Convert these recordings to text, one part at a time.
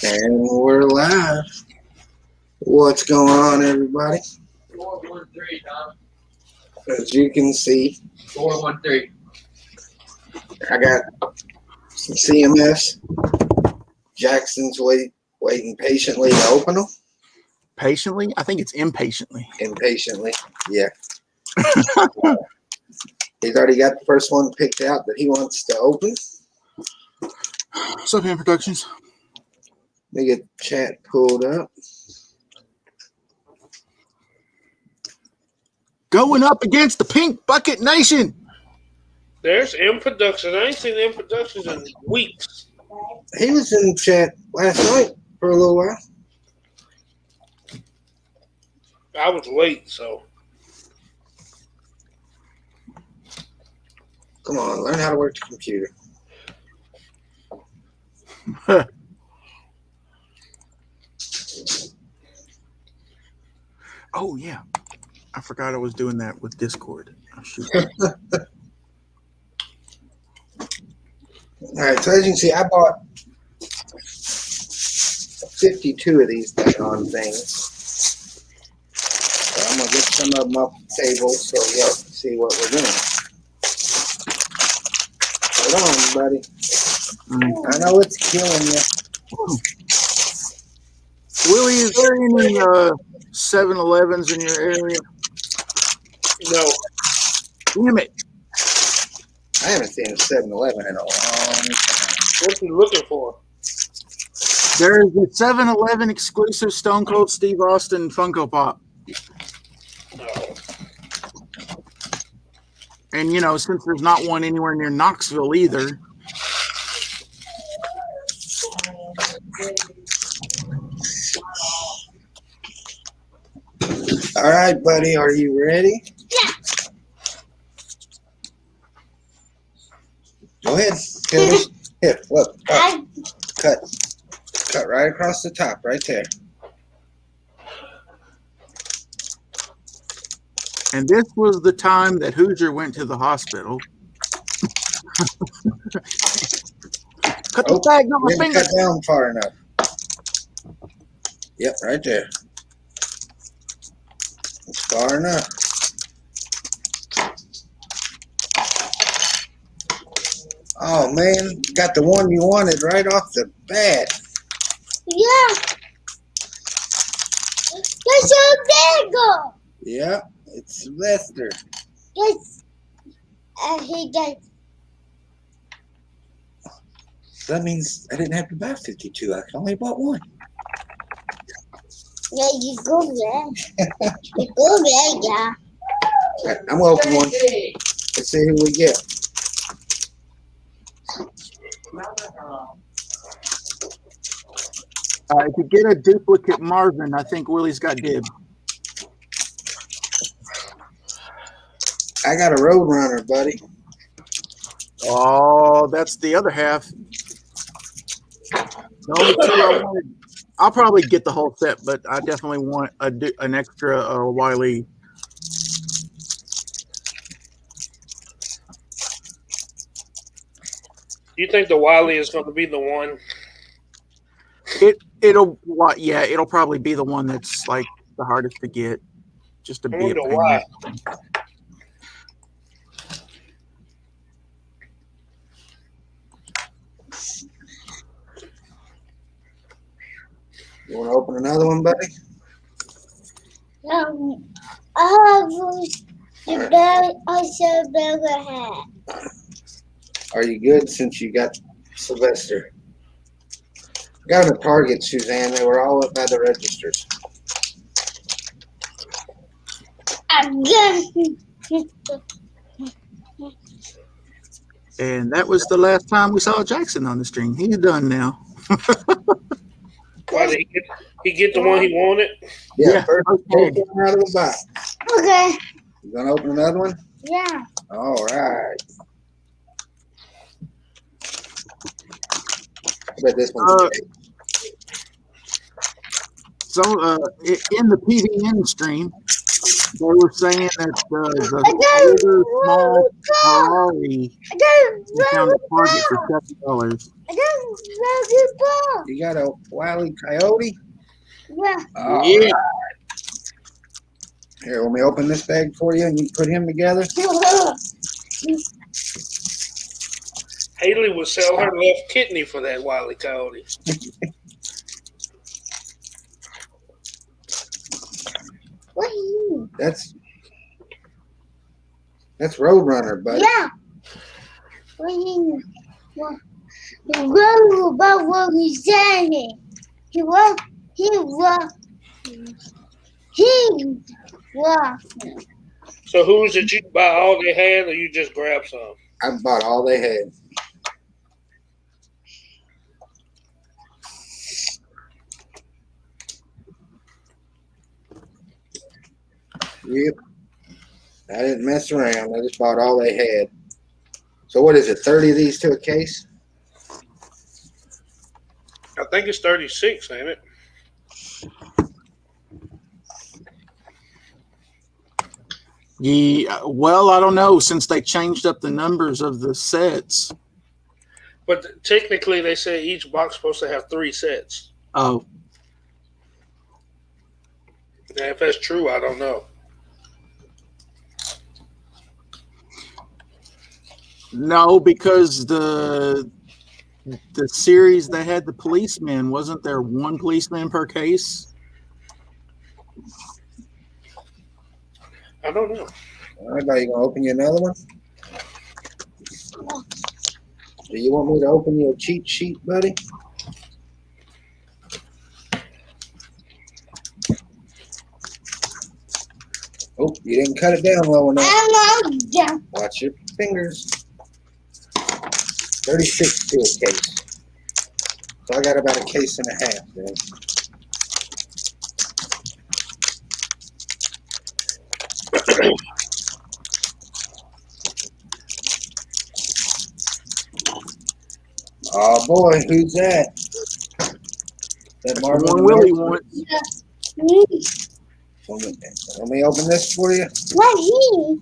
And we're live. What's going on, everybody? 413, Tom. As you can see, 413. I got some CMS. Jackson's waiting patiently to open them. Patiently? I think it's impatiently. Impatiently, yeah. He's already got the first one picked out that he wants to open. Subhand Productions. Let me get chat pulled up. Going up against the Pink Bucket Nation. There's M Productions. I ain't seen M Productions in weeks. He was in chat last night for a little while. I was late, so. Come on, learn how to work the computer. Oh, yeah. I forgot I was doing that with Discord. Oh, shoot. All right, so as you can see, I bought 52 of these on things. So I'm going to get some of them off the table so y'all can see what we're doing. Hold on, buddy. I know it's killing you. Willie, is there any 7-Elevens in your area? No. Damn it. I haven't seen a 7-Eleven in a long time. What you looking for? There is a 7-Eleven exclusive Stone Cold Steve Austin Funko Pop. No. And, you know, since there's not one anywhere near Knoxville either. All right, buddy, are you ready? Yeah. Go ahead. Here, look. Oh, cut right across the top, right there. And this was the time that Hoosier went to the hospital. Cut the bag, not my Didn't finger. cut down far enough. Yep, right there. It's far enough. Oh man, got the one you wanted right off the bat. Yeah. That's a bagel. Yep, it's Sylvester. Yes. He does. That means I didn't have to buy 52. I only bought one. Yeah, you go there. You go there, yeah. All right, I'm gonna open one. Let's see who we get. If you get a duplicate Marvin, I think Willie's got dibs. I got a Roadrunner, buddy. Oh, that's the other half. The only two I wanted. I'll probably get the whole set, but I definitely want an extra Wiley. You think the Wiley is going to be the one? It'll probably be the one that's like the hardest to get. Just to I be a wonder pain. why. You want to open another one, buddy? I have the bag. Also, burger hat. Are you good since you got Sylvester? Got them at Target, Suzanne. They were all up by the registers. I'm good. And that was the last time we saw Jackson on the stream. He's done now. Why did he get the one he wanted? Yeah, first okay. one out of the box. Okay. You gonna open another one? Yeah. All right. I bet this one's great. So in the PVN stream, They were saying that the older small Ferrari they found at Target for $7. You got a Wile E. Coyote? Yeah. All Yeah. right. Here, let me open this bag for you and you put him together. Haley would sell her left kidney for that Wile E. Coyote. What you? That's Roadrunner, buddy. Yeah. What you? What? Go about what he said. He was. So who's did you buy all they had, or you just grab some? I bought all they had. Yep. I didn't mess around. I just bought all they had. So what is it, 30 of these to a case? I think it's 36, ain't it? Yeah, well, I don't know since they changed up the numbers of the sets. But technically, they say each box supposed to have 3 sets. Oh, Now, if that's true, I don't know. no, because the series they had the policeman, wasn't there one policeman per case? I don't know. All right, buddy, you gonna open you another one? Do you want me to open you a cheat sheet, buddy? Oh, you didn't cut it down low enough. Watch your fingers. 36 to a case. So I got about a case and a half then. Oh boy, who's that? That That's the Marvin one Willie North? wants. Let me open this for you. What he?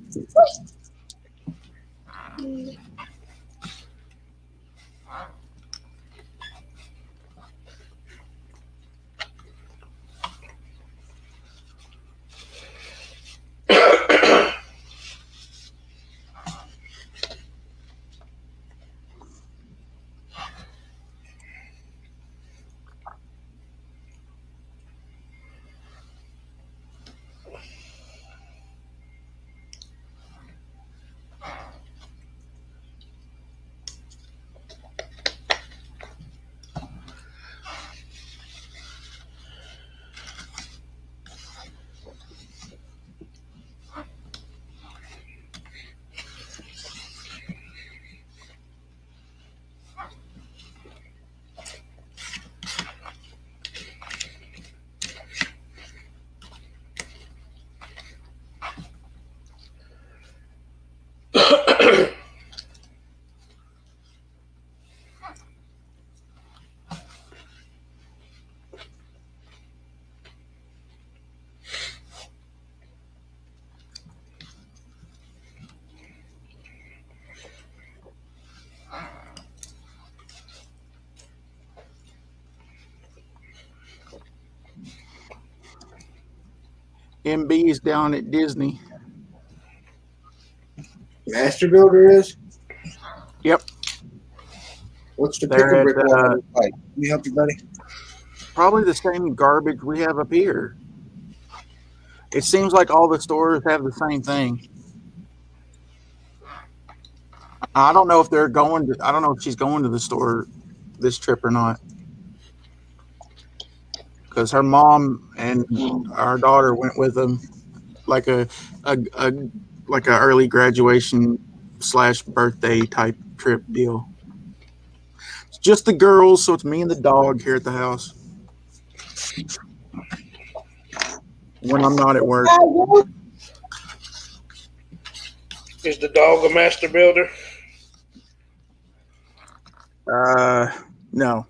MB is down at Disney. Master Builder is? Yep. What's the They're pickle at, brick one look like? Let me help you, buddy. Probably the same garbage we have up here. It seems like all the stores have the same thing. I don't know if they're going to. I don't know if she's going to the store this trip or not. Because her mom and our daughter went with them, like a like a early graduation / birthday type trip deal. It's just the girls, so it's me and the dog here at the house when I'm not at work. Is the dog a master builder? No.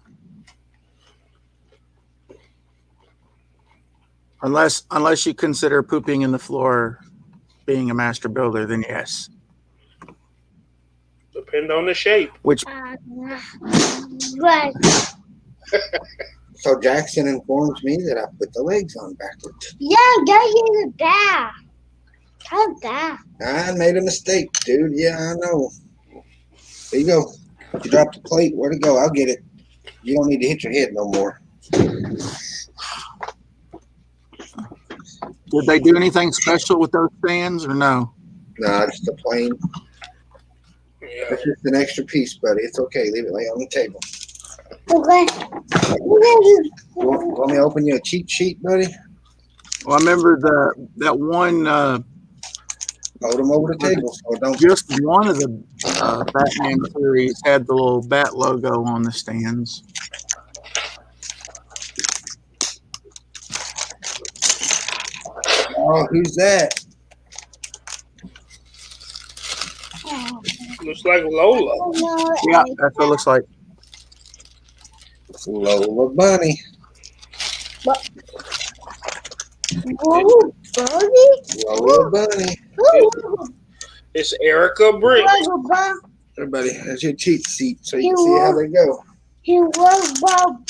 Unless you consider pooping in the floor being a master builder, then yes. Depend on the shape. Which Right. So Jackson informs me that I put the legs on backwards. Yeah, go in the back. How that? I made a mistake, dude. Yeah, I know. There you go. You dropped the plate. Where'd it go? I'll get it. You don't need to hit your head no more. did they do anything special with those stands or no? Nah, it's the plain. Yeah. It's just an extra piece, buddy. It's okay. Leave it lay on the table. Okay. Want me to open you a cheat sheet, buddy? Well, I remember that one. Hold them over the table so it don't. Just one of the Batman series had the little bat logo on the stands. Oh, who's that? Looks like Lola. Yeah, that's what it looks like. Lola Bunny. Whoa, buddy. Lola Bunny. It's Erica Brick. Everybody, that's your cheat sheet so you can see how they go. He was Bob.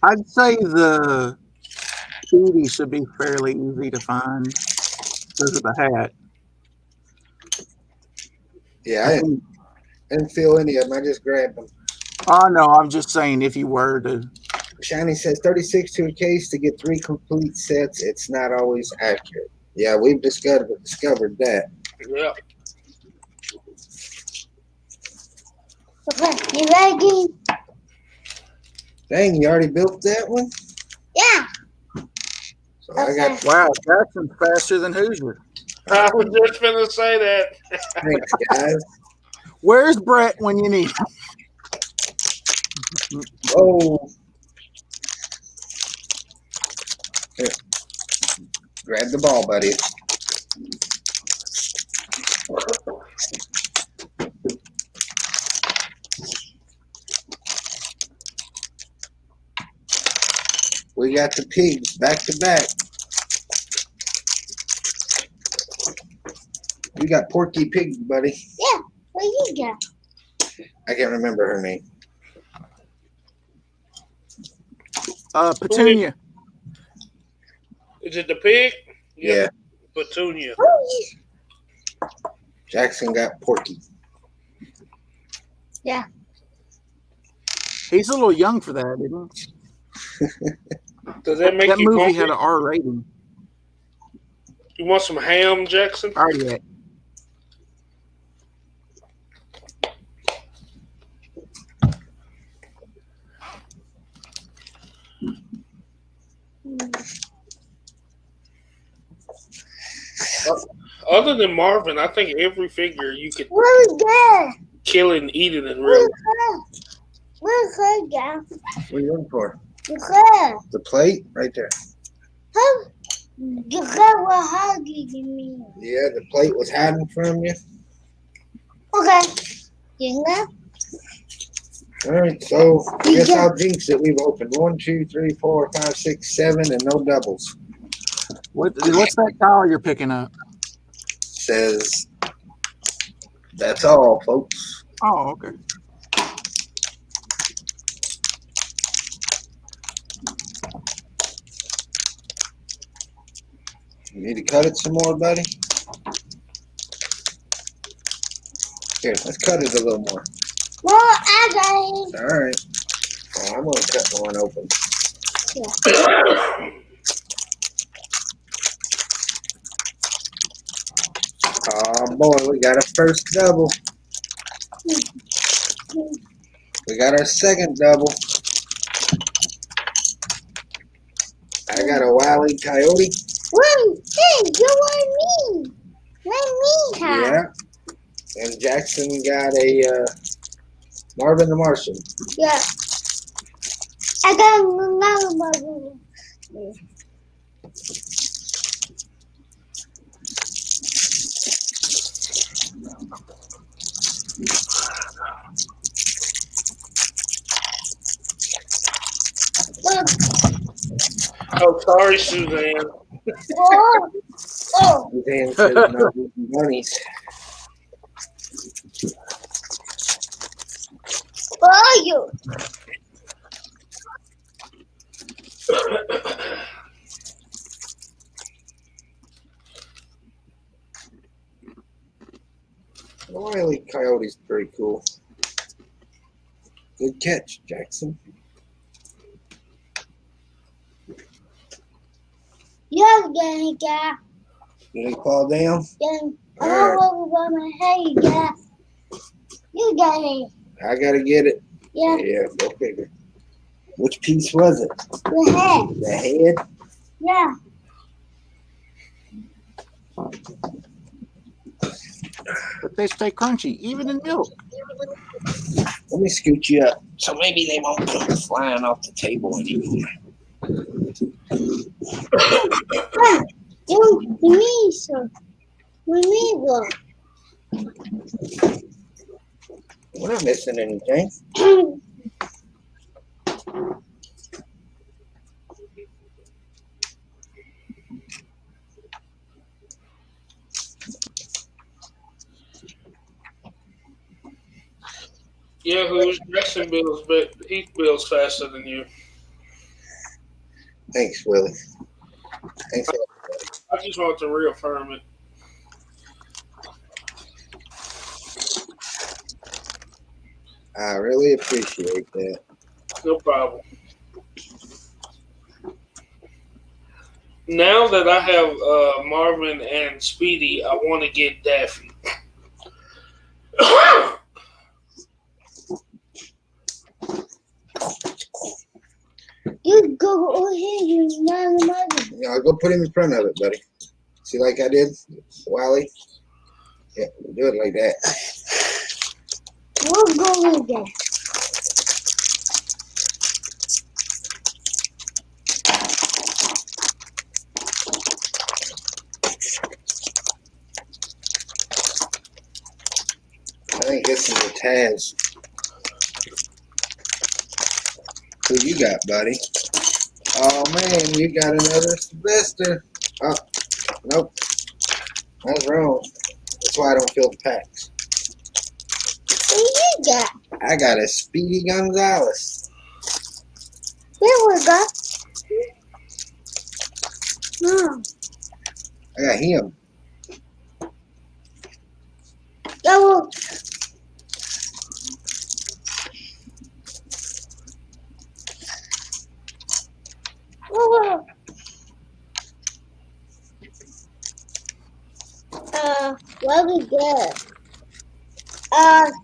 I'd say the Speedy should be fairly easy to find because of the hat. Yeah, I didn't feel any of them. I just grabbed them. Oh no, I'm just saying if you were to. Shiny says 36 to a case to get 3 complete sets. It's not always accurate. Yeah, we've discovered that. Yeah. Okay, you ready? Dang, you already built that one? Yeah. So I got Wow, Jackson's faster than Hoosier. I was just gonna say that. thanks, guys. Where's Brett when you need him? Oh. Here. Grab the ball, buddy. We got the pigs back to back. We got Porky Pig, buddy. Yeah. What you got? I can't remember her name. Petunia. Is it the pig? Yeah. Petunia. Jackson got Porky. Yeah. He's a little young for that, isn't he? Does that make That you movie hungry? had an R rating. You want some ham, Jackson? Already had. Other than Marvin, I think every figure you could Where's that? kill and eat it in real. Where's her got? What are you looking for? Her. The plate? Right there. How? The girl was hugging me. Yeah, the plate was hiding from you. Okay. You know? All right, so I guess I'll jinx it. We've opened 1, 2, 3, 4, 5, 6, 7, and no doubles. What's that towel you're picking up? Says that's all, folks. Oh, okay. You need to cut it some more, buddy? Here, let's cut it a little more. Well, I got it. All right. Oh, I'm going to cut the one open. Oh, boy, we got a first double. We got our second double. I got a Wile E. Coyote. Wait, hey, you want me? Let me have. Yeah. And Jackson got a Marvin the Martian. Yeah. I got another one. Oh, sorry, Suzanne. Oh, oh, Suzanne says no bunnies. for you. Wiley Coyote's pretty cool. Good catch, Jackson. You're gonna get. Did he fall down? I'm Alright. all over my head, yeah. You got it. I gotta get it. Yeah, Yeah, go figure. Which piece was it? the head. The head? Yeah. But they stay crunchy, even in milk. Let me scoot you up. So maybe they won't come flying off the table anymore. You need some. We need one. We're not missing anything. Yeah, who's Jackson Bill's, but he builds faster than you. Thanks, Willie. Thanks. I just want to reaffirm it. I really appreciate that. No problem. Now that I have Marvin and Speedy, I want to get Daffy. You go over here, you mother. Yeah, I'll go put him in front of it, buddy. See like I did, Wally? Yeah, do it like that. We'll go with that. I think this is a Taz. Who you got, buddy? Oh man, you got another Sylvester. Oh, nope. That's wrong. That's why I don't fill the packs. What you got? I got a Speedy Gonzalez. There we go. No. I got him. Go. Oh. What we good?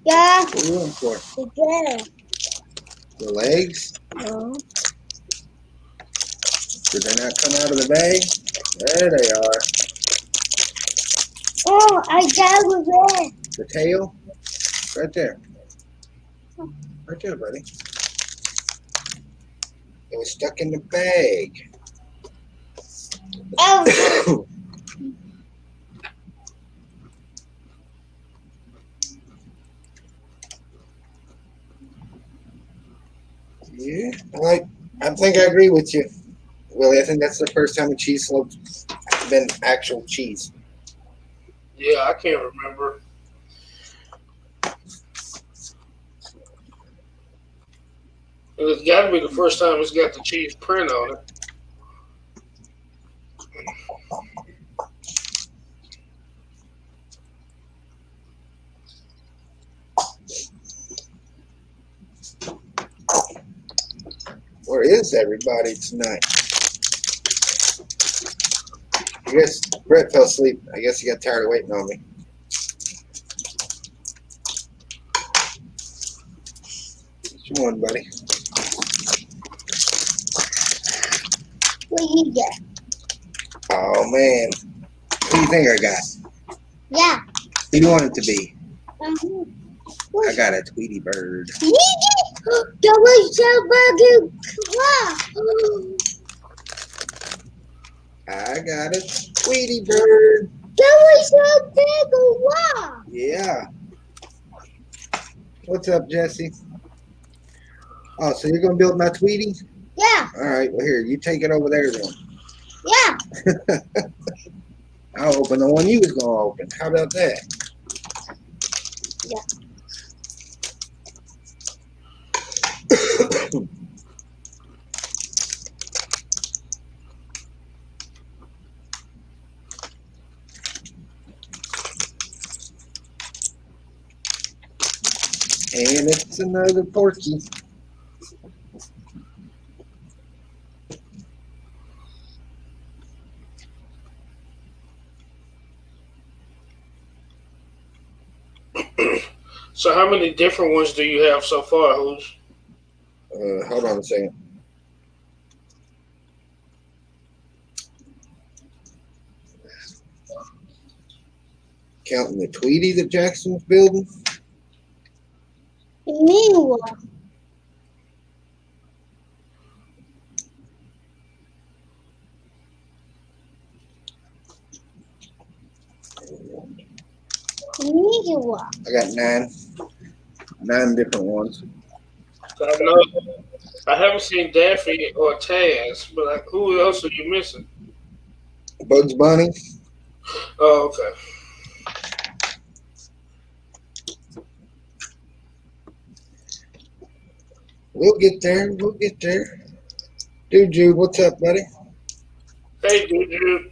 Yeah, What are you looking for? we good. The legs? No. Did they not come out of the bag? There they are. Oh, I got it. The tail? Right there. Right there, buddy. It was stuck in the bag. Oh. Yeah, I think I agree with you, Willie. I think that's the first time a cheese slope's been actual cheese. Yeah, I can't remember. It's got to be the first time it's got the cheese print on it. Where is everybody tonight? I guess Brett fell asleep. I guess he got tired of waiting on me. What you want, buddy? What you got? Oh, man. What do you think I got? Yeah. Who do you want it to be? Uh-huh. I got a Tweety bird. That was so big. Wow. I got a Tweety bird. That was so big. Wow. Yeah. What's up, Jesse? Oh, so you're going to build my Tweety? Yeah. All right, well, here, you take it over there then. Yeah. I'll open the one you was going to open. How about that? Yeah. And it's another Porky. So how many different ones do you have so far, Who's? Hold on a second. Counting the Tweety that Jackson's building. Meanwhile, meanwhile. I got nine different ones. I know I haven't seen Daffy or Taz, but like, who else are you missing? Bugs Bunny. Oh, okay. We'll get there. We'll get there. Dude, Jude, what's up, buddy? Hey, dude.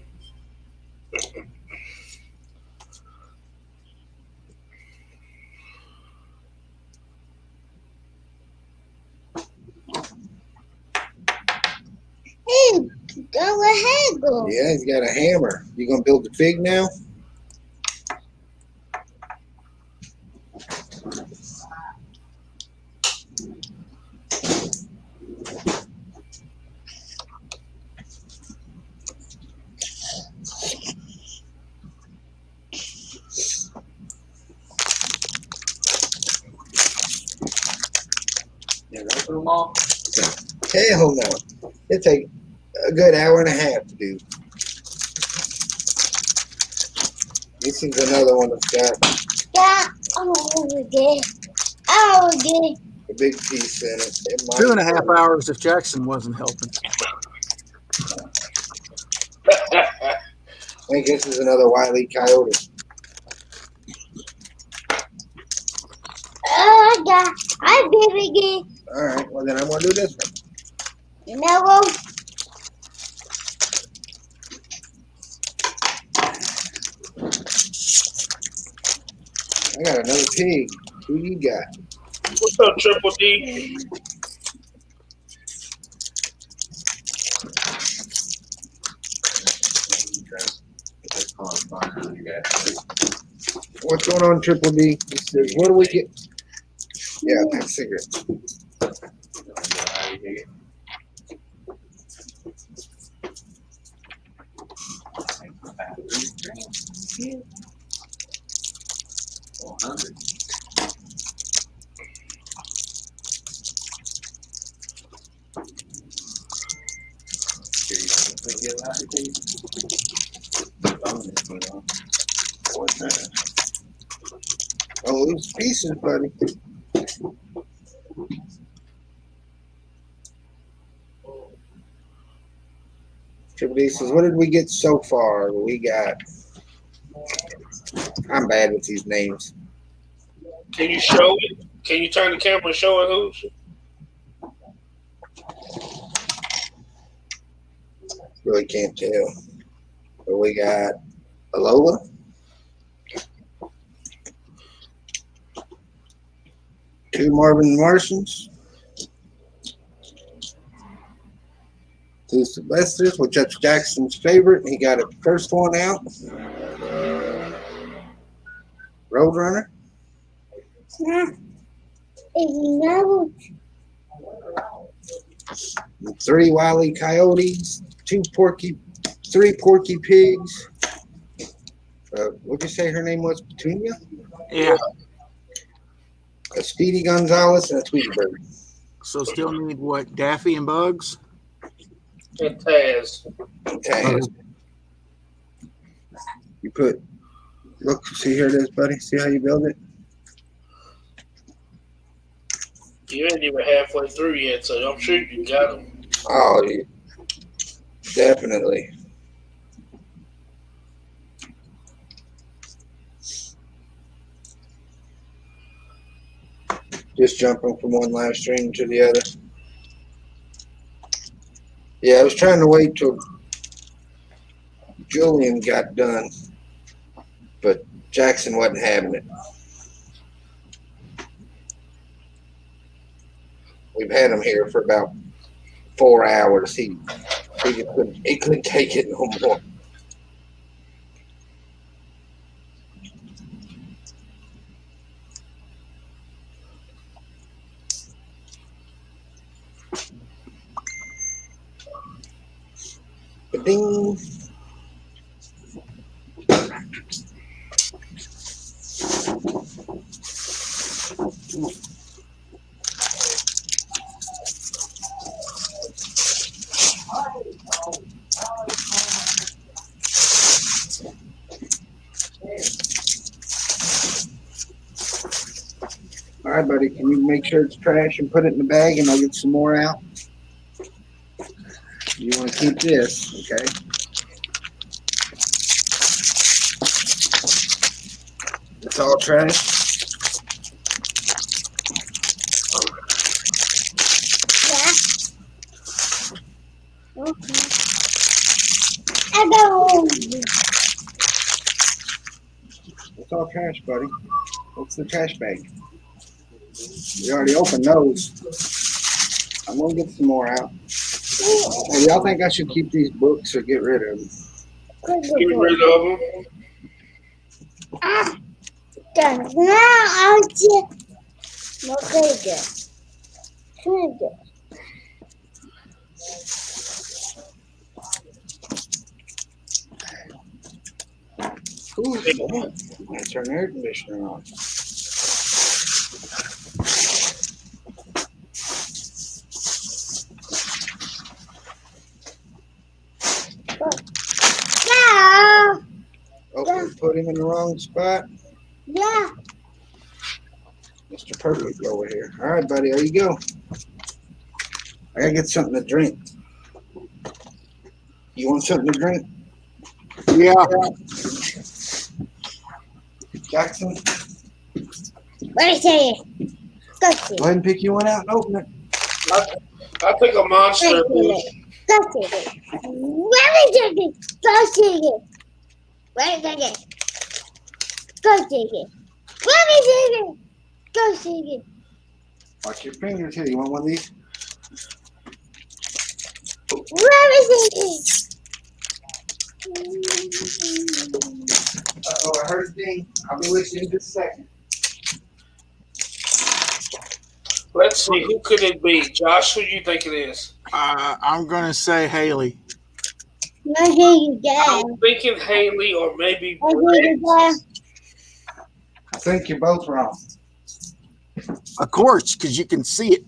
Hey, go ahead, go. Yeah, he's got a hammer. You gonna build the pig now? You go through them all? Hell no. It'll take a good hour and a half to do. This is another one that's got Yeah, I'm over there. I'm over there. a big piece in it. It might 2.5 hours if Jackson wasn't helping. I think this is another Wile E. Coyote. I did it again. All right, well then I'm gonna do this one. You know what? I got another pig. Who you got? What's up, Triple D? What's going on, Triple D? He says, what do we get? Yeah, that cigarette. Oh, those pieces, buddy. Triple D says, what did we get so far? We got. I'm bad with these names. Can you show it? Can you turn the camera and show it, Who's? Really can't tell. But we got Alola. Two Marvin Martians. Two Sylvesters, which that's Jackson's favorite. He got a first one out. Roadrunner. Yeah. You know, Three Wile E. Coyotes. Three Porky Pigs. What'd you say her name was? Petunia? Yeah. A Speedy Gonzalez and a Tweety Bird. So still need what? Daffy and Bugs? And Taz. Okay. You put, look, see here it is, buddy. See how you build it? You ain't even halfway through yet, so I'm sure you got them. Oh, definitely. Just jumping from one live stream to the other. Yeah, I was trying to wait till Julian got done, but Jackson wasn't having it. We've had him here for about 4 hours. He couldn't take it no more. Ding. All right, buddy, can you make sure it's trash and put it in the bag and I'll get some more out? You want to keep this, okay? It's all trash. Yeah. Okay. I go. It's all trash, buddy. What's the trash bag? We already opened those. I'm gonna get some more out. Hey, y'all think I should keep these books or get rid of them? Get rid of them. Ah, done. Now I'll just. Okay, good. Good. Ooh, I'm gonna turn the air conditioner on. Yeah. Okay, put him in the wrong spot. Yeah. Mr. Perfect over here. All right, buddy, there you go. I gotta get something to drink. You want something to drink? Yeah. Jackson, Wait a second. Go see. go ahead and pick you one out and open it. I think a monster. Go see. Wait a second. Go see it. Wait a second. Go see it. Wait a second. Go see it. Watch your fingers here. You want one of these? Wait a second. Uh-oh, I heard a ding. I'll be with you in just a second. Let's see, who could it be? Josh, who do you think it is? I'm gonna say Haley. I hear you I'm down. thinking Haley or maybe I hear you Brett. down. I think you're both wrong. Of course, because you can see it.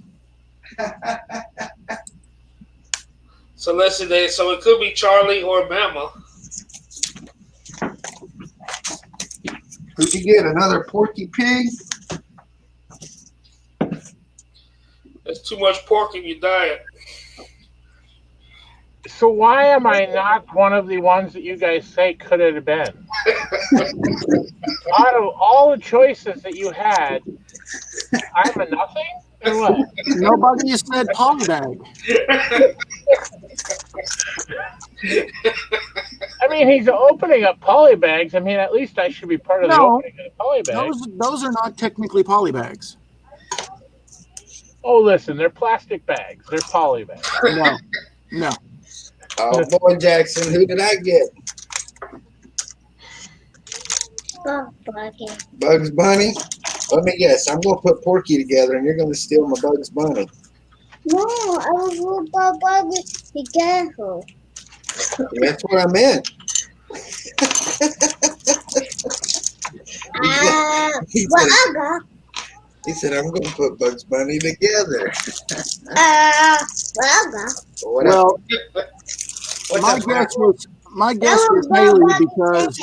So let's see there. So it could be Charlie or Mama. Who'd you get? Another Porky Pig? There's too much pork in your diet. So why am I not one of the ones that you guys say could it have been? Out of all the choices that you had, I'm a nothing? Or what? Nobody has said polybag. I mean, he's opening up polybags. I mean, at least I should be part of the No. opening of the polybag. Those are not technically polybags. Oh, listen, they're plastic bags. They're polybags. No. Oh, boy, Jackson. Who did I get? Go, Porky. Bugs Bunny? Let me guess. I'm going to put Porky together, and you're going to steal my Bugs Bunny. No, I was with Bobby. Be careful. That's what I meant. He Well, said, I got. he said, I'm going to put Bugs Bunny together. Well, I got. Well, What's my up, guess was Haley because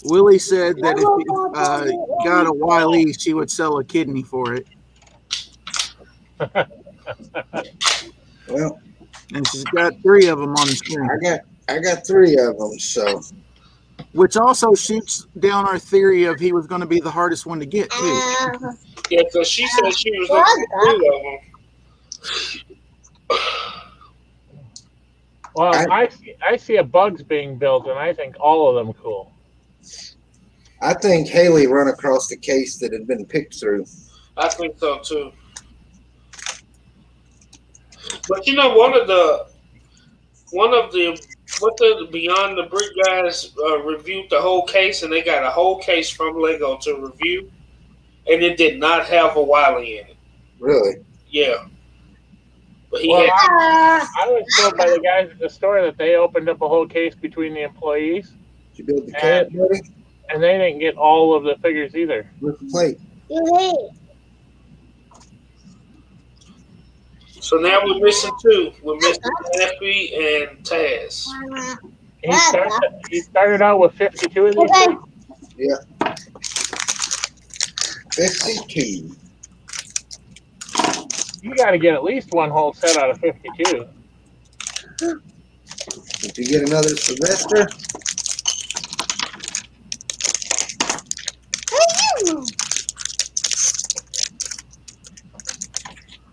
Willie said that if he got a Wiley, she would sell a kidney for it. Well, And she's got 3 of them on the screen, I got 3 of them. So which also shoots down our theory of he was going to be the hardest one to get too. Yeah, because she said she was looking for 3 of them. Well, I see a Bugs being built, and I think all of them cool. I think Haley run across the case that had been picked through. I think so too. But you know, one of the Beyond the Brick guys reviewed the whole case, and they got a whole case from Lego to review, and it did not have a Wily in it. Really? Yeah. But he Well, had, I was told by the guys at the store that they opened up a whole case between the employees, Did you build the code, buddy? and they didn't get all of the figures either. Where's the plate? so now we're missing 2. We're missing Daffy and Taz. He started out with 52 of these things. 52. You got to get at least one whole set out of 52. Did you get another Sylvester?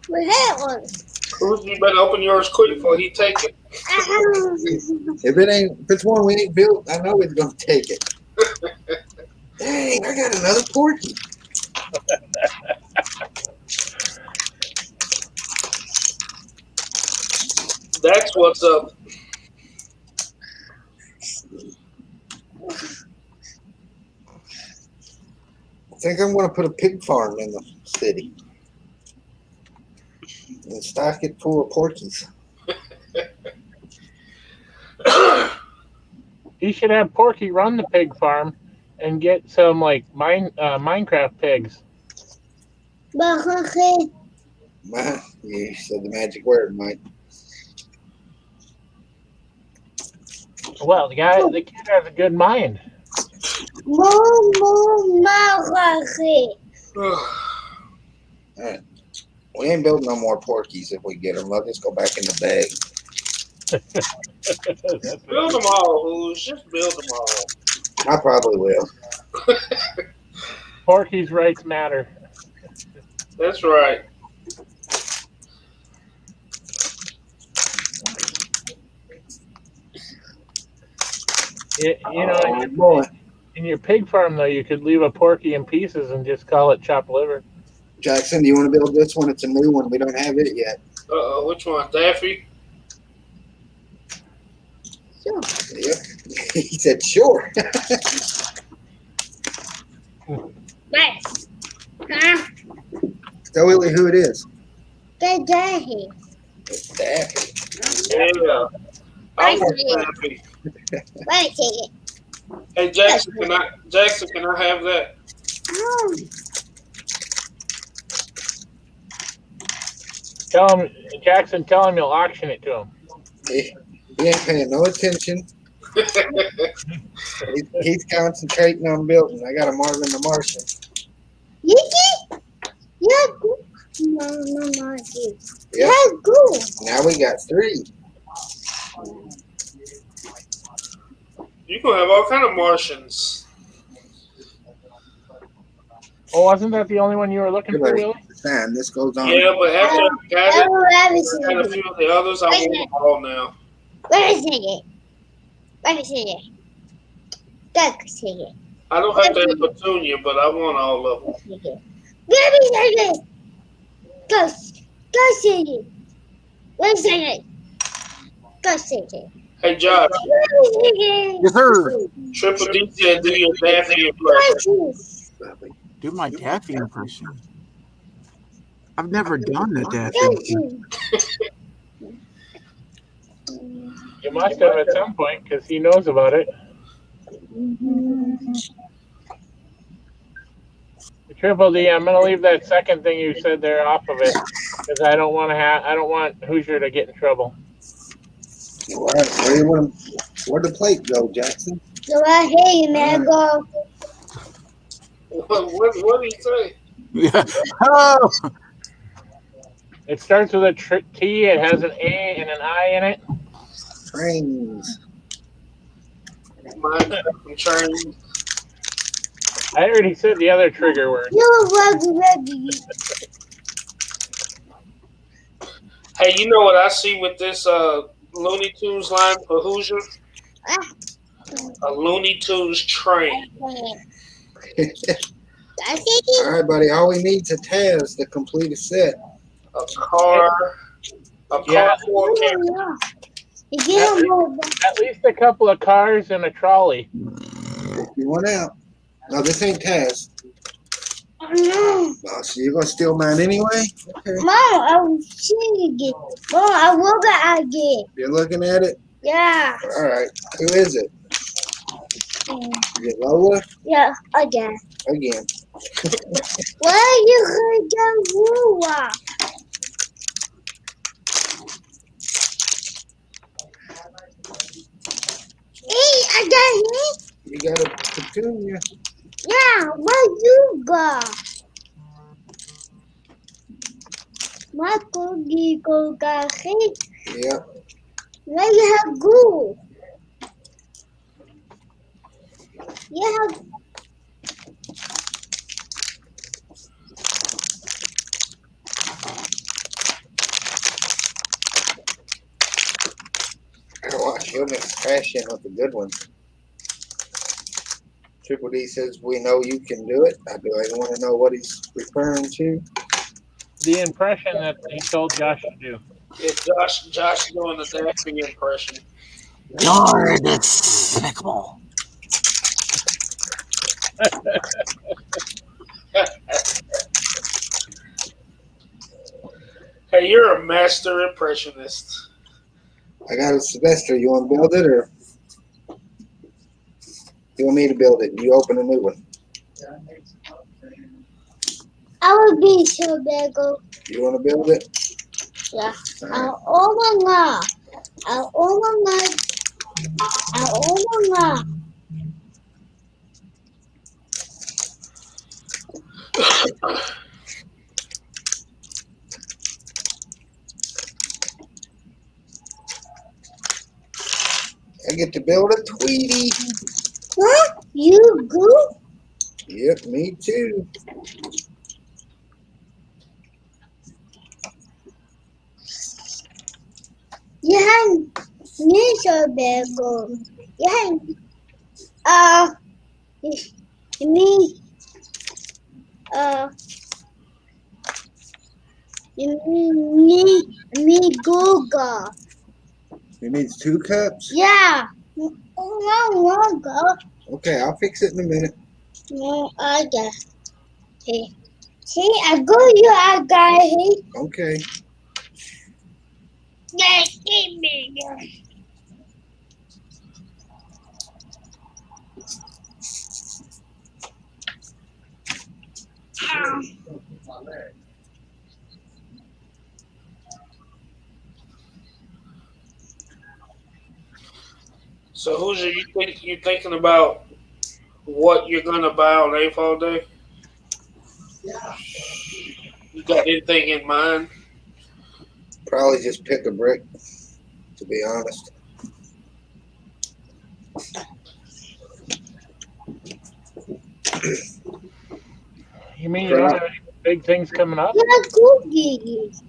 We had one. Bruce, you better open yours quick before he take it. If it's one we ain't built, I know he's gonna take it. Dang, I got another Porky. That's what's up. I think I'm gonna put a pig farm in the city and stock it full of Porkies. You should have Porky run the pig farm and get some like Minecraft pigs. You said the magic word, Mike. Well, the kid has a good mind. Alright. We ain't building no more Porkies if we get them. I'll just go back in the bag. Build them all, Who's. Just build them all. I probably will. Porky's rights matter. That's right. In your pig farm, though, you could leave a Porky in pieces and just call it chopped liver. Jackson, do you want to build this one? It's a new one. We don't have it yet. Which one? Daffy? Sure. Yep. He said, sure. Nice. Tell Willie who it is. Good day. It's Daffy. Yeah. I want Daffy. Wait a second. Hey, Jackson, can I have that? Jackson, tell him you'll auction it to him. He ain't paying no attention. He's concentrating on building. I got a Marvin the Martian. Yuki? You're good. No, Marky. Yep. You're good. Now we got 3. You can have all kind of Martians. Oh, wasn't that the only one you were looking for, Willie? Time. This goes on. Yeah, but after I got it, Wait a got a few of the others, I want them all now. second. Duck second. I don't have to have Petunia, but I want all of them. Wait a second. Go second. Wait a second. Go second. Hey, Josh, Yes, sir. Triple D said do your Daffy impression. Do my Daffy impression. I've never done the Daffy. You must have at some point because he knows about it. Triple D, I'm gonna leave that second thing you said there off of it because I don't want Hoosier to get in trouble. Where'd the plate go, Jackson? So right here, you may go. What did he say? Yeah. Oh, It starts with a T. It has an A and an I in it. Trains. Minecraft train. I already said the other trigger word. You're ready. Hey, you know what I see with this Looney Tunes line for Hoosier? A Looney Tunes train. I think it. All right, buddy. All we need is a Taz to complete a set. A car. A Yeah. car for a camper. At least a couple of cars and a trolley. You want out? No, this ain't Taz. Mom, Oh, so you're gonna steal mine anyway? Okay. I'm seeing it. Mom, I look at it. You're looking at it. Yeah. All right. Who is it? Is it Lola? Yeah, again. Again. Where are you going to go? Hey, I got it. You got a petunia. Yeah, where you go? My cookie go got it. Yep. Where you have go? You have. Oh, my goodness. Passion with the good one. Triple D says, we know you can do it. I want to know what he's referring to. The impression that he told Josh to do. Yeah, Josh doing the Daffy impression. You're despicable. Hey, you're a master impressionist. I got a Sylvester. You want to build it or you want me to build it? You open a new one. I will be so big. You want to build it? Yeah. All right. Oh my God. I get to build a Tweety. Huh? You go? Yep, me too. You have me so big. You have me me Google. It needs 2 cups? Yeah. No, go. Okay, I'll fix it in a minute. No, I got it. See, I go you, I got it. Okay. Yeah, give me. So, Hoosier, you thinking about what you're gonna buy on AFO Day? You got anything in mind? Probably just pick a brick, to be honest. You mean you don't have any big things coming up? Yeah, cookies.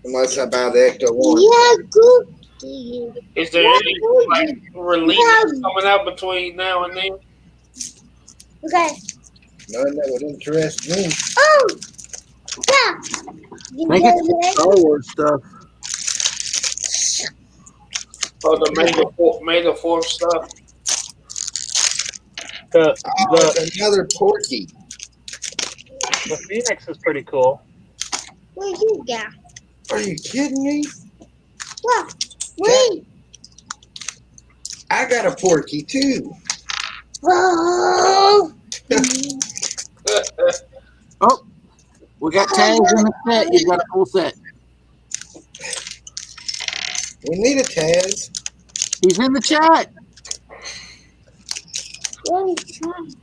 Unless I buy the Ecto 1. Yeah, cookies. Is there any like releases coming out between now and then? Okay. None that would interest me. Oh! Yeah. You Make get it it? Star Wars stuff. Or the May the 4th stuff? Oh, it's another Porky. The Phoenix is pretty cool. What you got? Are you kidding me? What? Wait. I got a Porky too. Whoa. Oh, we got tags in the set. You've got a full set. We need a Taz. He's in the chat. What is that?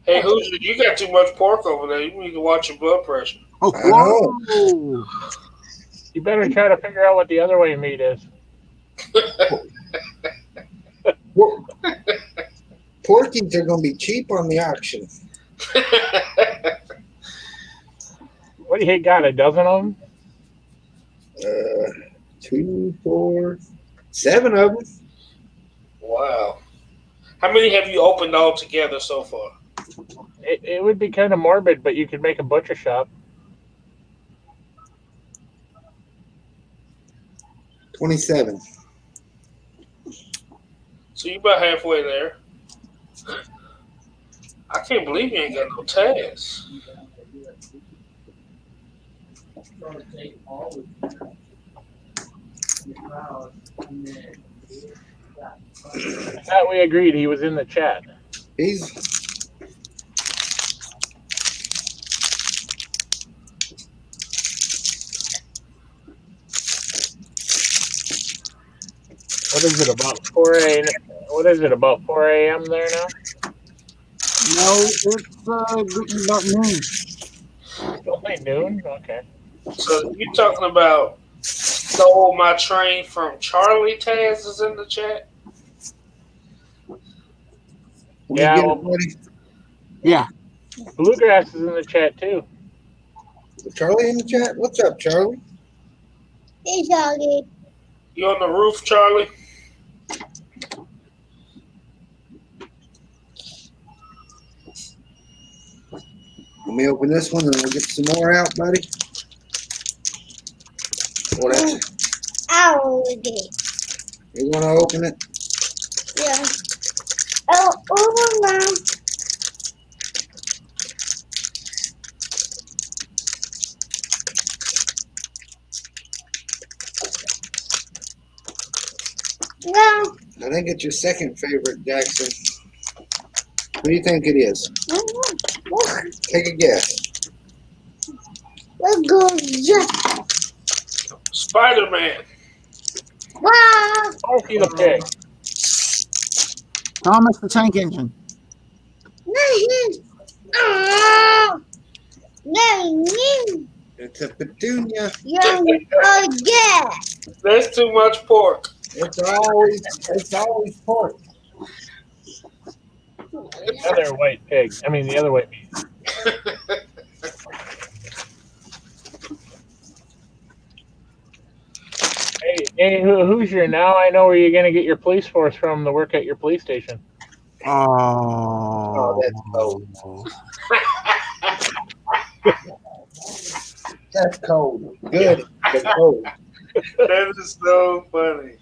Hey, Hoosier, you got too much pork over there. You need to watch your blood pressure. Oh, I know. whoa. You better try to figure out what the other way meat is. Porkies are going to be cheap on the auction. What do you got? A dozen of them? 2, 4, 7 of them. Wow. How many have you opened all together so far? It would be kind of morbid, but you could make a butcher shop. 27. So you about halfway there. I can't believe you ain't got no tags. I thought we agreed he was in the chat. He's What is it about 4 a.m.? What is it about 4 a.m. there now? No, it's getting about noon. Only noon. Okay. So you talking about stole my train from Charlie? Taz is in the chat. when Yeah, you get well- it ready. Yeah. Bluegrass is in the chat too. Is Charlie in the chat? What's up, Charlie? It's all good. You on the roof, Charlie? Let me open this one and we'll get some more out, buddy. Oh, that's All good. you want to open it? Yeah. Oh, over, Mom. No. I think it's your second favorite, Jackson. What do you think it is? Take a guess. Let's go. Yeah. Spider-Man. Wow. Porky the pig. Thomas the Tank Engine. Oh. No. It's a petunia. Yeah. Oh, yeah. That's too much pork. It's always pork. The other white pig. I mean, the other white meat. Hey, Hoosier, now I know where you're going to get your police force from to work at your police station. Oh, that's cold. That's cold. Good, but cold. That is so funny.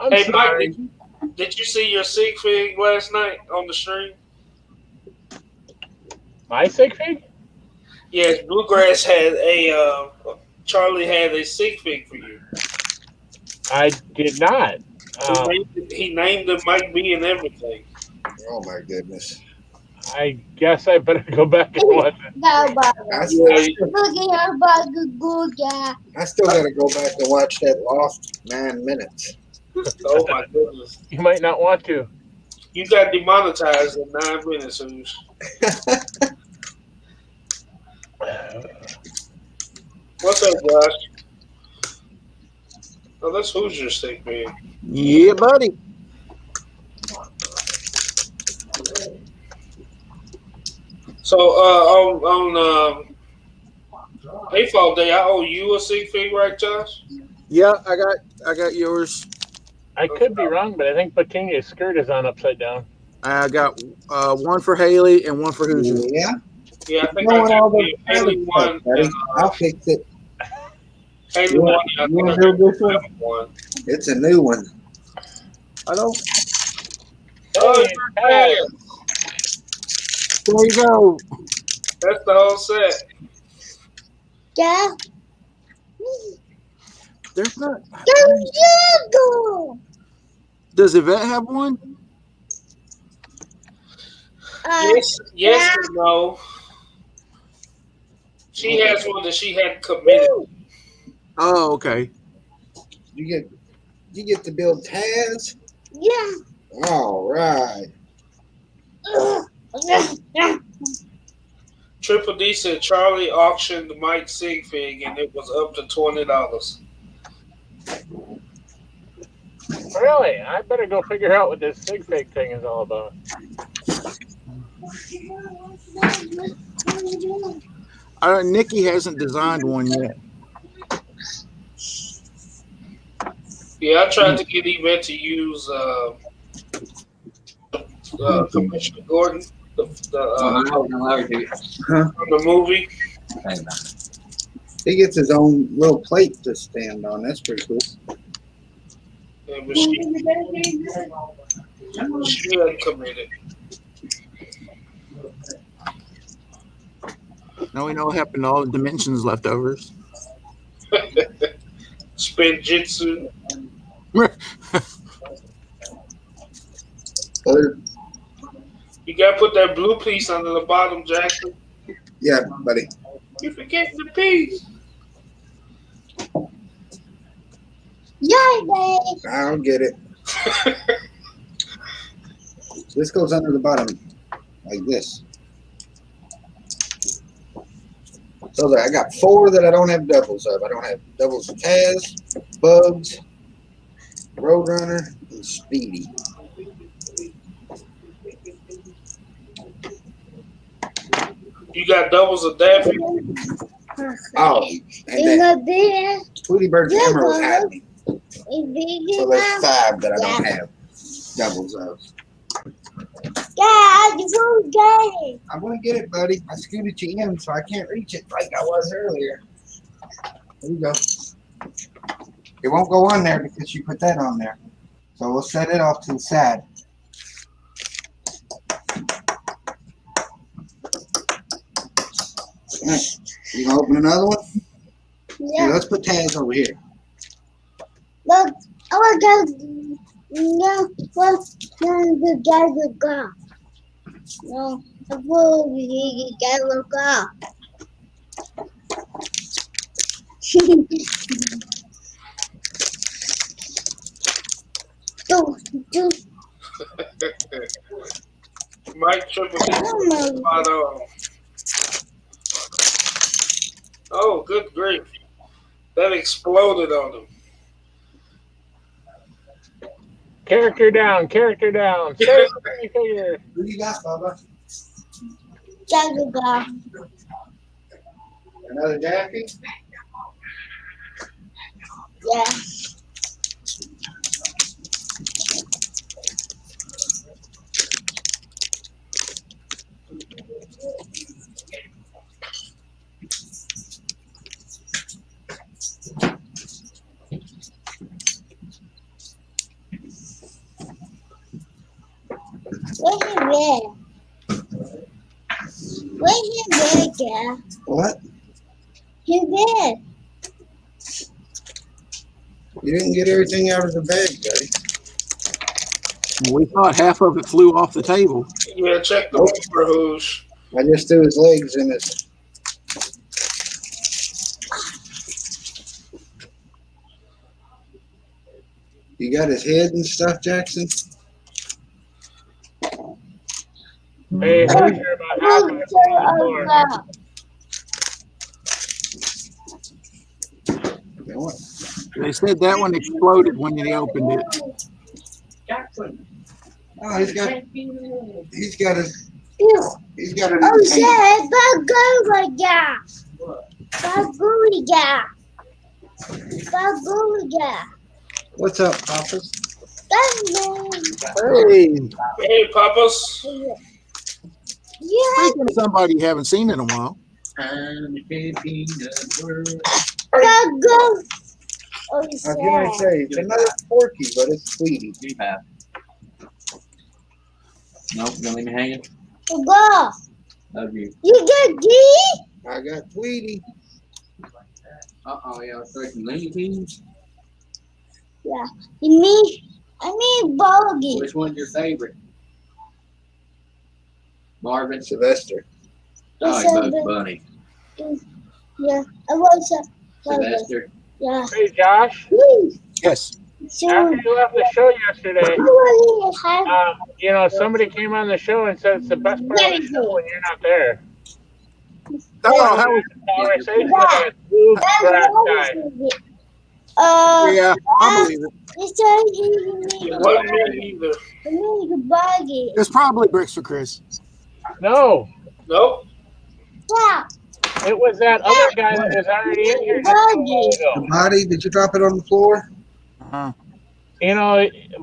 I'm Hey, sorry. Mike, did you see your sig fig last night on the stream? My sig fig? Yes, Bluegrass had a Charlie had a sig fig for you. I did not. He named him Mike B and everything. Oh my goodness. I guess I better go back and watch it. No, but I still got to go back and watch that lost 9 minutes. Oh my goodness. You might not want to. You got demonetized in 9 minutes. Oosh. What's up, Josh? Oh, that's Hoosier stick, man. yeah, buddy. So on Payfall Day, I owe you a sig fig, right, Josh? Yeah, I got yours. I could be wrong, but I think Petunia's skirt is on upside down. I got one for Haley and one for Hoosier. Yeah. Yeah, I think You want I all got the Haley one. buddy. I'll fix it. Haley You one. want- I you think I want to do this got one? one. It's a new one. Hello. Oh, Hey, yeah. There you go. That's the whole set. Yeah. There's not. Go. Does Yvette have one? Yes and no. She has one that she had committed. Oh, okay. You get to build Taz. Yeah. All right. Triple D said Charlie auctioned Mike Sigfig and it was up to $20. Really? I better go figure out what this sig fig thing is all about. Nikki hasn't designed one yet. Yeah, I tried to get Yvette to use Commissioner Gordon, from the movie. He gets his own little plate to stand on. That's pretty cool. Yeah, but she hadn't committed. Now we know what happened to all the dimensions leftovers. Spin jitsu. You gotta put that blue piece under the bottom, Jackson. Yeah, buddy. You forgetting the piece. Yeah, baby. I'll get it. This goes under the bottom, like this. So I got 4 that I don't have doubles of. I don't have doubles of Taz, Bugs, Roadrunner, and Speedy. You got doubles of Daffy. Oh, and In then the bed. Tweety Bird's Yeah, Emerald had me. In big So there's 5 that I don't have doubles of. Dad, you got it. I'm gonna get it, buddy. I scooted you in, so I can't reach it like I was earlier. There you go. It won't go on there because you put that on there. So we'll set it off to the side. You gonna open another one? Yeah. Here, let's put Taz over here. Look, I want to no, well, no, the guy will go. No, I will the guy will go. do. Mike Triple D spot on. Oh, good grief. That exploded on him. Character down, character down. Figure. Who you got, Bubba? Guy will go. Another Daffy? Yeah. Where's your bed? Where's your bed, girl? What? Your bed. You didn't get everything out of the bag, buddy. We thought half of it flew off the table. Yeah, check the over hoosh. I just threw his legs in his. You got his head and stuff, Jackson? Hey, Hoosier, about halfway across the floor. You know what? They said that one exploded when they opened it. Oh, he's got his. He's got it. Oh, shit. Bagooga. Bagooga. Bagooga. What's up, Papas? Hey, Hey, Papas. Yeah. speaking of somebody you haven't seen in a while. Bagoo. Oh, I was gonna shit. say it's another Porky, but it's Speedy. Nope, gonna leave me hanging. Go. Love you. You get D? I got Tweety. Yeah, so some Looney Tunes. Yeah. I mean Bogey. Which one's your favorite? Marvin. Sylvester. I like Bugs Bunny. Yeah. I was Sylvester. Yeah. Hey, Josh. Woo. Yes. So, After you left the show yesterday, have somebody came on the show and said it's the best part of the show when you're not there. Oh, how was, Conversation with that bluegrass guy. yeah, I believe it. It wasn't me either. It's probably bricks for Chris. No, Nope. it was that other guy that was already in here just a while The ago. body, did you drop it on the floor?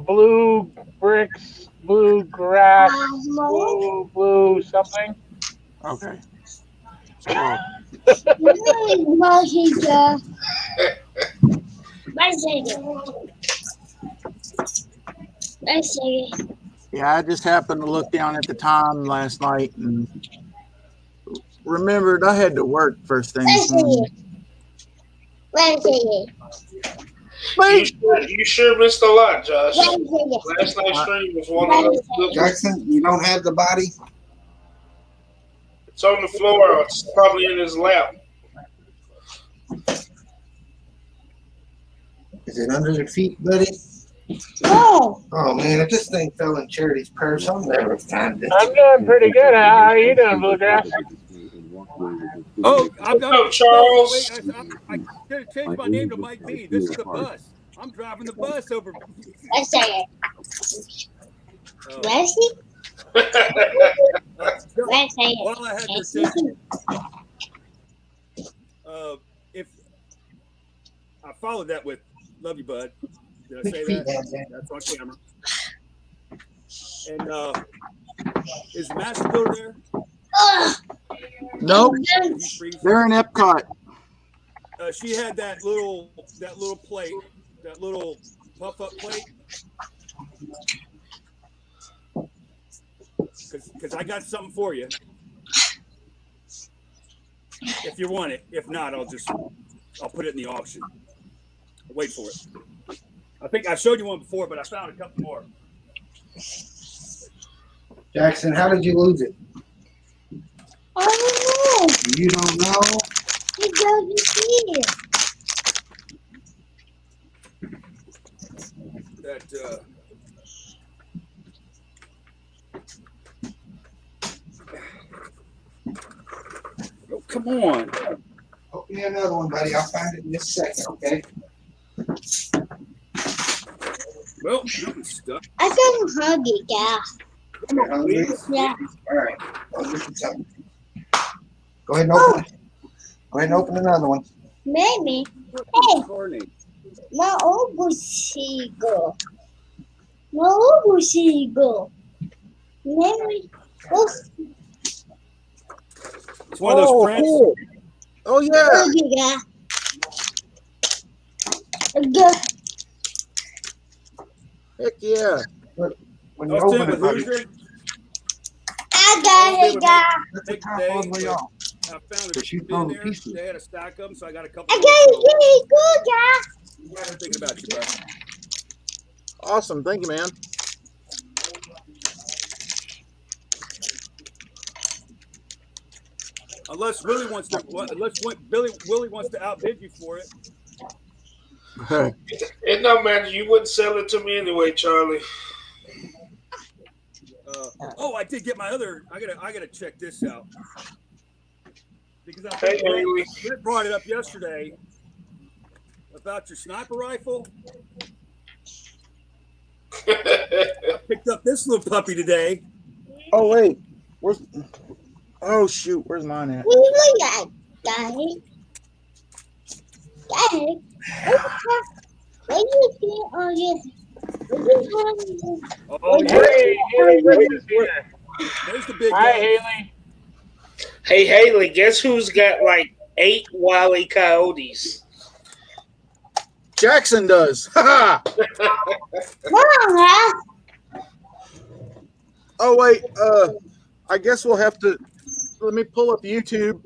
Blue bricks, bluegrass, blue something. Okay. Well, yeah, I just happened to look down at the time last night and remembered I had to work first thing this morning. You sure missed a lot, Josh. Last night's stream was one of those good ones. Jackson, you don't have the body? It's on the floor. It's probably in his lap. Is it under your feet, buddy? Oh, Oh man, if this thing fell in Charity's purse, I'll never find it. I'm doing pretty good. How are you doing, bluegrass? Oh, I'm Hello, Charles. I gotta change my name to Mike B. This is the bus. I'm driving the bus over. let's say it. Let's see. Let's say it. While I had your attention, if I followed that with "Love you, bud," did I say that? That's on camera. And is Matt still there? Nope, they're in Epcot. She had that little plate, that little puff up plate. Because I got something for you. If you want it. If not, I'll put it in the auction. Wait for it. I think I showed you one before, but I found a couple more. Jackson, how did you lose it? I don't know. You don't know? It doesn't see it. That oh, come on. Open me another one, buddy. I'll find it in just a second, okay? Well, nothing's stuck. I got hungry, yeah. You're hungry? Yeah. All right. I'll get you something. Go ahead and open it. Go ahead and open another one. Maybe. Hey, Corny. my old seagull. My old seagull. Maybe. Oh, It's one of those prints. Cool. Oh yeah. hungry, yeah. Good. Heck yeah. When you I was open with it, buddy, Hoosier. I got it, yeah. that's the Take top the all the way day. off. I found But a you bin throw the there. pieces. They had a stack of them, so I got a couple. I got it, good, yeah. I'm thinking about you, bud. Awesome. Thank you, man. Unless Willie wants to outbid you for it. It don't matter. You wouldn't sell it to me anyway, Charlie. I did get my other. I gotta check this out because I Hey, think Haley. Brett brought it up yesterday about your sniper rifle. I picked up this little puppy today. Oh wait, where's? Oh shoot, where's mine at? We look at Daddy. Daddy. What do you see on your? Oh, Hey, Haley Brooks is here. there's the big Hi, guy. Haley. Hey, Haley, guess who's got like 8 Wile E. Coyotes? Jackson does. Ha Mom, Oh wait, I guess we'll have to. Let me pull up YouTube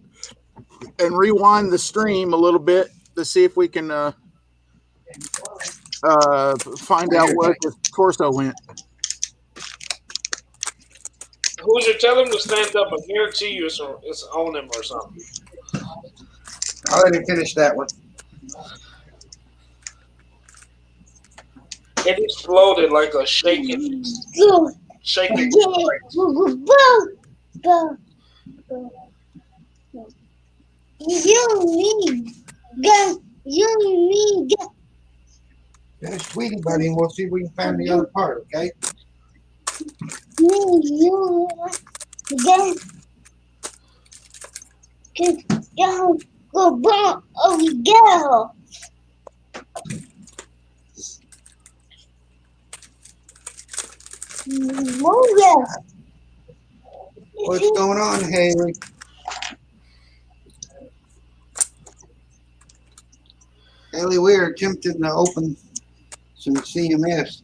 and rewind the stream a little bit to see if we can find out where the torso went. Hoosier, tell him to stand up. I guarantee you it's on him or something. I'll let him finish that one. It exploded like a shaking. Go. Shaking. Go. Go. Go. Go. You need. Go. You need. Finish Speedy, buddy, and we'll see if we can find the other part, okay? You. Go. Go. Go. Go. Oh, go. Move. What's going on, Haley? Haley, we're attempting to open some CMS.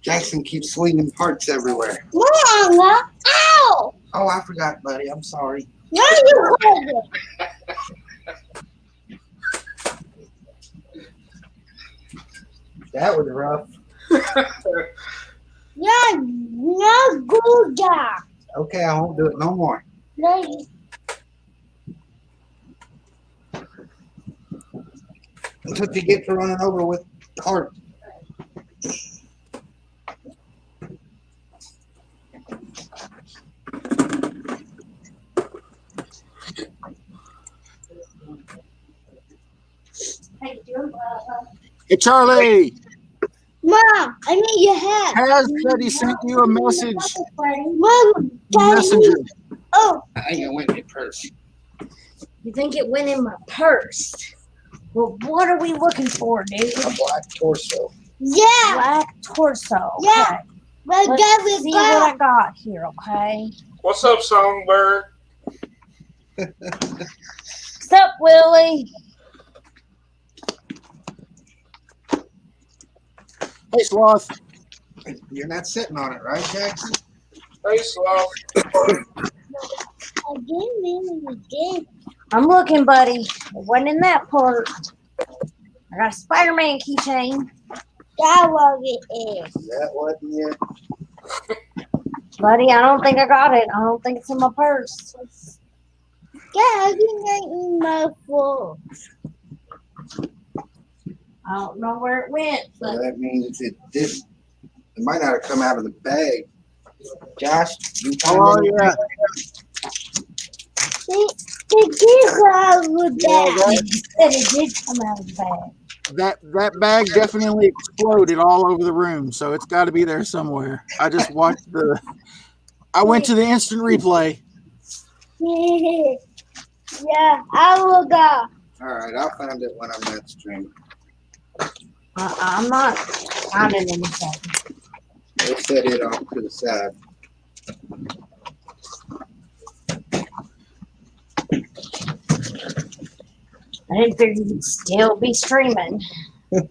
Jackson keeps swinging parts everywhere. Mama. Ow. Oh, I forgot, buddy. I'm sorry. No, you couldn't. That was rough. Yeah, no good job. Okay, I won't do it no more. No, That's what you get for running over with cart. Hey, Charlie, Mom, I need your hat. has Teddy sent you a message? Mom, Messenger. Oh, I ain't gonna win your purse. You think it went in my purse? Well, what are we looking for, dude? A black torso. yeah. Black torso. Yeah. Okay. Well, Let's that was see what I good. got here, okay? What's up, Songbird? What's up, Willie? Hey, Sloth. You're not sitting on it, right, Jackson? Hey, Sloth. Again. I'm looking, buddy. It wasn't in that part. I got a Spider-Man keychain. That was it. That wasn't it. Buddy, I don't think I got it. I don't think it's in my purse. Yeah, I think I in my phone. I don't know where it went, So but that means it didn't. It might not have come out of the bag. Josh, you Oh, yeah. Did you have that? it said it did come out of the bag. That bag definitely exploded all over the room, so it's got to be there somewhere. I just watched I went to the instant replay. Yeah, I will go. All right, I'll find it when I'm not streaming. I'm not finding anything. We'll set it off to the side. I didn't figure you'd still be streaming. That's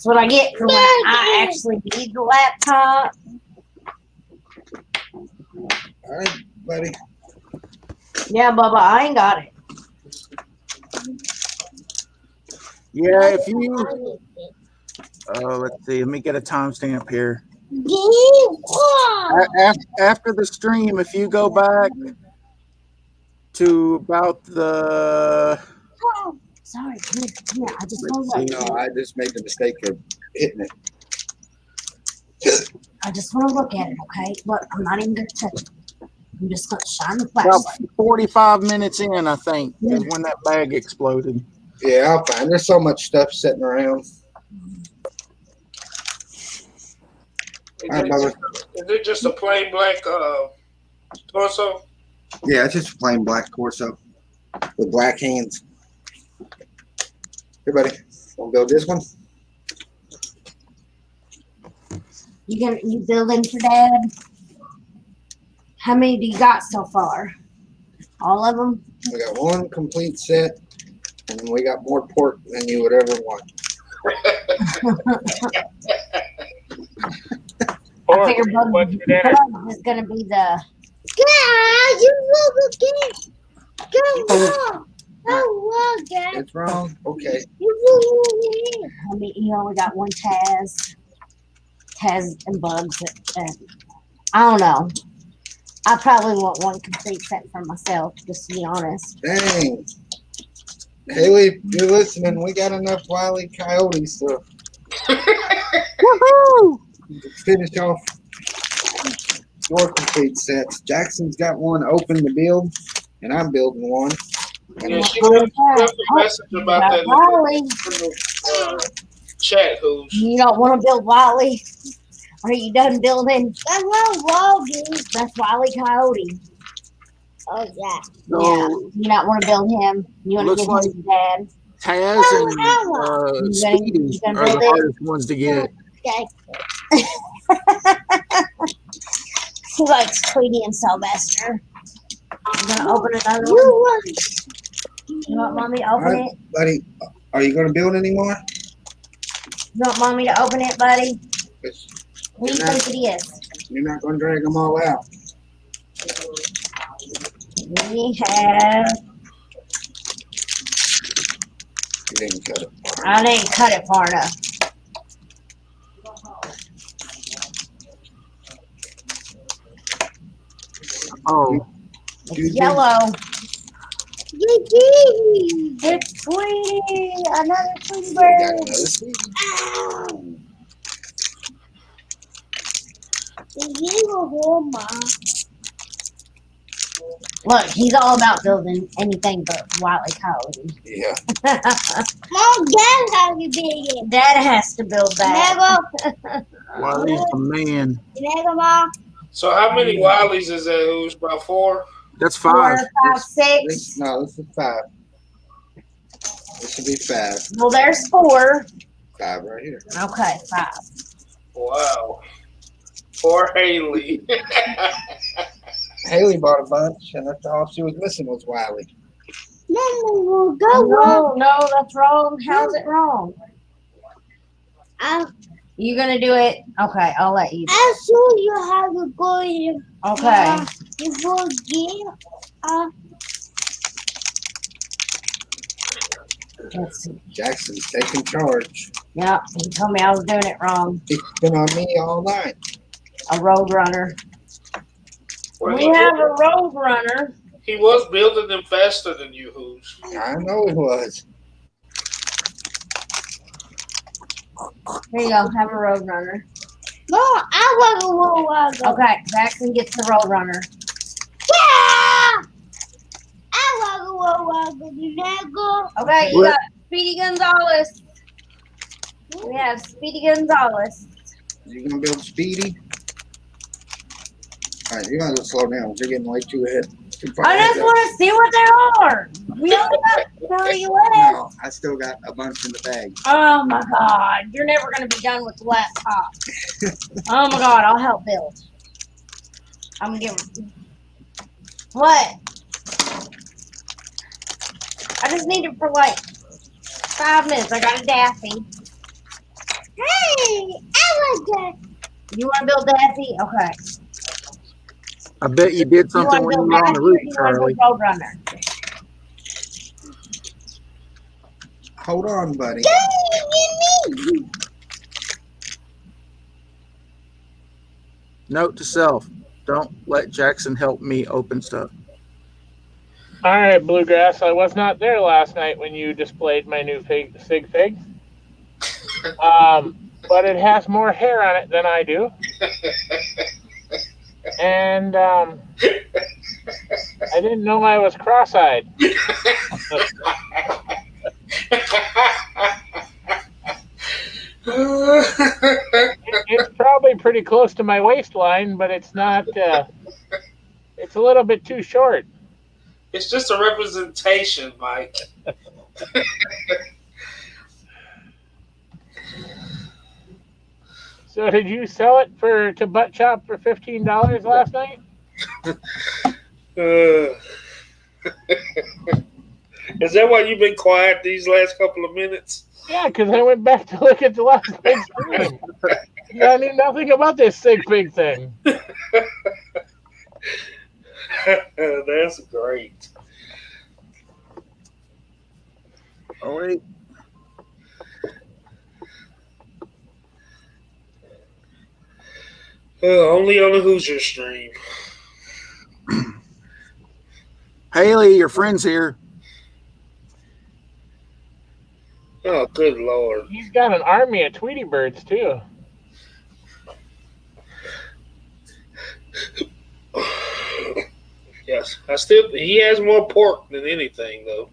what I get for when I actually need the laptop. All right, buddy. Yeah, Bubba, I ain't got it. Yeah, if you let's see, let me get a timestamp here. After the stream, if you go back to about the Sorry, come here. I just want to look. No, I just made the mistake of hitting it. I just want to look at it, okay? Look, I'm not even going to touch it. I'm just going to shine the about flashlight. 45 minutes in, I think, is when that bag exploded. Yeah, I'll find. There's so much stuff sitting around. All right, Bubba. Is it just a plain black torso? Yeah, it's just a plain black torso with black hands. Hey, buddy. Want to build this one? You building for Dad? How many do you got so far? All of them? We got one complete set, and then we got more pork than you would ever want. I figure What's your dinner? Bubba is going to be the... Yeah, you look again. Go on. Oh, look, Dad. It's wrong. Okay. You look I mean, you only got one Taz and Bugs. And I don't know. I probably want one complete set for myself, just to be honest. Dang. Haley, if you're listening, we got enough Wile E. Coyote stuff. Woohoo! Finish off door complete sets. Jackson's got one open to build, and I'm building one. Yeah, she Oh, left a oh, message about got that in Wally. the chat, who's. You don't want to build Wally? Are you done building? That's not Wally. That's Wally Coyote. Oh, yeah. So You not want to build him? You want to Looks give him to Dad? Taz and You Speedy gonna are the build it? hardest ones to get. Okay. He likes Tweety and Sylvester. You gonna open another You one? want You want Mommy to open Alright. it? Buddy, are you going to build anymore? You want Mommy to open it, buddy? 'Cause What do you You're think it is? you're not going to drag them all out. We have. You didn't cut it. I didn't cut it far enough. Oh, It's yellow. Gigi. It's Tweety. Another Tweety You got bird. another Speedy. Ow. You go home, Mom. Look, he's all about building anything but Wily Coyote. Yeah. Mom, Dad, how you big? Dad has to build that. Never. Wiley's a man. Never, Mom. So how many Wileys is that? Who's about 4? That's 4, 5. 5, 6. This is 5. This should be 5. Well, there's 4. 5 right here. Okay, 5. Wow. Poor Haley. Haley bought a bunch, and that's all she was missing was Wiley. Mom, we'll go. No, that's wrong. How's it wrong? You gonna do it? Okay, I'll let you. I'll show you how to go in. Okay. You go get. Let's see. Jackson's taking charge. Yeah, he told me I was doing it wrong. It's been on me all night. A road runner. Well, We have a road runner. he was building them faster than you, who's. I know it was. Here you go. Have a road runner. No, I want to go. Okay, Jackson gets the road runner. Yeah! I want to go. You never go. Okay, you What? got Speedy Gonzalez. We have Speedy Gonzalez. You gonna build Speedy? All right, you're gonna slow down. You're getting way too ahead. Too far I just ahead. want to see what they are. We only got 30 left. No, I still got a bunch in the bag. Oh my God, you're never going to be done with the laptop. Oh my God, I'll help build. I'm gonna give. What? I just need it for like 5 minutes. I got a Daffy. Hey, I want that. You want to build Daffy? Okay. I bet you did You something want when to you build were on Daffy the or roof, you want to Charlie. build Roadrunner? Hold on, buddy. Give me. Note to self: don't let Jackson help me open stuff. All right, Bluegrass. I was not there last night when you displayed my new sig fig. But it has more hair on it than I do. And I didn't know I was cross-eyed. It's probably pretty close to my waistline, but it's not. It's a little bit too short. It's just a representation, Mike. So did you sell it to Butt Chop for $15 last night? Is that why you've been quiet these last couple of minutes? Yeah, because I went back to look at the last big stream. I knew nothing about this sig fig thing. That's great. Oh wait. Only on the Hoosier stream. Haley, your friend's here. Oh, good Lord. He's got an army of Tweety birds too. Yes, he has more pork than anything, though.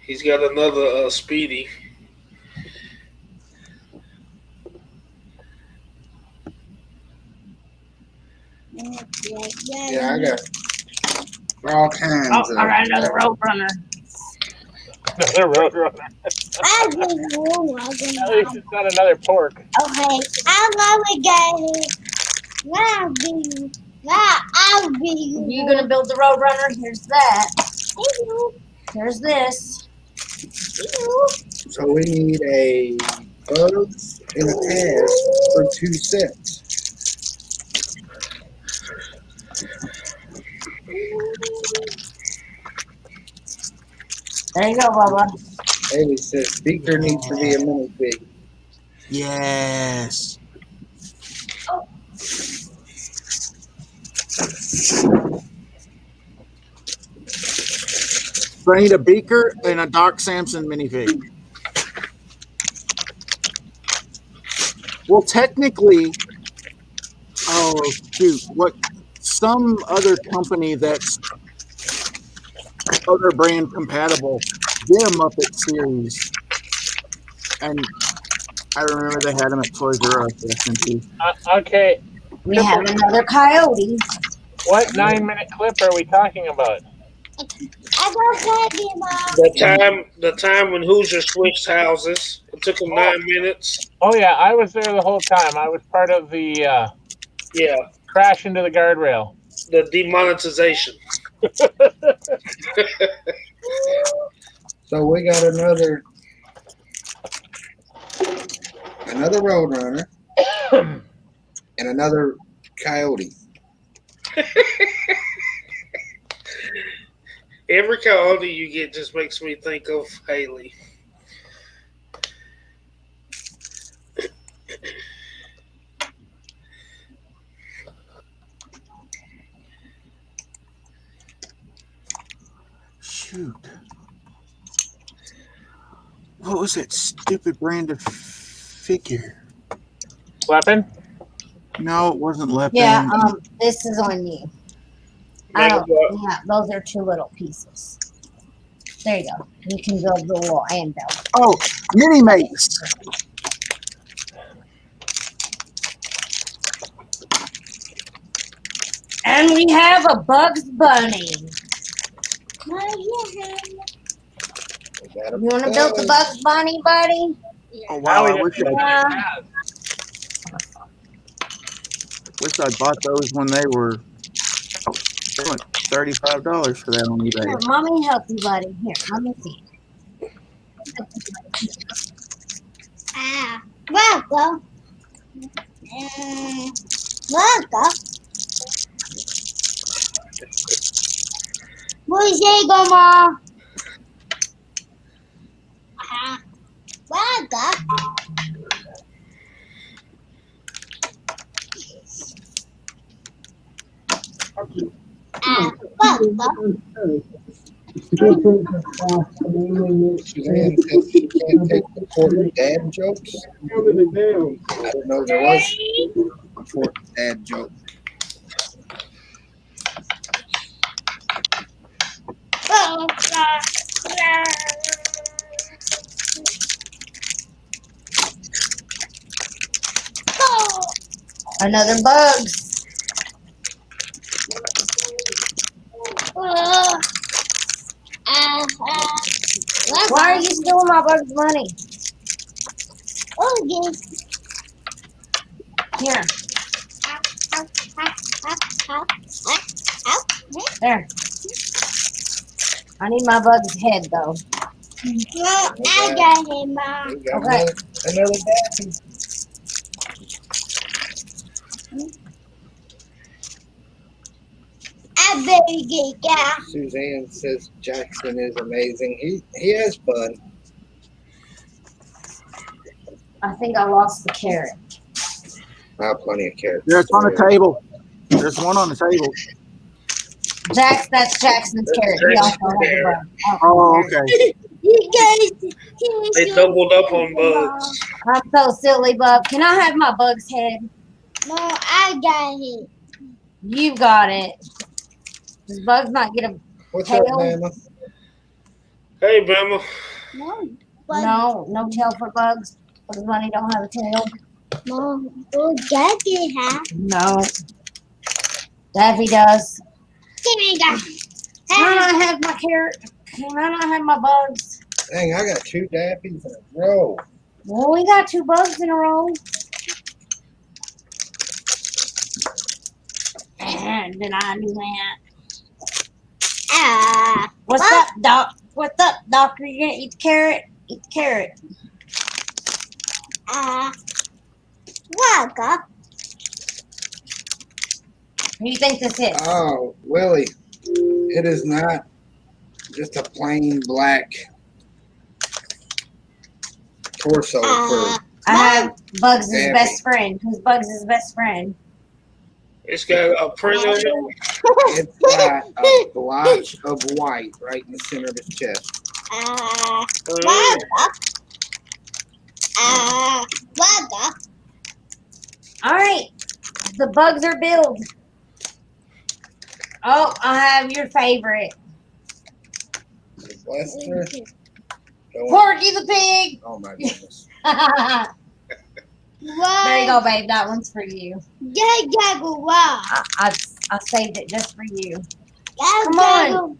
He's got another Speedy. Yeah, I got all kinds Oh, of. I got another road runner. Another road runner. I give you one. At least it's not another pork. Okay, I love it, guys. Now, I'll be you. You gonna build the road runner? Here's that. Hello. Here's this. Hello. So we need a Bugs and a Taz for 2 sets. There you go, Bubba. Haley says Beaker needs to be a minifig. Yes. So I need a Beaker and a Doc Samson minifig. Well, technically, oh shoot, what some other company that's other brand compatible did a Muppet series, and I remember they had them at Toys R Us. Okay, We have another coyote. what 9-minute clip are we talking about? I got candy, Mom. The time when Hoosier switched houses. It took him 9 minutes. Oh yeah, I was there the whole time. I was part of the Yeah, crash into the guardrail. the demonetization. So we got another Roadrunner and another Coyote. Every coyote you get just makes me think of Haley. Shoot. What was that stupid brand of figure? Weapon? No, it wasn't Leopard. Yeah, this is on you. I don't, yeah, those are 2 little pieces. There you go. You can build the little anvil. Oh, Mini Mates. And we have a Bugs Bunny. You want to build the Bugs Bunny, buddy? Oh wow, I wish I bought those when they were $35 for that on eBay. Here, mommy help you, buddy. Here, let me see. Welcome. Welcome. What is it, Mama? Welcome. Welcome. Suzanne says she can't take the important dad jokes. I didn't know there was a important dad joke. Another Bugs. Why are you stealing my Bugs Bunny? Okay. Here. There. I need my Bugs head, though. I got him, Mom. We got Okay. another dad. I better get down. Suzanne says Jackson is amazing. He has fun. I think I lost the carrot. I have plenty of carrots. There's on the table. There's one on the table. That's Jackson's carrot. He also has a bug. Oh, okay. You guys, They doubled up on bugs. I'm so silly, bub. Can I have my bug's head? No, I got it. You got it. Does Bugs not get a What's up, tail? Mama? Hey, Bama. No, but No tail for Bugs. Bugs Bunny don't have a tail. no, oh, Daddy has. No. Daffy does. Give me that. Can I not have my carrot? Can I not have my bugs? Dang, I got 2 dappies in a row. Well, we got 2 bugs in a row. And then I knew that. What's What? up, Doc? What's up, Doctor? You gonna eat the carrot? Eat the carrot. Welcome. Who do you think this is? Oh, Willie, it is not just a plain black torso for I have Bugs' Daffy. best friend. Who's Bugs' best friend? It's got a print on it. it's got a blotch of white right in the center of his chest. Welcome. Welcome. All right. The bugs are billed. Oh, I have your favorite. Lester. Porky the pig. Oh my goodness. There you go, babe. That one's for you. Wow. I saved it just for you. Come on.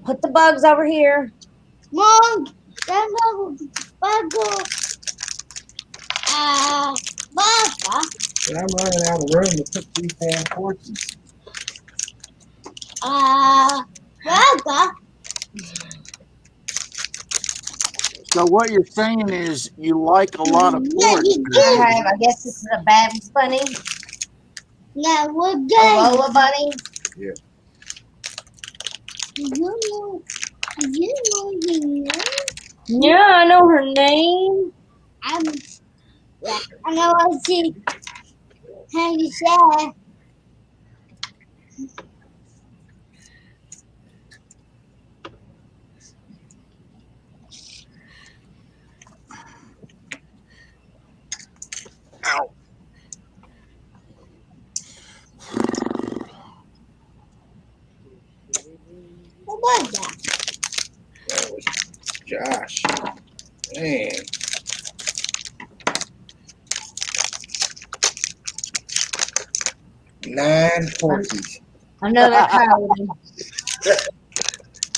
Put the bugs over here. Mom, But I'm running out of room to put these damn horses. So what you're saying is you like a lot of pork. I guess this is a Babs bunny. Now we're A done. Lola bunny. Yeah. You know your name? Yeah, I know her name. I know what she how you say. Ow. What was that? That was Josh. Man. Nine horses. Another coyote.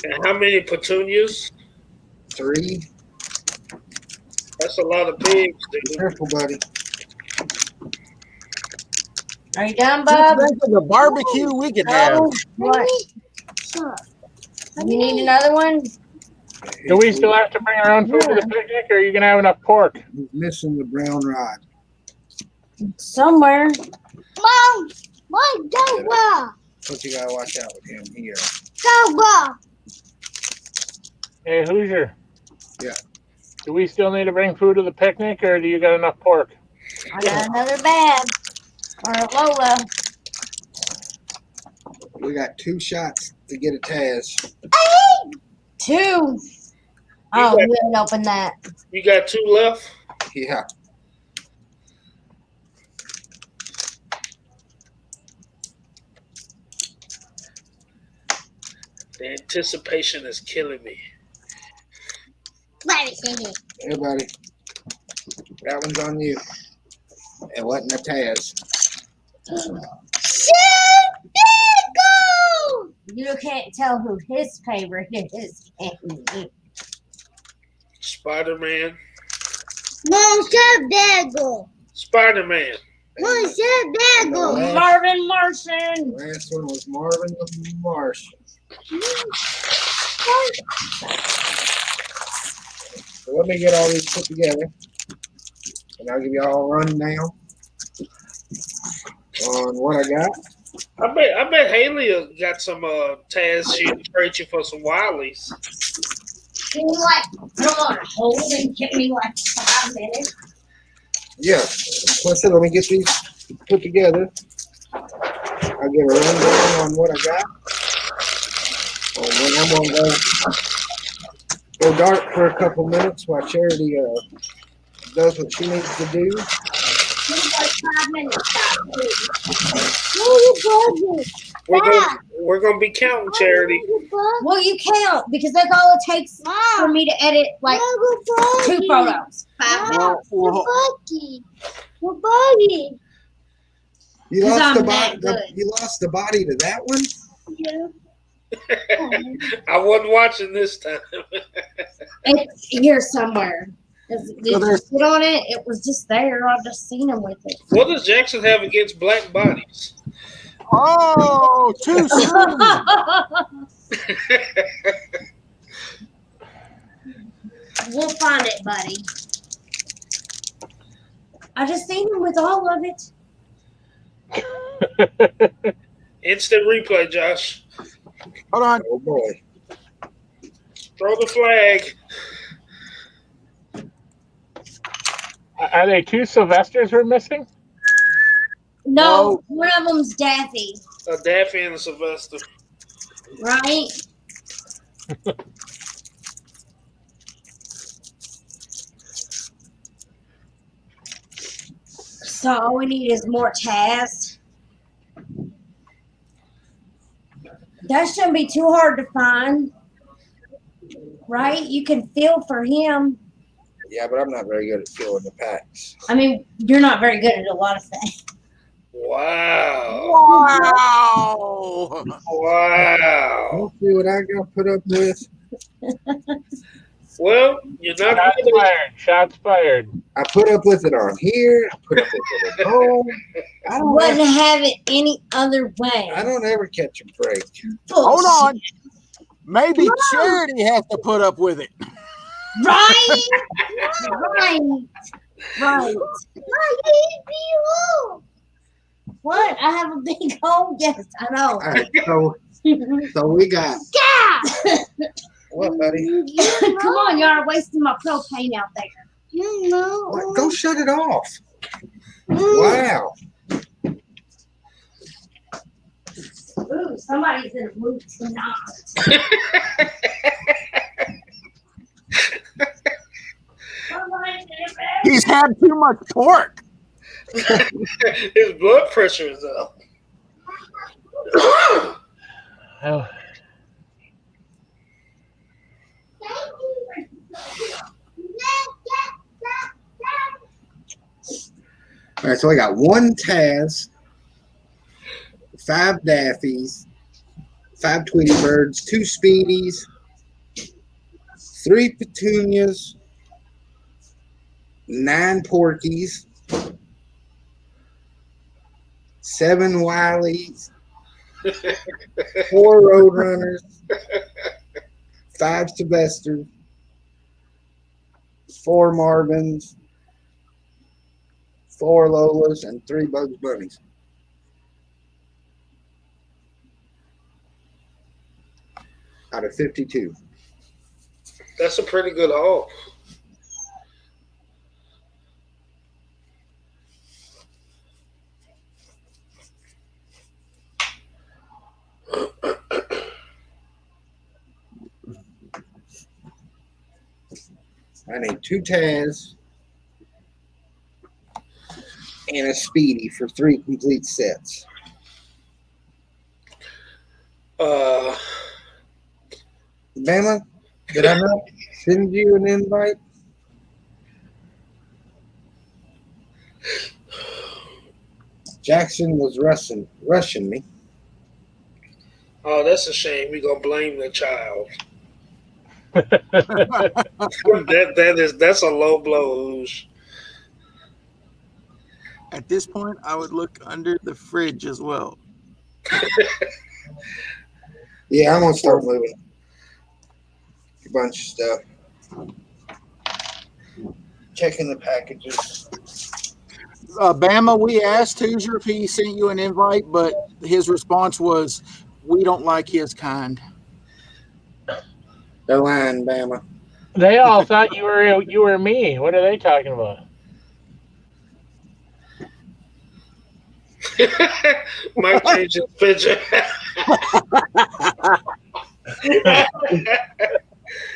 And how many petunias? 3. That's a lot of pigs, Be dude. careful, buddy. Are you done, Bob? Think of the barbecue we could have. No. What? You need another one? Do we still have to bring our own food to the picnic, or are you gonna have enough pork? He's missing the brown rod. Somewhere. Mom, go well. But you gotta watch out with him here. Go well. Hey, Hoosier. Yeah. Do we still need to bring food to the picnic, or do you got enough pork? I got another Bab. Or a Lola. We got 2 shots to get a Taz. 2. Oh, we didn't open that. You got 2 left? Yeah. The anticipation is killing me. Let me see it. Hey, buddy. That one's on you. It wasn't a Taz. You can't tell who his favorite is. Spider-Man. Bagel. Spider-Man. Bagel. Marvin Martian. The last one was Marvin the Martian. So let me get all these put together. And I'll give you all a rundown on what I got. I bet Haley got some Taz. She'll trade you for some Wileys. Can you come on hold and give me 5 minutes? Yeah. So I said, let me get these put together. I'll give a rundown on what I got. then I'm gonna go dark for a couple minutes while Charity does what she needs to do. It's like 5 minutes. Stop, please. We're gonna be counting, Charity. Well, you count because that's all it takes for me to edit like 2 photos. 5 minutes. You 'Cause lost the I'm that body. good. You lost the body to that one. I wasn't watching this time. It's here somewhere. Did you sit on it? It was just there. I've just seen him with it. What does Jackson have against black bodies? Oh, too soon. We'll find it, buddy. I just seen him with all of it. Instant replay, Josh. Hold on. Oh boy. Throw the flag. Are they 2 Sylvesters we're missing? No, one of them's Daffy, A Daffy and a Sylvester. right? So all we need is more Taz. That shouldn't be too hard to find, right? You can feel for him. Yeah, but I'm not very good at filling the packs. I mean, you're not very good at a lot of things. Wow. Wow. Wow. Don't see what I got put up with. Well, you're not Shots really. fired. Shots fired. I put up with it on here. I put up with it at home. I don't. Wouldn't Ever, have it any other way. I don't ever catch a break. Hold on. Maybe Charity has to put up with it. Right? Right. What? I have a big hole? Yes, I know. All right, so we got what, buddy? Come on, y'all are wasting my propane out there. What? Go shut it off. Wow. Ooh, somebody's in a mood tonight. Somebody's in a bed. He's had too much pork. His blood pressure is up. Oh, All right, so I got 1 Taz, 5 Daffies, 5 Tweety Birds, 2 Speedies, 3 Petunias, 9 Porkies, 7 Wileys, 4 Roadrunners, 5 Sylvesters, 4 Marvins, 4 Lolas, and 3 Bugs Bunnies. Out of 52. That's a pretty good haul. I need 2 Taz and a Speedy for 3 complete sets. Bama, did I not send you an invite? Jackson was rushing me. Oh, that's a shame. We're gonna blame the child. That's a low blow, Oosh. At this point, I would look under the fridge as well. Yeah, I'm gonna start moving a bunch of stuff. Checking the packages. Bama, we asked Hoosier if he sent you an invite, but his response was, "We don't like his kind." They're lying, Bama. they all thought you were me. What are they talking about? Mike changed his picture.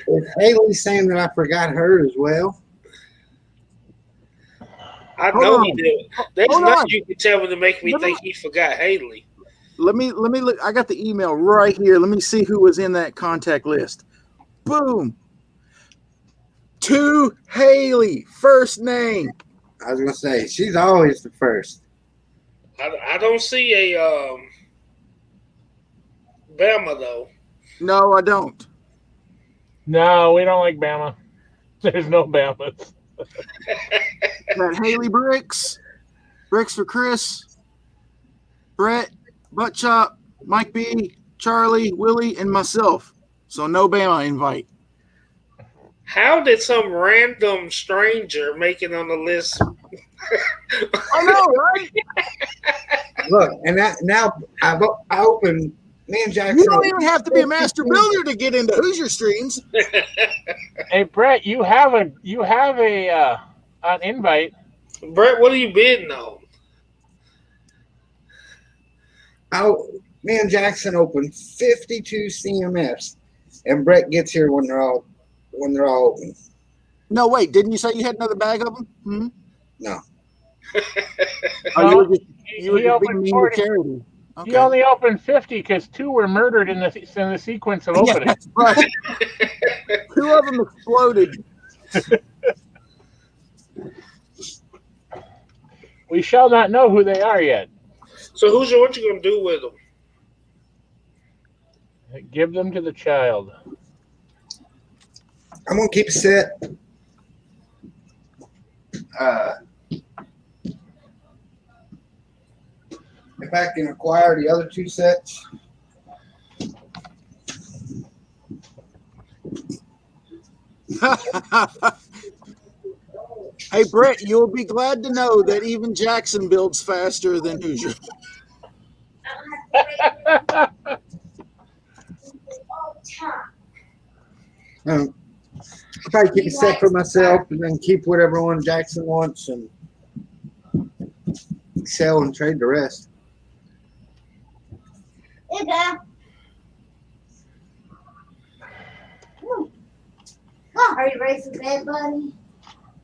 If Haley's saying that I forgot her as well, I Hold know on. he did. There's Hold nothing on. you can tell me to make me No, no. think he forgot Haley. Let me look. I got the email right here. Let me see who was in that contact list. Boom. To Haley, first name. I was gonna say she's always the first. I don't see a Bama though. No, I don't. No, we don't like Bama. There's no Bamas. Got Haley Bricks, Bricks for Chris, Brett, Buttchop, Mike B, Charlie, Willie, and myself. So no Bama invite. How did some random stranger make it on the list? I know, right? Look, and now I opened. Me and Jackson. You don't even have to be a master builder to get into Hoosier streams. Hey Brett, you have an invite. Brett, what are you bidding on? Me and Jackson opened 52 CMFs, and Brett gets here when they're all open. No, wait. Didn't you say you had another bag of them? Hmm? No. Oh, you were He just opened being mean 40. to charity. Okay. He only opened 50 because 2 were murdered in the sequence of opening. Yeah, right. 2 of them exploded. We shall not know who they are yet. So what you gonna do with them? Give them to the child. I'm gonna keep a set. If I can acquire the other 2 sets. Hey, Brett, you'll be glad to know that even Jackson builds faster than Hoosier. Probably keep a set for myself and then keep whatever one Jackson wants and sell and trade the rest. Hey, Dad. Come on. Are you ready for bed, buddy?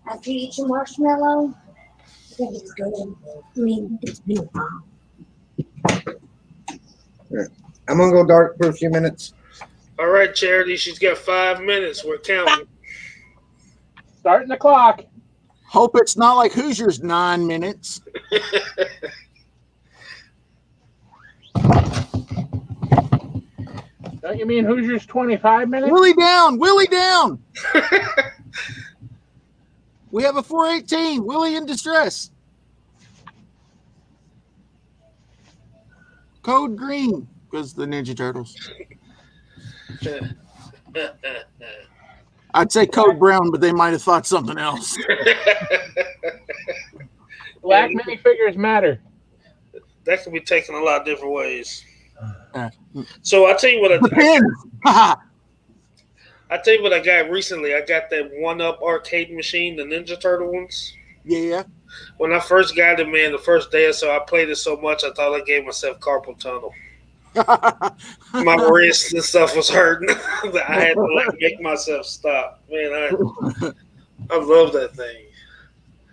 After you eat your marshmallow? I think it's good. I mean, it's been a while. I'm gonna go dark for a few minutes. All right, Charity, she's got 5 minutes. We're counting. Starting the clock. Hope it's not like Hoosier's 9 minutes. Don't you mean Hoosiers 25 minutes? Willie down! Willie down! We have a 418. Willie in distress. Code green because the Ninja Turtles. I'd say code brown, but they might have thought something else. Black minifigures matter. That can be taken a lot of different ways. Uh, So I tell you what Depends. I tell you what I got recently. I got that 1-Up arcade machine, the Ninja Turtle ones. Yeah. When I first got it, man, the first day or so, I played it so much I thought I gave myself carpal tunnel. My wrist and stuff was hurting. I had to make myself stop. Man, I love that thing.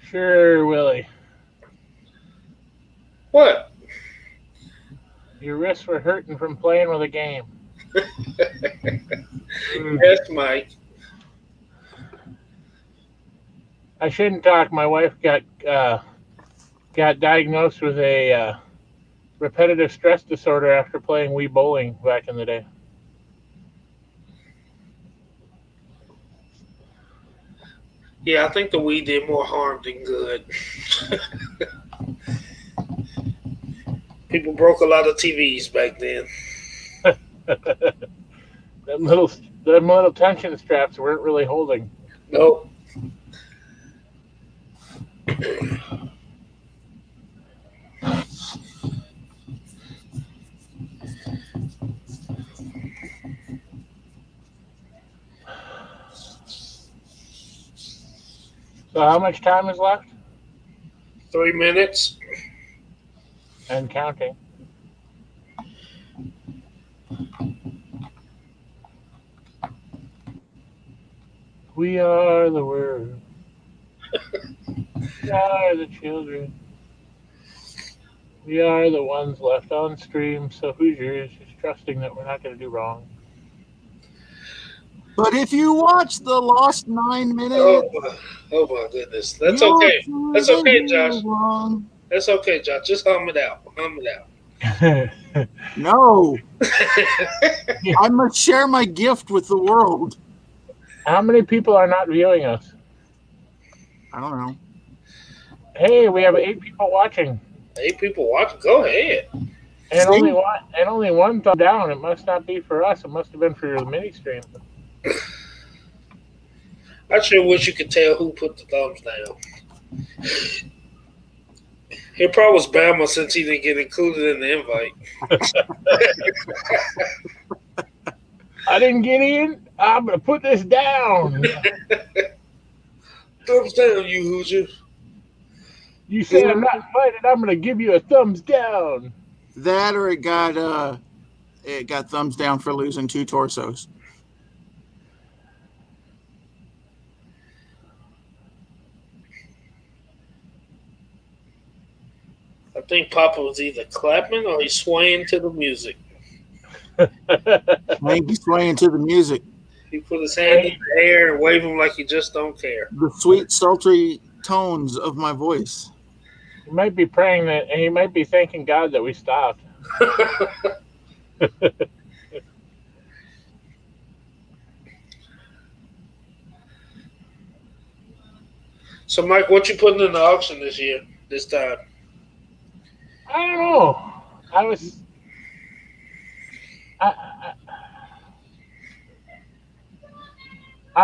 Sure, Willie. What? Your wrists were hurting from playing with a game. Yes, Mike. I shouldn't talk. My wife got diagnosed with a repetitive stress disorder after playing Wii bowling back in the day. Yeah, I think the Wii did more harm than good. People broke a lot of TVs back then. Them little tension straps weren't really holding. Nope. So how much time is left? 3 minutes. And counting. We are the world. We are the children. We are the ones left on stream. So Hoosiers is trusting that we're not going to do wrong. But if you watch the lost 9 minutes, Oh my goodness. That's you'll okay. see That's that okay, you Josh. were wrong. That's okay, Josh. Just hum it out. Hum it out. No, I must share my gift with the world. How many people are not viewing us? I don't know. Hey, we have 8 people watching, 8 people watching. Go ahead. and only one thumb down. It must not be for us. It must have been for the mini stream. I sure wish you could tell who put the thumbs down. It probably was Bama since he didn't get included in the invite. I didn't get in. I'm gonna put this down. Thumbs down, you Hoosier. You say I'm not invited. I'm gonna give you a thumbs down. That or it got thumbs down for losing 2 torsos. I think Papa was either clapping or he's swaying to the music. I think he's swaying to the music. He put his hand in the air and waved him like he just don't care. The sweet, sultry tones of my voice. He might be praying that, and he might be thanking God that we stopped. So, Mike, what you putting in the auction this time? I don't know. I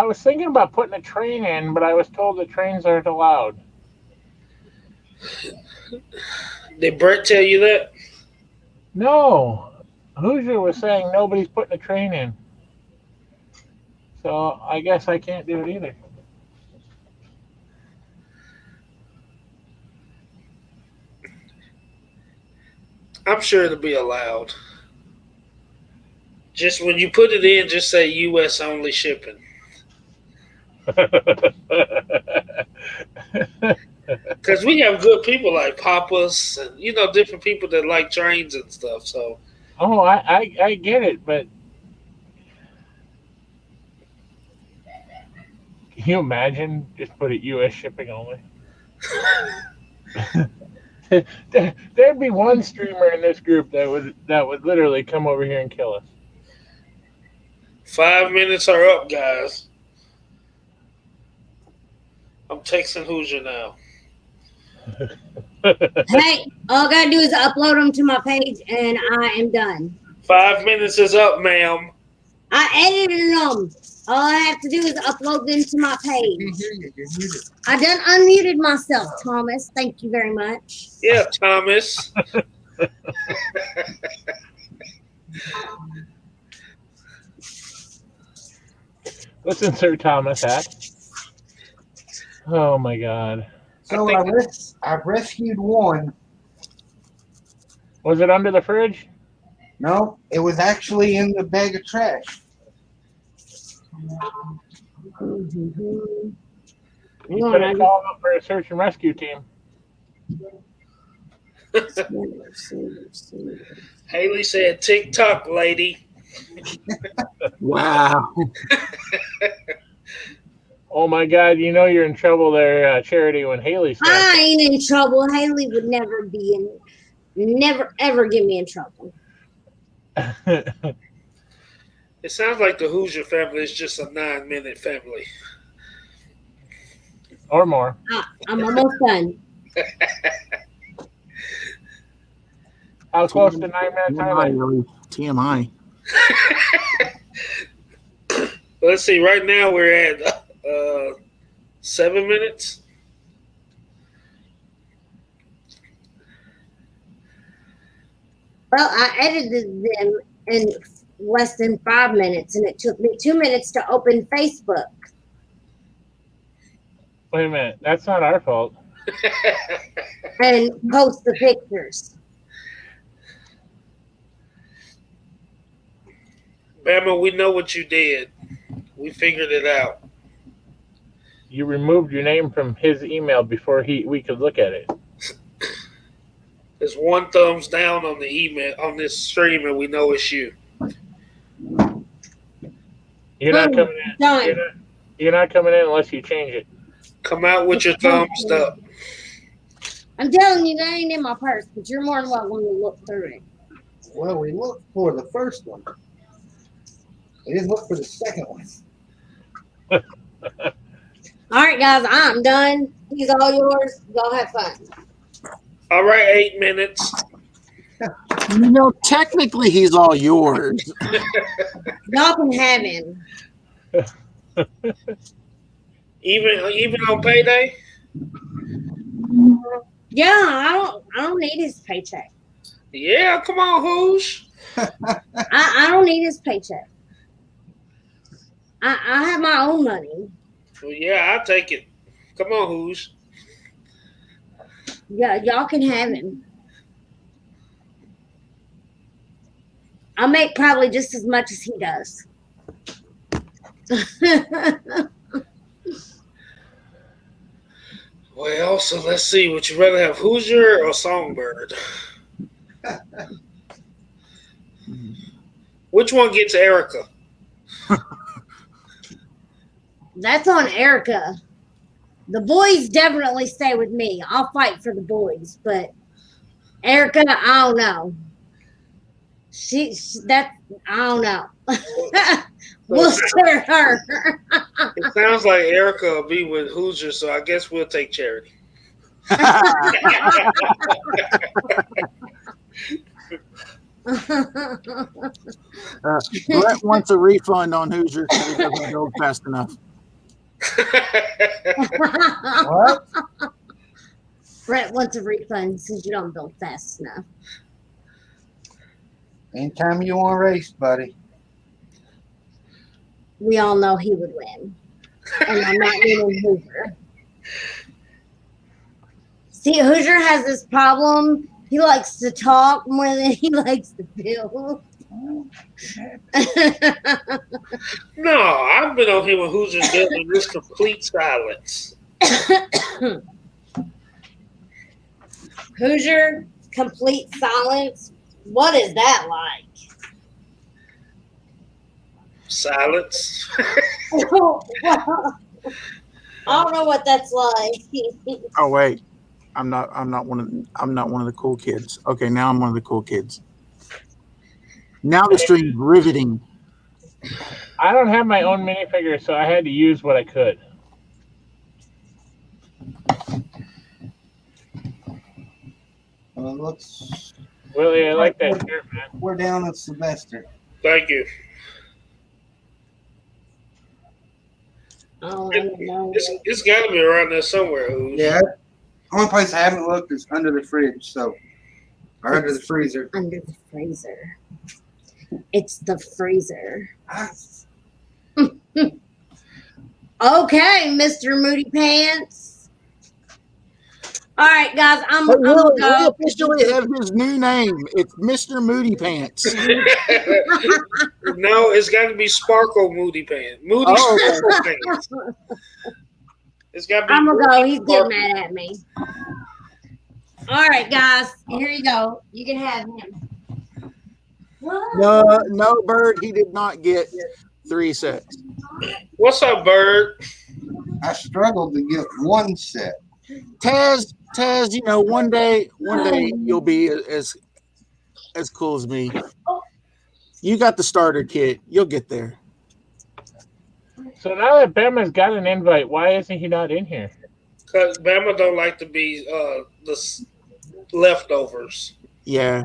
was thinking about putting a train in, but I was told that trains aren't allowed. Did Brett tell you that? No. Hoosier was saying nobody's putting a train in. So I guess I can't do it either. I'm sure it'll be allowed. Just when you put it in, just say U.S. only shipping. Because we have good people like Papas and, different people that like trains and stuff. So, oh, I get it, but can you imagine just put it U.S. shipping only? There'd be one streamer in this group that would literally come over here and kill us. 5 minutes are up, guys. I'm texting Hoosier now. Hey, all I gotta do is upload them to my page, and I am done. 5 minutes is up, ma'am. I edited them. All I have to do is upload them to my page. I done unmuted myself, Thomas. Thank you very much. Yeah, Thomas. Let's insert Thomas hat. Oh my God. So I've rescued one. Was it under the fridge? No, it was actually in the bag of trash. You could have called up for a search and rescue team. Haley said, TikTok, lady. Wow. Oh my God, you're in trouble there, Charity, when Haley said I ain't in trouble. Haley would never ever get me in trouble. It sounds like the Hoosier family is just a 9-minute family. Or more. I'm almost done. How close to 9 minutes are they? Really. TMI. Let's see. Right now we're at 7 minutes. Well, I edited them in less than 5 minutes, and it took me 2 minutes to open Facebook. Wait a minute. That's not our fault. And post the pictures. Bama, we know what you did. We figured it out. You removed your name from his email before we could look at it. There's one thumbs down on the email on this stream, and we know it's you. You're not coming in. Done. You're not coming in unless you change it. Come out with your thumbs up. I'm telling you, that ain't in my purse, but you're more than welcome to look through it. Well, we looked for the first one. We didn't look for the second one. All right, guys, I'm done. He's all yours. Go have fun. All right, 8 minutes. You know, technically he's all yours. Y'all can have him. Even on payday? Yeah, I don't need his paycheck. Yeah, come on, Hoosh. I don't need his paycheck. I have my own money. Well, yeah, I'll take it. Come on, Hoosh. Yeah, y'all can have him. I make probably just as much as he does. Well, so let's see. Would you rather have Hoosier or Songbird? Which one gets Erica? That's on Erica. The boys definitely stay with me. I'll fight for the boys, but Erica, I don't know. I don't know. We'll share her. It sounds like Erica will be with Hoosier, so I guess we'll take Charity. Brett wants a refund on Hoosier because he doesn't build fast enough. What? Brett wants a refund since you don't build fast enough. Anytime you want to race, buddy. We all know he would win. And I'm not meaning Hoosier. See, Hoosier has this problem. He likes to talk more than he likes to build. No, I've been on here with Hoosier building this complete silence. Hoosier, complete silence. What is that like? Silence. I don't know what that's like. Oh wait, I'm not one of the cool kids. Okay, now I'm one of the cool kids. Now the stream's riveting. I don't have my own minifigure, so I had to use what I could. Well, it looks. Willie, I like that shirt, man. We're down at Sylvester. Thank you. Oh, I don't know. It's got to be around there somewhere, Hoosh. Yeah. Only place I haven't looked is under the fridge, or under the freezer. Under the freezer. It's the freezer. Okay, Mr. Moody Pants. All right, guys, I'm We gonna go. officially have his new name. It's Mr. Moody Pants. No, it's got to be Sparkle Moody Pants. Moody Sparkle Pants. It's got to be. I'm gonna go. He's getting mad at me. All right, guys, here you go. You can have him. No, Bird. He did not get 3 sets. What's up, Bird? I struggled to get one set. Taz, you know, one day you'll be as cool as me. You got the starter kit. You'll get there. So now that Bama's got an invite, why isn't he not in here? Because Bama don't like to be the leftovers. Yeah.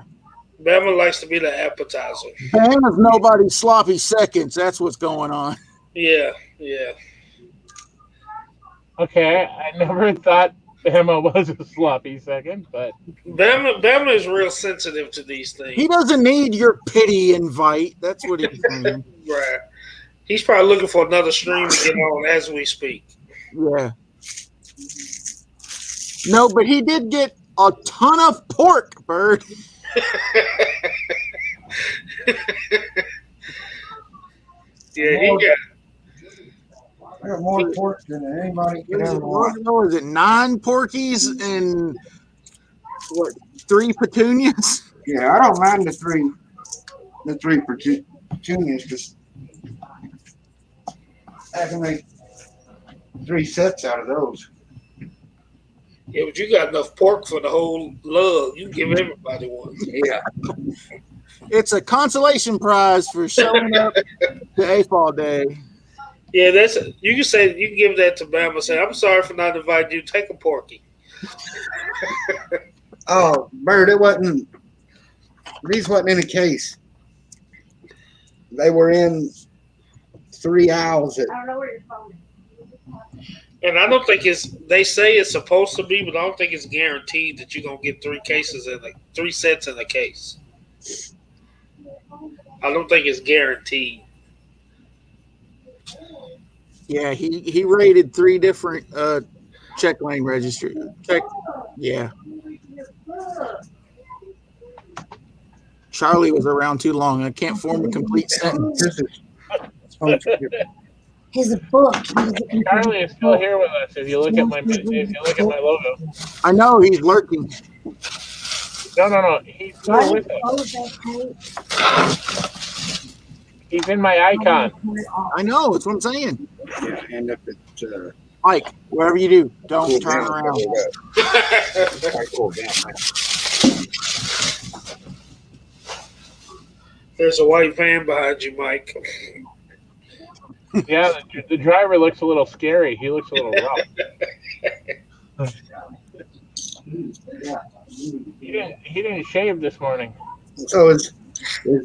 Bama likes to be the appetizer. Bama's nobody's sloppy seconds. That's what's going on. Yeah. Okay, I never thought Bama was a sloppy second, but Bama is real sensitive to these things. He doesn't need your pity invite. That's what he's saying. Right. He's probably looking for another stream to get on as we speak. Yeah. No, but he did get a ton of pork, Bird. Yeah, he got. I got more pork than anybody could ever want. What is it? 9 Porkies and what? 3 petunias? Yeah, I don't mind the three petunias because I can make 3 sets out of those. Yeah, but you got enough pork for the whole lug. You can give everybody one. Yeah. It's a consolation prize for showing up to AFAL Day. Yeah, you can give that to Bama. Say, I'm sorry for not inviting you. Take a porky. Oh, Bird, these wasn't in a case. They were in 3 aisles. I don't know where your phone is. And I don't think they say it's supposed to be, but I don't think it's guaranteed that you're going to get 3 sets in a case. I don't think it's guaranteed. Yeah, he raided 3 different check lane registry. Yeah. Charlie was around too long. I can't form a complete sentence. His book. Charlie is still here with us. If you look at my logo. I know he's lurking. No. He's still with us. He's in my icon. I know. That's what I'm saying. Yeah, end up at Mike, whatever you do, don't turn around. There's a white van behind you, Mike. Yeah, the driver looks a little scary. He looks a little rough. He didn't shave this morning. So is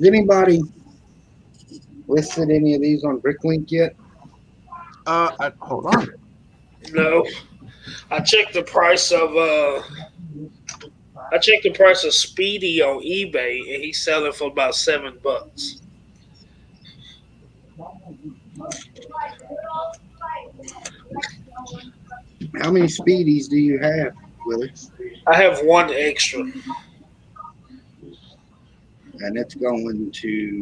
anybody listed any of these on Bricklink yet? Hold on. No. I checked the price of Speedy on eBay, and he's selling for about $7. How many Speedies do you have, Willie? I have 1 extra. And it's going to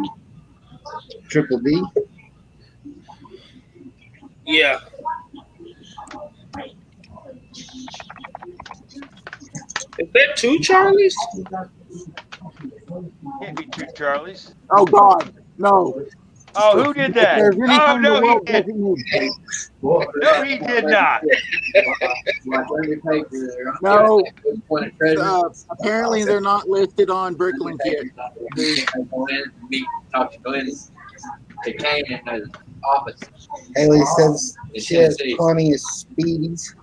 Triple D. Yeah. Is that 2 Charlies? Can't be 2 Charlies. Oh God, no. Oh, who did that? If there's Oh, anything no, the he world did. doesn't need. No, he did not. No. Apparently they're not listed on Bricklink yet. Haley says she has plenty of Speedies.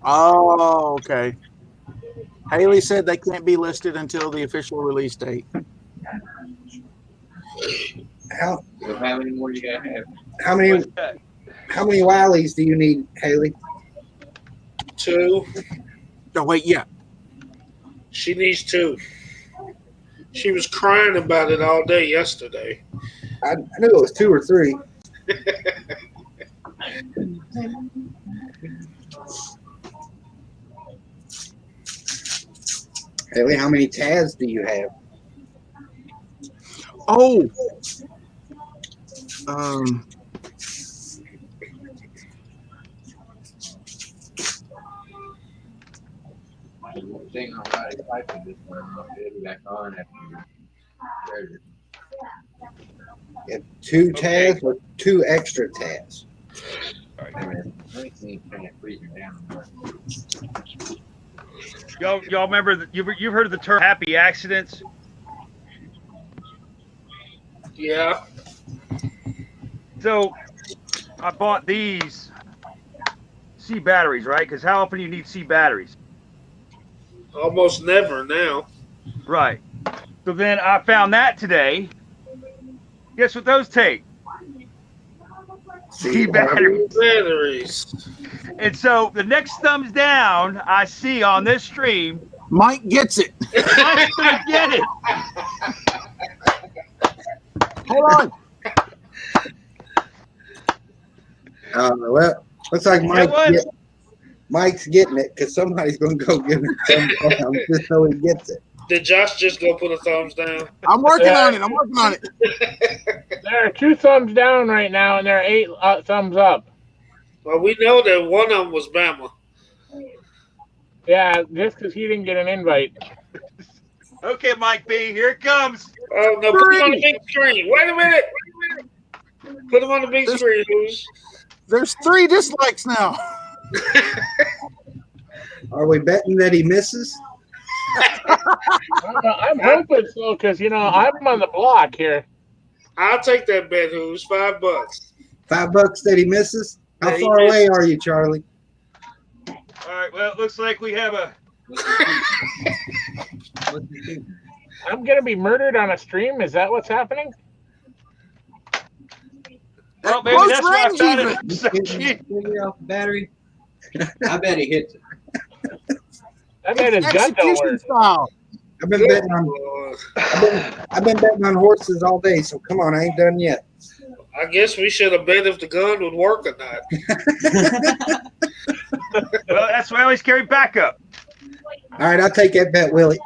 Oh, okay. Haley said they can't be listed until the official release date. How many more you gotta have? how many Wiley's do you need, Haley? 2. Oh wait, yeah. She needs 2. She was crying about it all day yesterday. I knew it was 2 or 3. Haley, how many Taz do you have? Oh. Thing on right, typing this one, it'll be back on after You have 2 Taz or 2 extra Taz? Y'all remember you've heard of the term happy accidents? Yeah. So I bought these C batteries, right? Because how often do you need C batteries? Almost never now. Right. So then I found that today. Guess what those take? C batteries. Batteries. And so the next thumbs down I see on this stream, Mike gets it. Mike's gonna get it. Hold on. Well, looks like Mike's getting it because somebody's going to go give him some just so he gets it. Did Josh just go put a thumbs down? I'm working on it. I'm working on it. There are 2 thumbs down right now, and there are 8 thumbs up. Well, we know that one of them was Bama. Yeah, just because he didn't get an invite. Okay, Mike B, here it comes. Oh, no, put him on the big screen. Wait a minute. Put him on the big screen, Who's. There's 3 dislikes now. Are we betting that he misses? I'm hoping so, because, I'm on the block here. I'll take that bet, Who's. $5. $5 that he misses? How Yeah, he far away are you, Charlie? All right, well, it looks like we have a. I'm going to be murdered on a stream? Is that what's happening? Well, maybe Close that's why I range found even. it so cheap. off the battery. I bet he hits it. I bet his gun don't Execution work. style. I've been betting on I've been betting on horses all day, so come on, I ain't done yet. I guess we should have bet if the gun would work or not. Well, that's why I always carry backup. All right, I'll take that bet, Willie.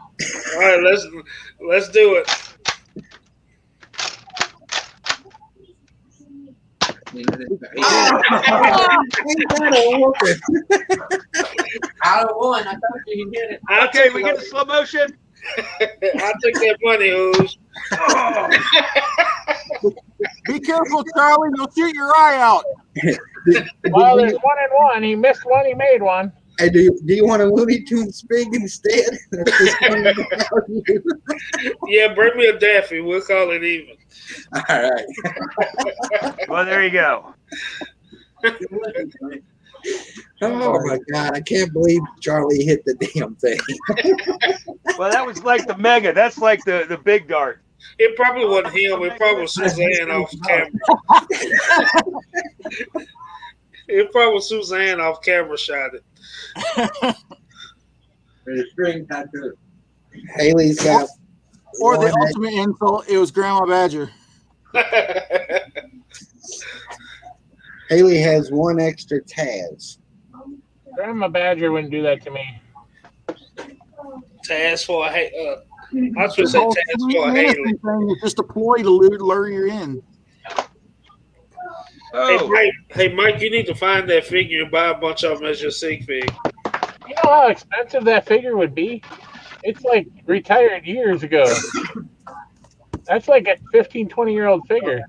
All right, let's do it. Ain't that a whooping? Out of one, I thought you could get it. Okay, we get the slow motion. I'll take that money, Who's. Be careful, Charlie. You'll shoot your eye out. Well, there's 1 and 1. He missed one. He made one. Hey, do you want a Looney Tunes pig instead? Yeah, bring me a Daffy. We'll call it even. All right. Well, there you go. Oh my God, I can't believe Charlie hit the damn thing. Well, that was like the mega. That's like the big dart. It probably wasn't him. It probably was Suzanne off camera. It probably was Suzanne off camera shot it. The string tattoo. Haley's got Or the one ultimate insult, it was Grandma Badger. Haley has 1 extra Taz. Grandma Badger wouldn't do that to me. Taz for a I was going to say Taz for a Haley. Thing is just a ploy to lure you in. Oh, Hey, Mike, you need to find that figure and buy a bunch of them as your sig fig. You know how expensive that figure would be? It's like retired years ago. That's like a 15, 20-year-old figure.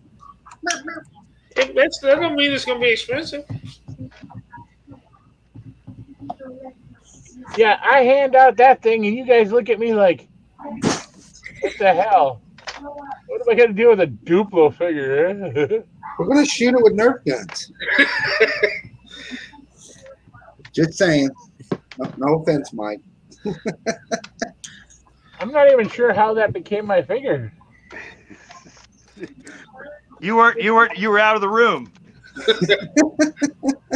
That don't mean it's going to be expensive. Yeah, I hand out that thing, and you guys look at me like, what the hell? What am I going to do with a Duplo figure? We're gonna shoot it with Nerf guns. Just saying. No offense, Mike. I'm not even sure how that became my figure. you were out of the room.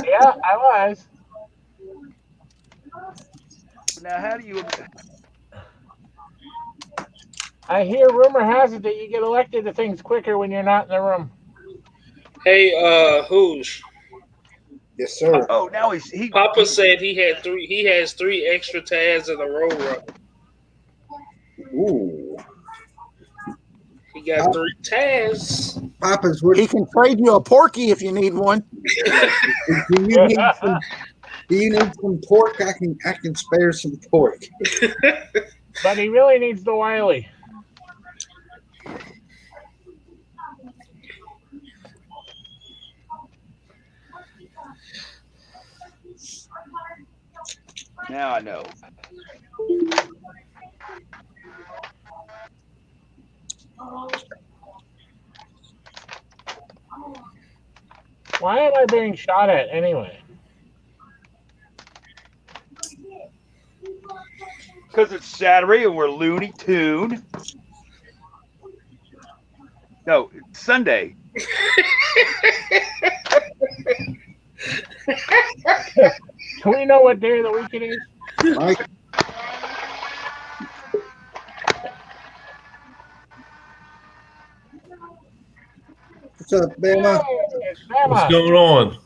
Yeah, I was. Now, how do you? I hear rumor has it that you get elected to things quicker when you're not in the room. Hey, Who's? Yes, sir. Oh, now he. Papa said he has 3 extra Taz in a row rubber. Ooh. He got 3 Taz. Papa's what He can trade you a Porky if you need one. do you need some pork? I can spare some pork. But he really needs the Wiley. Now I know. Why am I being shot at anyway? Because it's Saturday and we're Looney Tune. No, it's Sunday. Do we know what day of the week it is? Mike, what's up, Bama? It's Bama. What's going on?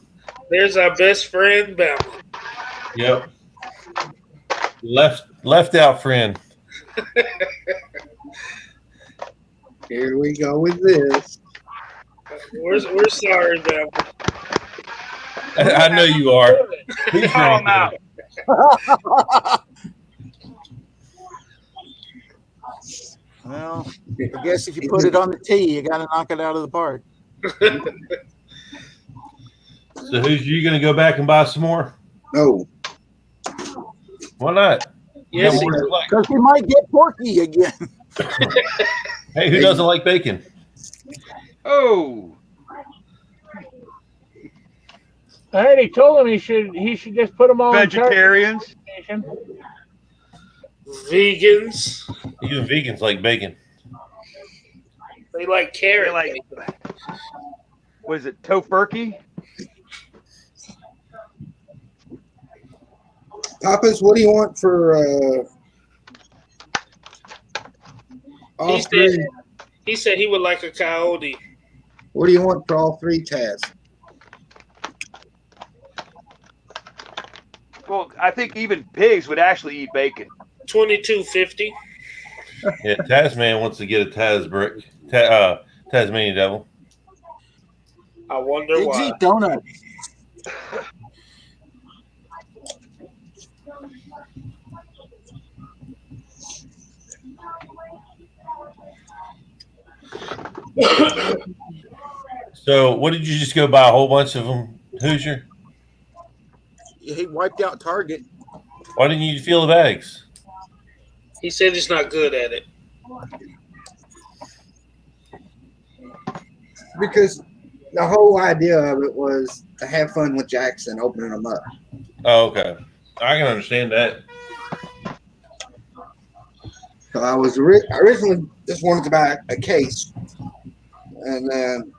There's our best friend, Bama. Yep. Left out friend. Here we go with this. We're sorry, man. I know you are. He's Call him right out. Well, I guess if you put it on the tee, you got to knock it out of the park. So who's you going to go back and buy some more? No. Why not? Yes, You got more to like. Because we might get Porky again. Hey, who doesn't like bacon? Oh, I already told him he should just put them all vegetarians. in vegans. Even vegans like bacon. They like carrot. They like, what is it, tofurkey? Papas, what do you want for all He three? said, he said he would like a coyote. What do you want for all three, Taz? Well, I think even pigs would actually eat bacon. $22.50. Yeah, Tasman wants to get a Taz brick. Tasmanian devil. I wonder Pigs why. eat donuts. So what did you just go buy a whole bunch of them, Hoosier? He wiped out Target. Why didn't you fill the bags? He said he's not good at it. Because the whole idea of it was to have fun with Jackson opening them up. Oh, okay. I can understand that. So I was I originally just wanted to buy a case, and then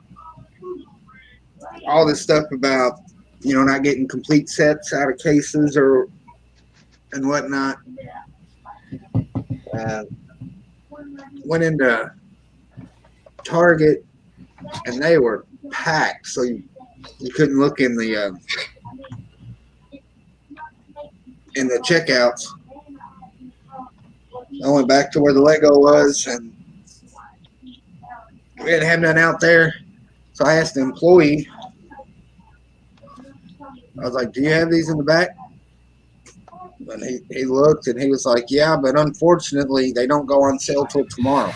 all this stuff about not getting complete sets out of cases and whatnot. Went into Target, and they were packed, so you couldn't look in the checkouts. I went back to where the Lego was, and we didn't have none out there. So I asked the employee, I was like, do you have these in the back? And he looked, and he was like, yeah, but unfortunately, they don't go on sale till tomorrow.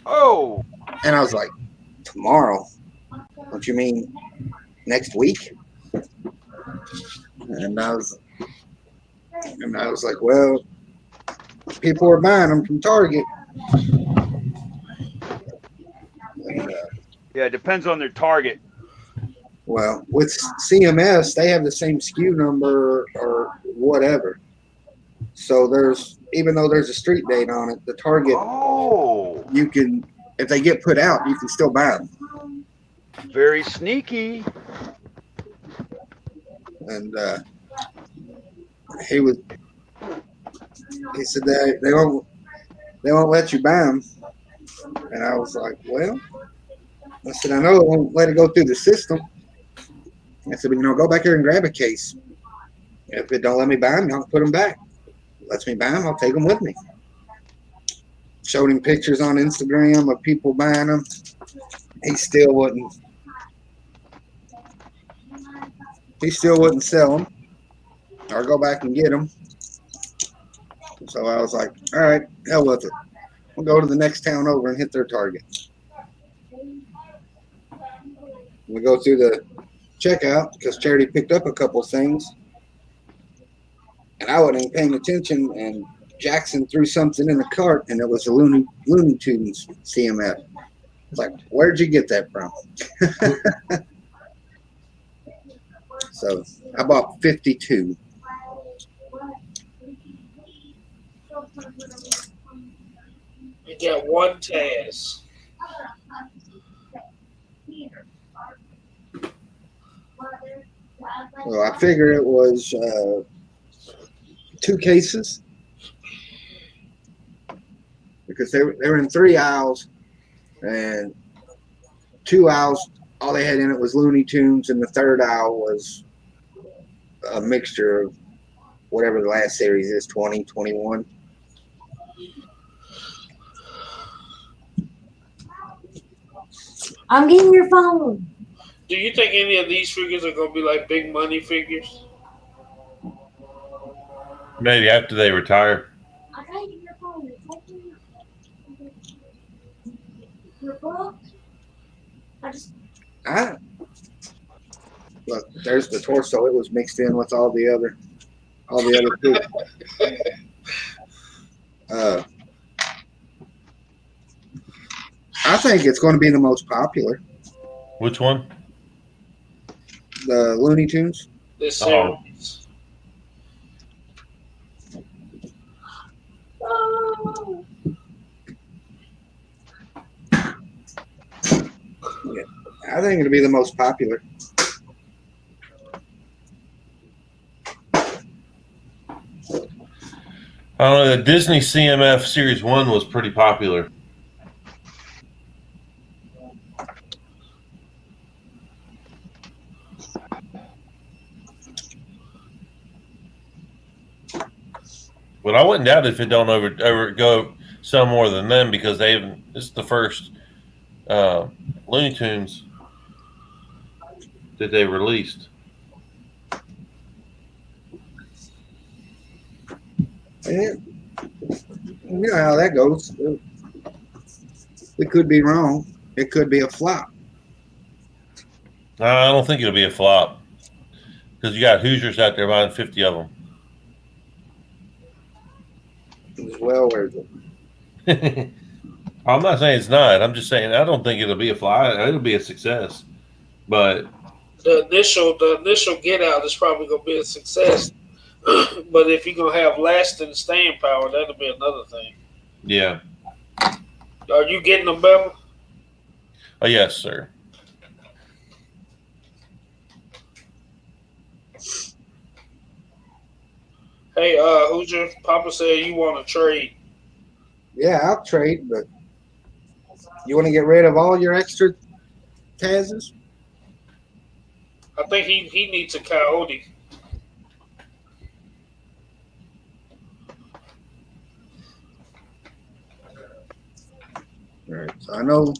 Oh, And I was like, tomorrow? What you mean, next week? And I was like, well, people are buying them from Target. And, yeah, it depends on their target. well, with CMS, they have the same SKU number or whatever. So even though there's a street date on it, the Target, Oh, you can, if they get put out, you can still buy them. very sneaky. And he said they won't let you buy them. And I was like, well, I said, I know it won't let it go through the system. I said, but go back there and grab a case. If it don't let me buy them, I'll put them back. If it lets me buy them, I'll take them with me. Showed him pictures on Instagram of people buying them. He still wouldn't sell them or go back and get them. So I was like, all right, hell with it. We'll go to the next town over and hit their Target. We go through the checkout because Charity picked up a couple things. And I wasn't even paying attention, and Jackson threw something in the cart, and it was a Looney Tunes CMF. I was like, where'd you get that from? So I bought 52. You got one Taz. So I figured it was 2 cases because they were in 3 aisles, and 2 aisles, all they had in it was Looney Tunes, and the third aisle was a mixture of whatever the last series is, 20, 21. I'm getting your phone. Do you think any of these figures are gonna be like big money figures? Maybe after they retire. I gotta get your phone. Your book? Look, there's the torso. It was mixed in with all the other poop. I think it's going to be the most popular. Which one? The Looney Tunes. This series. Oh. Yeah, I think it'll be the most popular. I don't know. The Disney CMF Series 1 was pretty popular. But I wouldn't doubt if it don't ever go sell more than them because it's the first Looney Tunes that they released. Yeah. You know how that goes. We could be wrong. It could be a flop. I don't think it'll be a flop because you got Hoosiers out there buying 50 of them. It's well worth it. I'm not saying it's not. I'm just saying I don't think it'll be a flop. It'll be a success, but The initial get out is probably gonna be a success. But if you're gonna have lasting staying power, that'll be another thing. yeah. Are you getting them, Bevel? Oh yes, sir. Hey, Hoosier, Papa said you want to trade. Yeah, I'll trade, but you want to get rid of all your extra Tazes? I think he needs a coyote. All right, so I know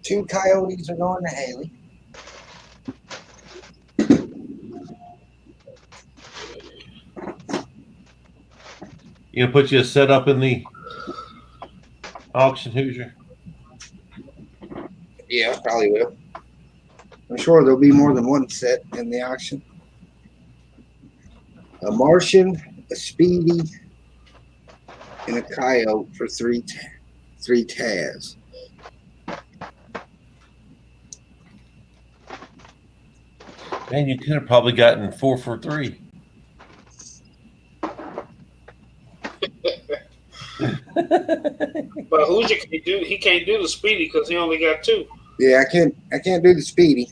2 coyotes are going to Haley. You gonna put you a setup in the auction, Hoosier? Yeah, probably will. I'm sure there'll be more than one set in the auction. A Martian, a Speedy, and a Coyote for three Taz. Man, you could have probably gotten 4 for 3. But Hoosier can't do the Speedy because he only got 2. Yeah, I can't do the Speedy.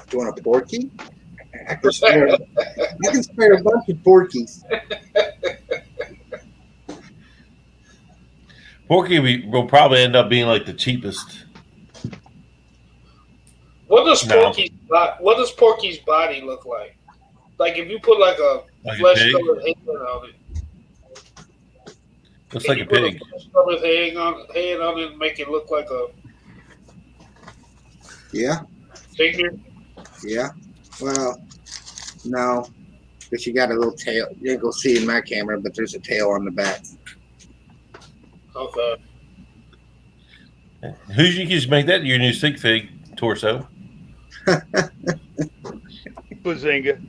Do you want a Porky? I can spare a bunch of Porkies. Porky will probably end up being like the cheapest. What does Porky's body look like? Like if you put like a flesh colored head on it. Looks like a pig. Flesh colored head on it and make it look like a figure. Yeah. Well, no, but you got a little tail. You ain't gonna see in my camera, but there's a tail on the back. Okay. Who's you can just make that your new stick fig torso? Bazinga.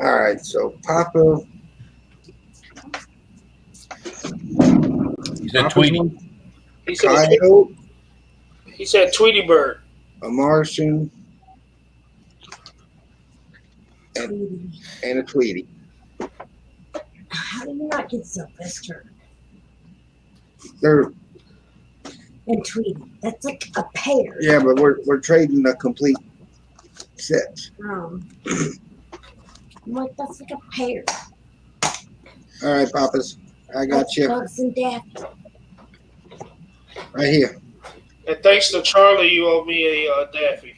All right, so Papa. He said Tweety. He said Tweety Bird. A Martian. And a Tweety. How did you not get Sylvester They're and Tweety? That's like a pair. yeah, but we're trading a complete 6. What? That's like a pear. All right, Papas. I got That's you Bugs and Daffy. right here. And thanks to Charlie, you owe me a Daffy.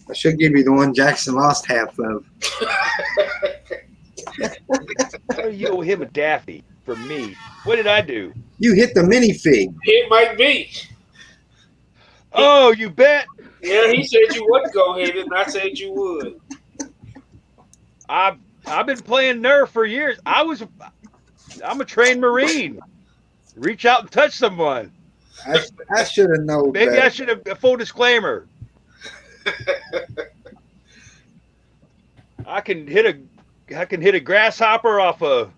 I should give you the one Jackson lost half of. How do you owe him a Daffy for me? What did I do? You hit the minifig. It might be. Oh, you bet. Yeah, he said you wouldn't go ahead, and I said you would. I've been playing Nerf for years. I'm a trained Marine. Reach out and touch someone. I should have known. Maybe better. I should have a full disclaimer. I can hit a grasshopper off of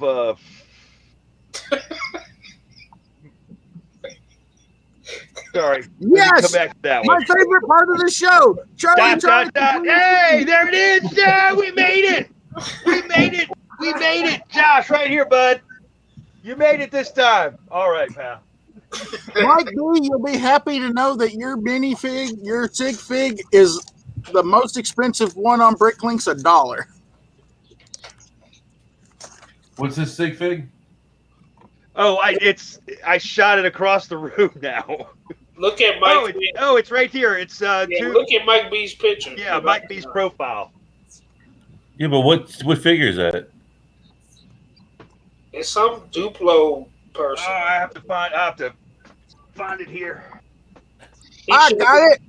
a. Sorry. Yes! Come back to that My one. favorite part of the show. Charlie, Dot, dot, dot. Hey, there it is. Yeah, we made it. We made it. We made it. Josh, right here, bud. You made it this time. All right, pal. Mike B, you'll be happy to know that your minifig, your sig fig, is the most expensive one on Bricklinks, $1. What's this sig fig? Oh, I shot it across the room now. Look at Mike. It's right here. It's look at Mike B's picture. Yeah, Mike B's profile. Yeah, but what figure is that? It's some Duplo person. I have to find it here. I got it.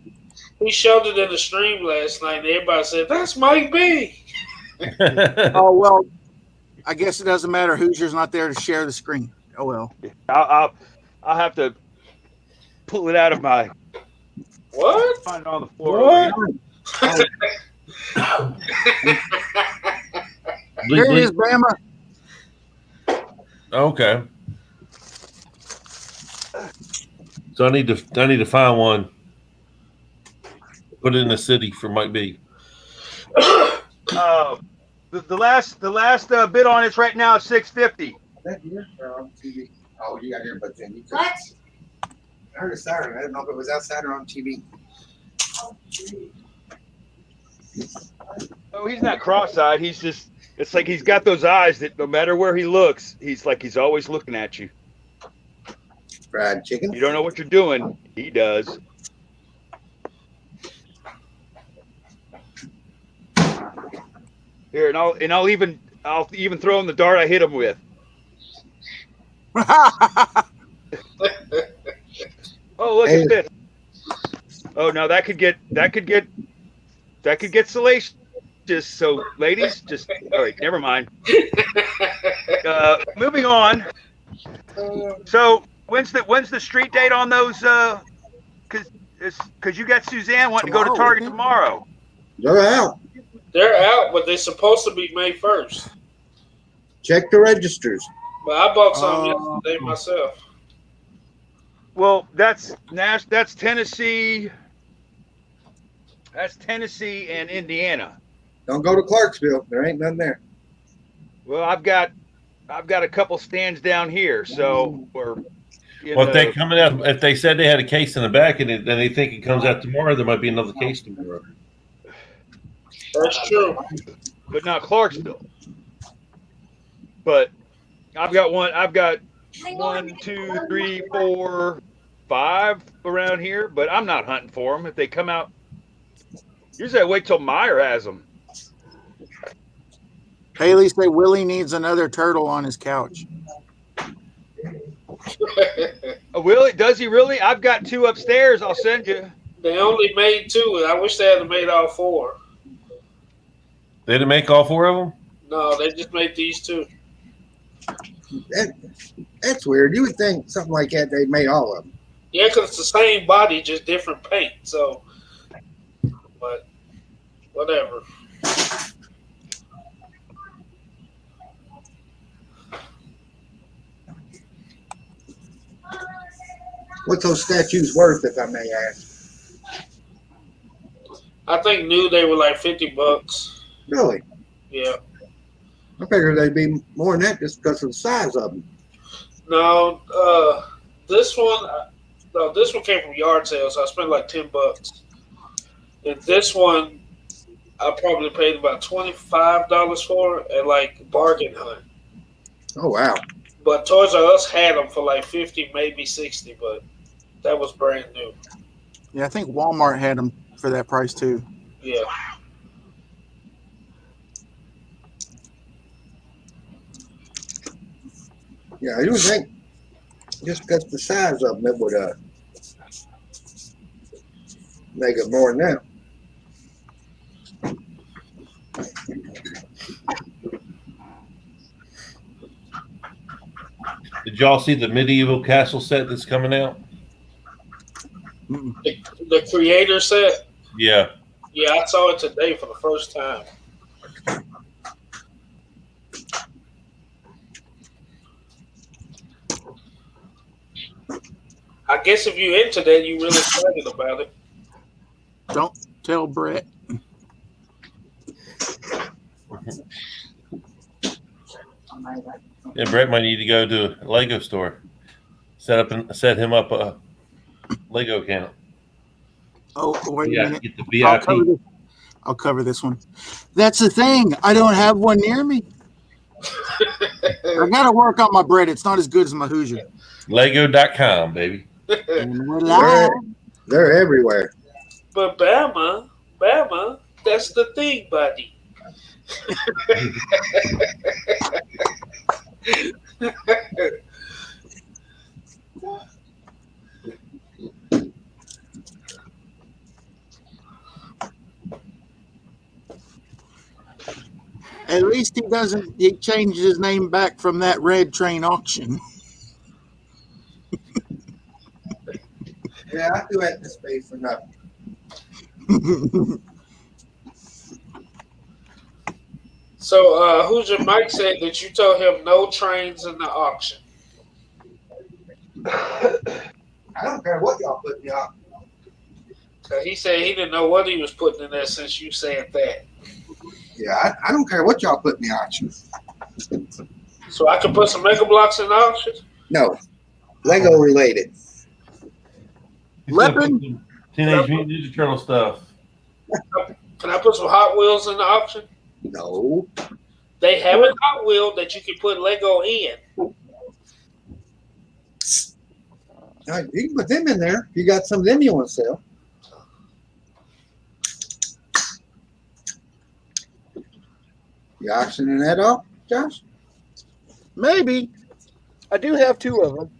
He showed it in the stream last night, and everybody said, "That's Mike B." Oh well, I guess it doesn't matter. Hoosier's not there to share the screen. Oh well. I'll have to pull it out of my. What? Find it on the floor. Here it is, Bama. Okay. So I need to find one. Put it in the city for Mike B. The last bid on it's right now is $650. That here or on TV? Oh, you got earbuds in. You could- What? I heard a siren. I didn't know if it was outside or on TV. Oh, he's not cross-eyed. He's just. It's like he's got those eyes that no matter where he looks, he's always looking at you. Fried chicken. You don't know what you're doing. He does. Here, and I'll even throw him the dart I hit him with. Oh, look at this. Oh, now that could get salacious. So, ladies, just all right. Never mind. Moving on. So, when's the street date on those? Because you got Suzanne wanting to go to Target tomorrow. They're out. They're out, but they're supposed to be May 1st. Check the registers. But I bought some yesterday myself. Well, that's Tennessee. That's Tennessee and Indiana. Don't go to Clarksville. There ain't none there. Well, I've got a couple stands down here, so Well, if they coming out, if they said they had a case in the back and then they think it comes out tomorrow, there might be another case tomorrow. That's true. But not Clarksville. But I've got 1, 2, 3, 4, 5 around here, but I'm not hunting for them. If they come out, usually I wait till Meyer has them. Haley say Willie needs another turtle on his couch. Willie, does he really? I've got 2 upstairs. I'll send you. They only made 2, and I wish they had made all 4. They didn't make all 4 of them? No, they just made these 2. That's weird. You would think something like that they made all of them. Yeah, because it's the same body, just different paint. So, but whatever. What's those statues worth, if I may ask? I think new they were like $50. Really? Yeah. I figured they'd be more than that just because of the size of them. No, this one, No, this one came from yard sales. So I spent like $10. And this one, I probably paid about $25 for at like Bargain Hunt. Oh wow. But Toys R Us had them for like 50, maybe 60, but that was brand new. Yeah, I think Walmart had them for that price too. Yeah. Yeah, you would think just because the size of them, it would make it more than that. Did y'all see the medieval castle set that's coming out? The creator set? Yeah. Yeah, I saw it today for the first time. I guess if you're into that, you're really excited about it. Don't tell Brett. Yeah, Brett might need to go to a Lego store. Set him up a Lego account. Oh, wait a Yeah, minute. get the VIP. I'll cover this one. That's the thing. I don't have one near me. I gotta work on my bread. It's not as good as my Hoosier. Lego.com, baby. They're everywhere. But Bama, that's the thing, buddy. At least he changed his name back from that Red Train auction. Yeah, I do have to pay for nothing. So, Hoosier Mike said that you told him no trains in the auction. I don't care what y'all put in the auction. He said he didn't know what he was putting in there since you said that. Yeah, I don't care what y'all put in the auction. So I can put some Mega Blocks in the auction? No, Lego related. Weapon? Teenage Mutant Ninja Turtle stuff. Can I put some Hot Wheels in the auction? No. They have a Hot Wheel that you can put Lego in. You can put them in there. You got some of them you want to sell. You auctioning that off, Josh? Maybe. I do have two of them.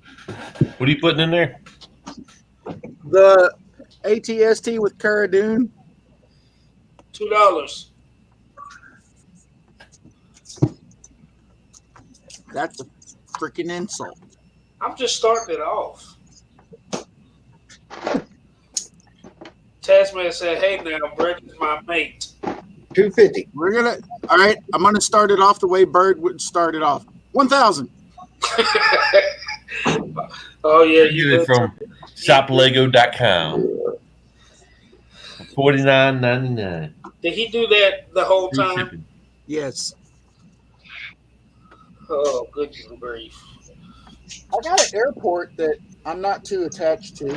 What are you putting in there? The ATST with Cara Dune. $2. That's a freaking insult. I'm just starting it off. Tasman said, "Hey now, Brett is my mate." $250. All right, I'm gonna start it off the way Bird would start it off. 1,000. Oh yeah, You get it from shoplego.com. $49.99. Did he do that the whole time? Yes. Oh, goodness grief. I got an airport that I'm not too attached to.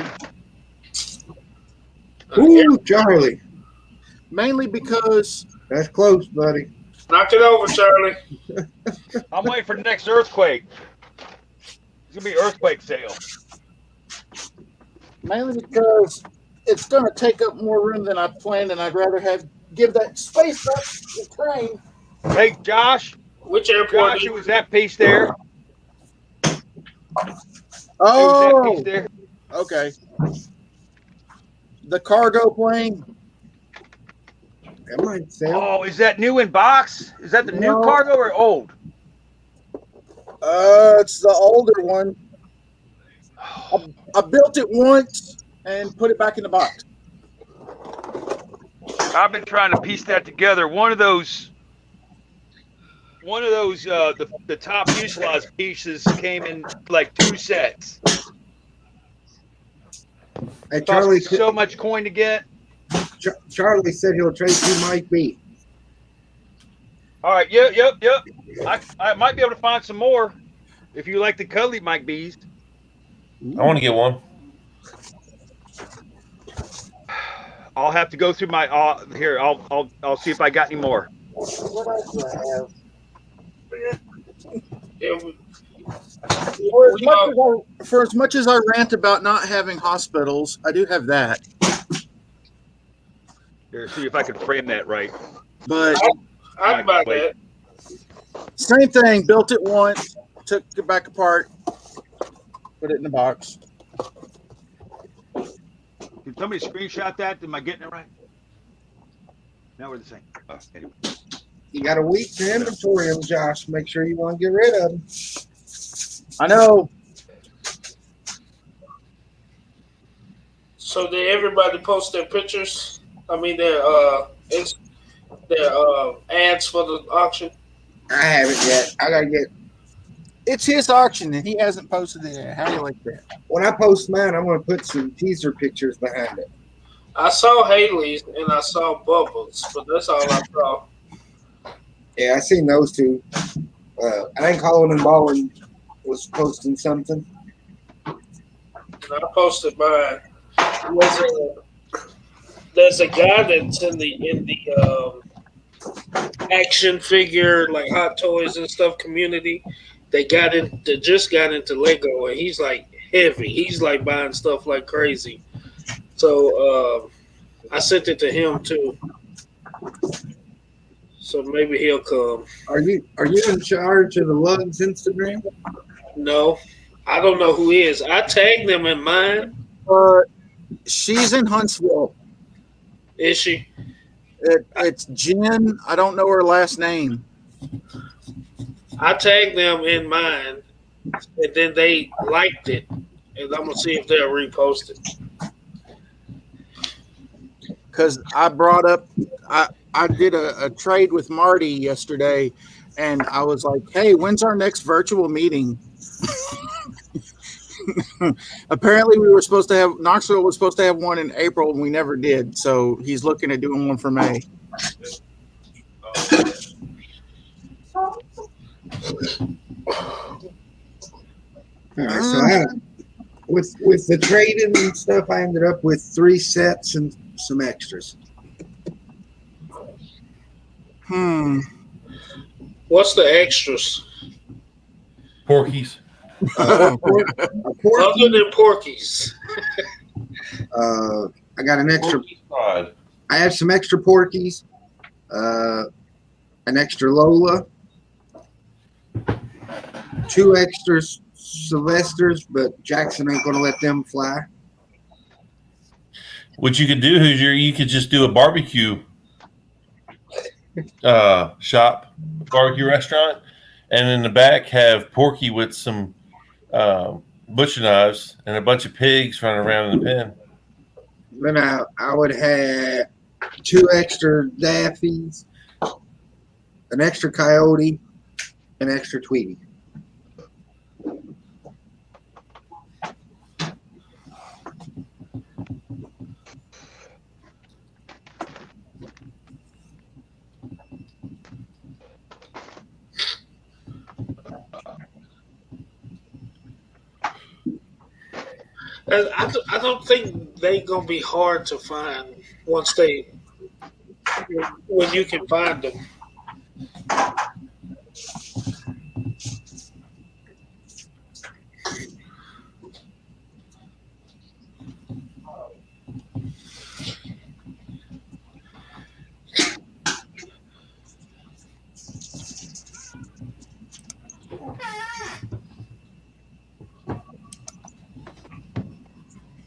Ooh, Charlie. Mainly because that's close, buddy. Knock it over, Charlie. I'm waiting for the next earthquake. It's gonna be earthquake sale. Mainly because it's going to take up more room than I planned, and I'd rather give that space up to the train. Hey, Josh. Which airport? Josh, it was that piece there. Oh, It was that piece there. Okay. The cargo plane. That might sell. Oh, is that new in box? Is that the new No. cargo or old? It's the older one. I built it once and put it back in the box. I've been trying to piece that together. One of those, the top fuselage pieces came in like 2 sets. Hey, Cost Charlie. so much coin to get. Charlie said he'll trade you Mike B. All right, yep. I might be able to find some more if you like the cuddly Mike B's. I want to get one. I'll have to go through my here. I'll see if I got any more. What else do I have? For as much as I rant about not having hospitals, I do have that. Here, see if I can frame that right. But I'd buy that. same thing. Built it once, took it back apart, put it in the box. Can somebody screenshot that? Am I getting it right? Now we're the same. Oh, anyway. You got a week to inventory them, Josh. Make sure you want to get rid of them. I know. So did everybody post their pictures? I mean their ads for the auction? I haven't yet. I gotta get. It's his auction, and he hasn't posted it yet. How do you like that? When I post mine, I'm gonna put some teaser pictures behind it. I saw Haley's and I saw Bubbles, but that's all I saw. Yeah, I seen those two. I think Colin and Baldwin was posting something. And I posted mine. There's a guy that's in the action figure, like Hot Toys and stuff community. They just got into Lego, and he's like heavy. He's like buying stuff like crazy. So I sent it to him too. So maybe he'll come. Are you in charge of the Lugs Instagram? No, I don't know who is. I tagged them in mine. She's in Huntsville. Is she? It's Jen. I don't know her last name. I tagged them in mine, and then they liked it, and I'm gonna see if they'll repost it. Because I brought up, I did a trade with Marty yesterday, and I was like, "Hey, when's our next virtual meeting?" Apparently, Knoxville was supposed to have one in April, and we never did. So he's looking at doing one for May. All right, so with the trading and stuff, I ended up with 3 sets and some extras. What's the extras? Porkies. Other than Porkies. I got an extra. Fried. I have some extra Porkies, an extra Lola, 2 extra Sylvesters, but Jackson ain't gonna let them fly. What you could do is you could just do a barbecue shop, barbecue restaurant, and in the back have Porky with some butcher knives and a bunch of pigs running around in the pen. Then I would have 2 extra Daffies, an extra Coyote, an extra Tweety. I don't think they gonna be hard to find when you can find them.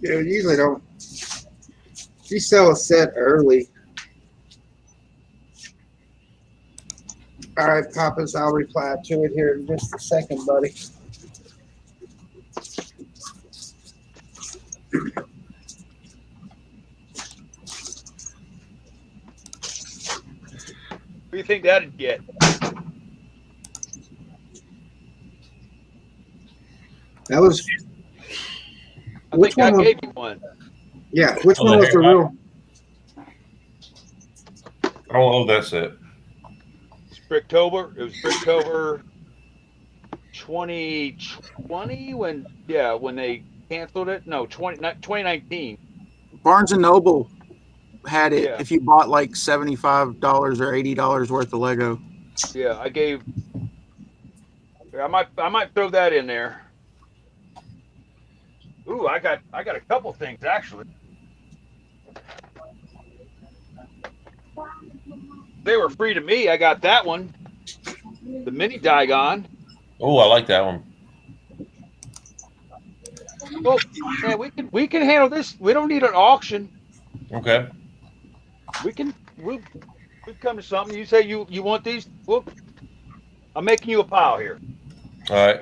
Yeah, usually don't. If you sell a set early. All right, Papas, I'll reply to it here in just a second, buddy. What do you think that'd get? That was. I Which think one? I gave you one. Yeah, which one was the real? I don't know that set. Bricktober. It was Bricktober 2020 when they canceled it. No, 2019. Barnes and Noble. had it Yeah. if you bought like $75 or $80 worth of Lego. Yeah, I gave. I might throw that in there. Ooh, I got a couple things actually. They were free to me. I got that one, the mini Digon. Oh, I like that one. Well, man, we can handle this. We don't need an auction. Okay. We'll come to something. You say you want these? Well, I'm making you a pile here. All right.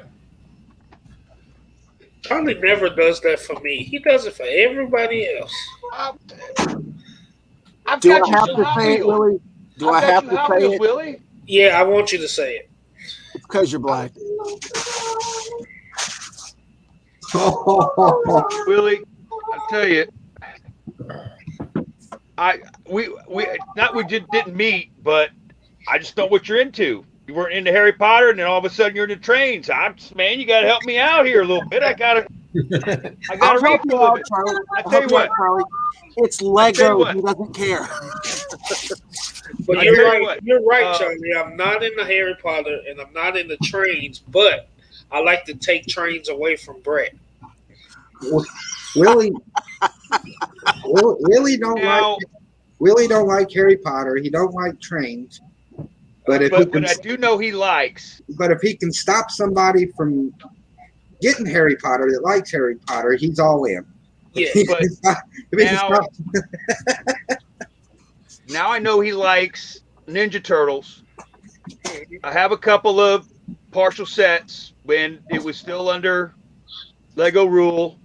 Charlie never does that for me. He does it for everybody else. I've Do got I you have some to Hot say it, Wheels. Willie? Do I I've got have you to Hot say Wheels, it? Willie? Yeah, I want you to say it. Because you're black. Willie, I tell you, we didn't meet, but I just know what you're into. You weren't into Harry Potter, and then all of a sudden you're into trains. Man, you got to help me out here a little bit. I gotta I'll help read you a little out, bit. Charlie. I I'll tell help you you out, what. Charlie. It's tell you Lego. what. He doesn't care. But I you're tell you right. what, You're right, Charlie. I'm not into Harry Potter and I'm not into trains, but I like to take trains away from Brett. Willie don't Now, like Willie don't like Harry Potter. He don't like trains. But if he but can, I do know he likes. but if he can stop somebody from getting Harry Potter that likes Harry Potter, he's all in. Yeah, but If he can now- stop- Now I know he likes Ninja Turtles. I have a couple of partial sets when it was still under Lego rule.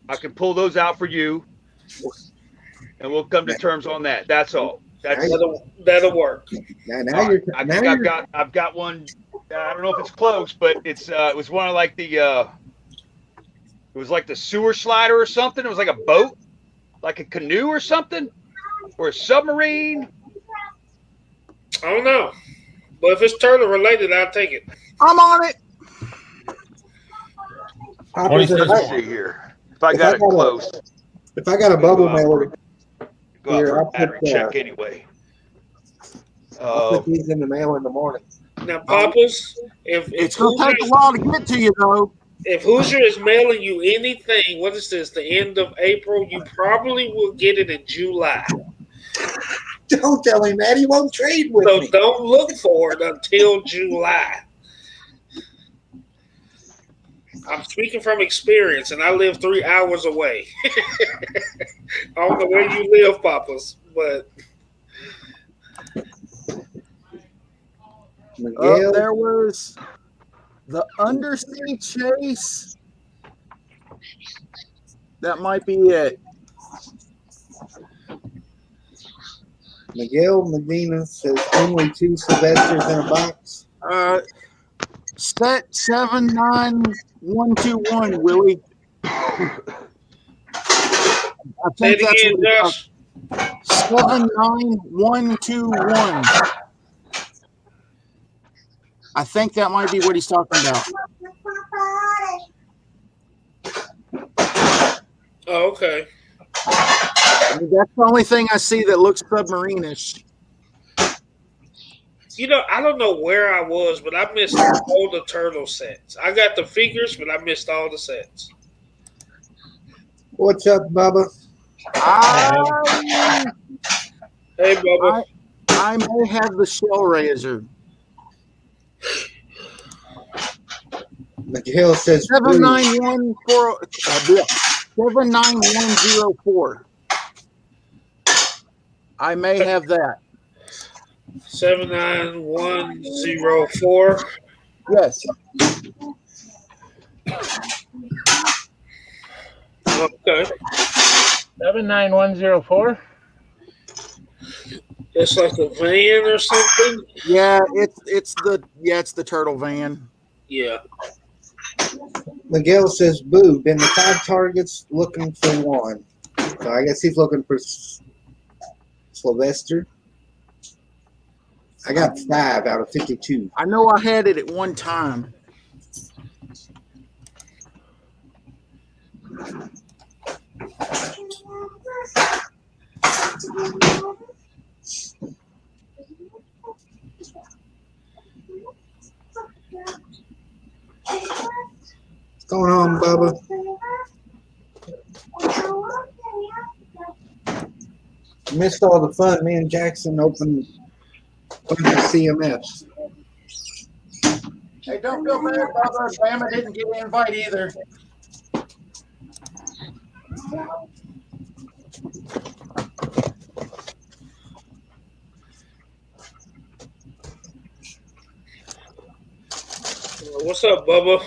I can pull those out for you, and we'll come to terms on that. That's all. That's. that'll work. now you're I now think you're I've got one. I don't know if it's close, but it was one of like the it was like the sewer slider or something. It was like a boat, like a canoe or something, or a submarine. I don't know. But if it's turtle related, I'll take it. I'm on it. Poppers, if Let's I- see here. If I got it close, if I got a bubble mailer, go out Here, for a I'll put, battery check anyway. I'll put these in the mail in the morning. Now, Papa's, if It's going to take a while to get to you, though. If Hoosier is mailing you anything, what is this, the end of April, you probably will get it in July. Don't tell him that. He won't trade with So me. don't look for it until July. I'm speaking from experience, and I live 3 hours away. I don't know where you live, Papa's, but Miguel, There was the Undersea Chase. That might be it. Miguel Medina says only 2 Sylvesters in a box. Set 79121, Willie. I say think it that's again, what Josh. 79121. I think that might be what he's talking about. Oh, okay. I mean, that's the only thing I see that looks submarine-ish. You know, I don't know where I was, but I missed all the turtle sets. I got the figures, but I missed all the sets. What's up, Bubba? Hey, Bubba. I may have the shell razor. Miguel says 79104. I may have that. 79104. Yes. Okay. 79104. It's like a van or something. Yeah, it's the turtle van. Yeah. Miguel says boo. Been to 5 targets looking for 1. So I guess he's looking for Sylvester. I got 5 out of 52. I know I had it at one time. What's going on, Bubba? Missed all the fun. Me and Jackson opened a bunch of CMS. Hey, don't feel bad, Bubba. Bama didn't get an invite either. What's up, Bubba?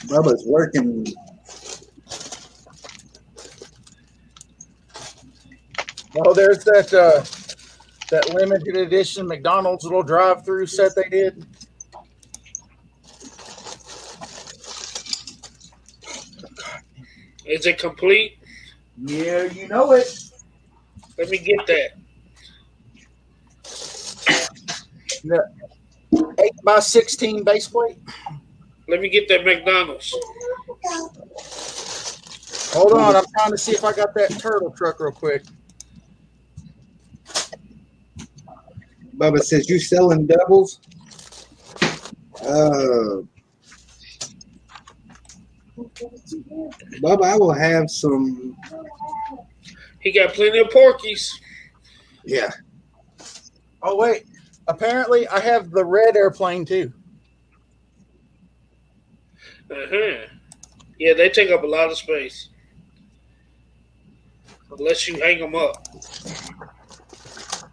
Bubba's working. Oh, there's that limited edition McDonald's little drive-through set they did. Is it complete? Yeah, you know it. Let me get that. The 8x16 base plate. Let me get that McDonald's. Hold on, I'm trying to see if I got that turtle truck real quick. Bubba says, you selling doubles? Bubba, I will have some. He got plenty of Porkies. Yeah. Oh, wait. Apparently, I have the red airplane, too. Uh-huh. Yeah, they take up a lot of space. Unless you hang them up.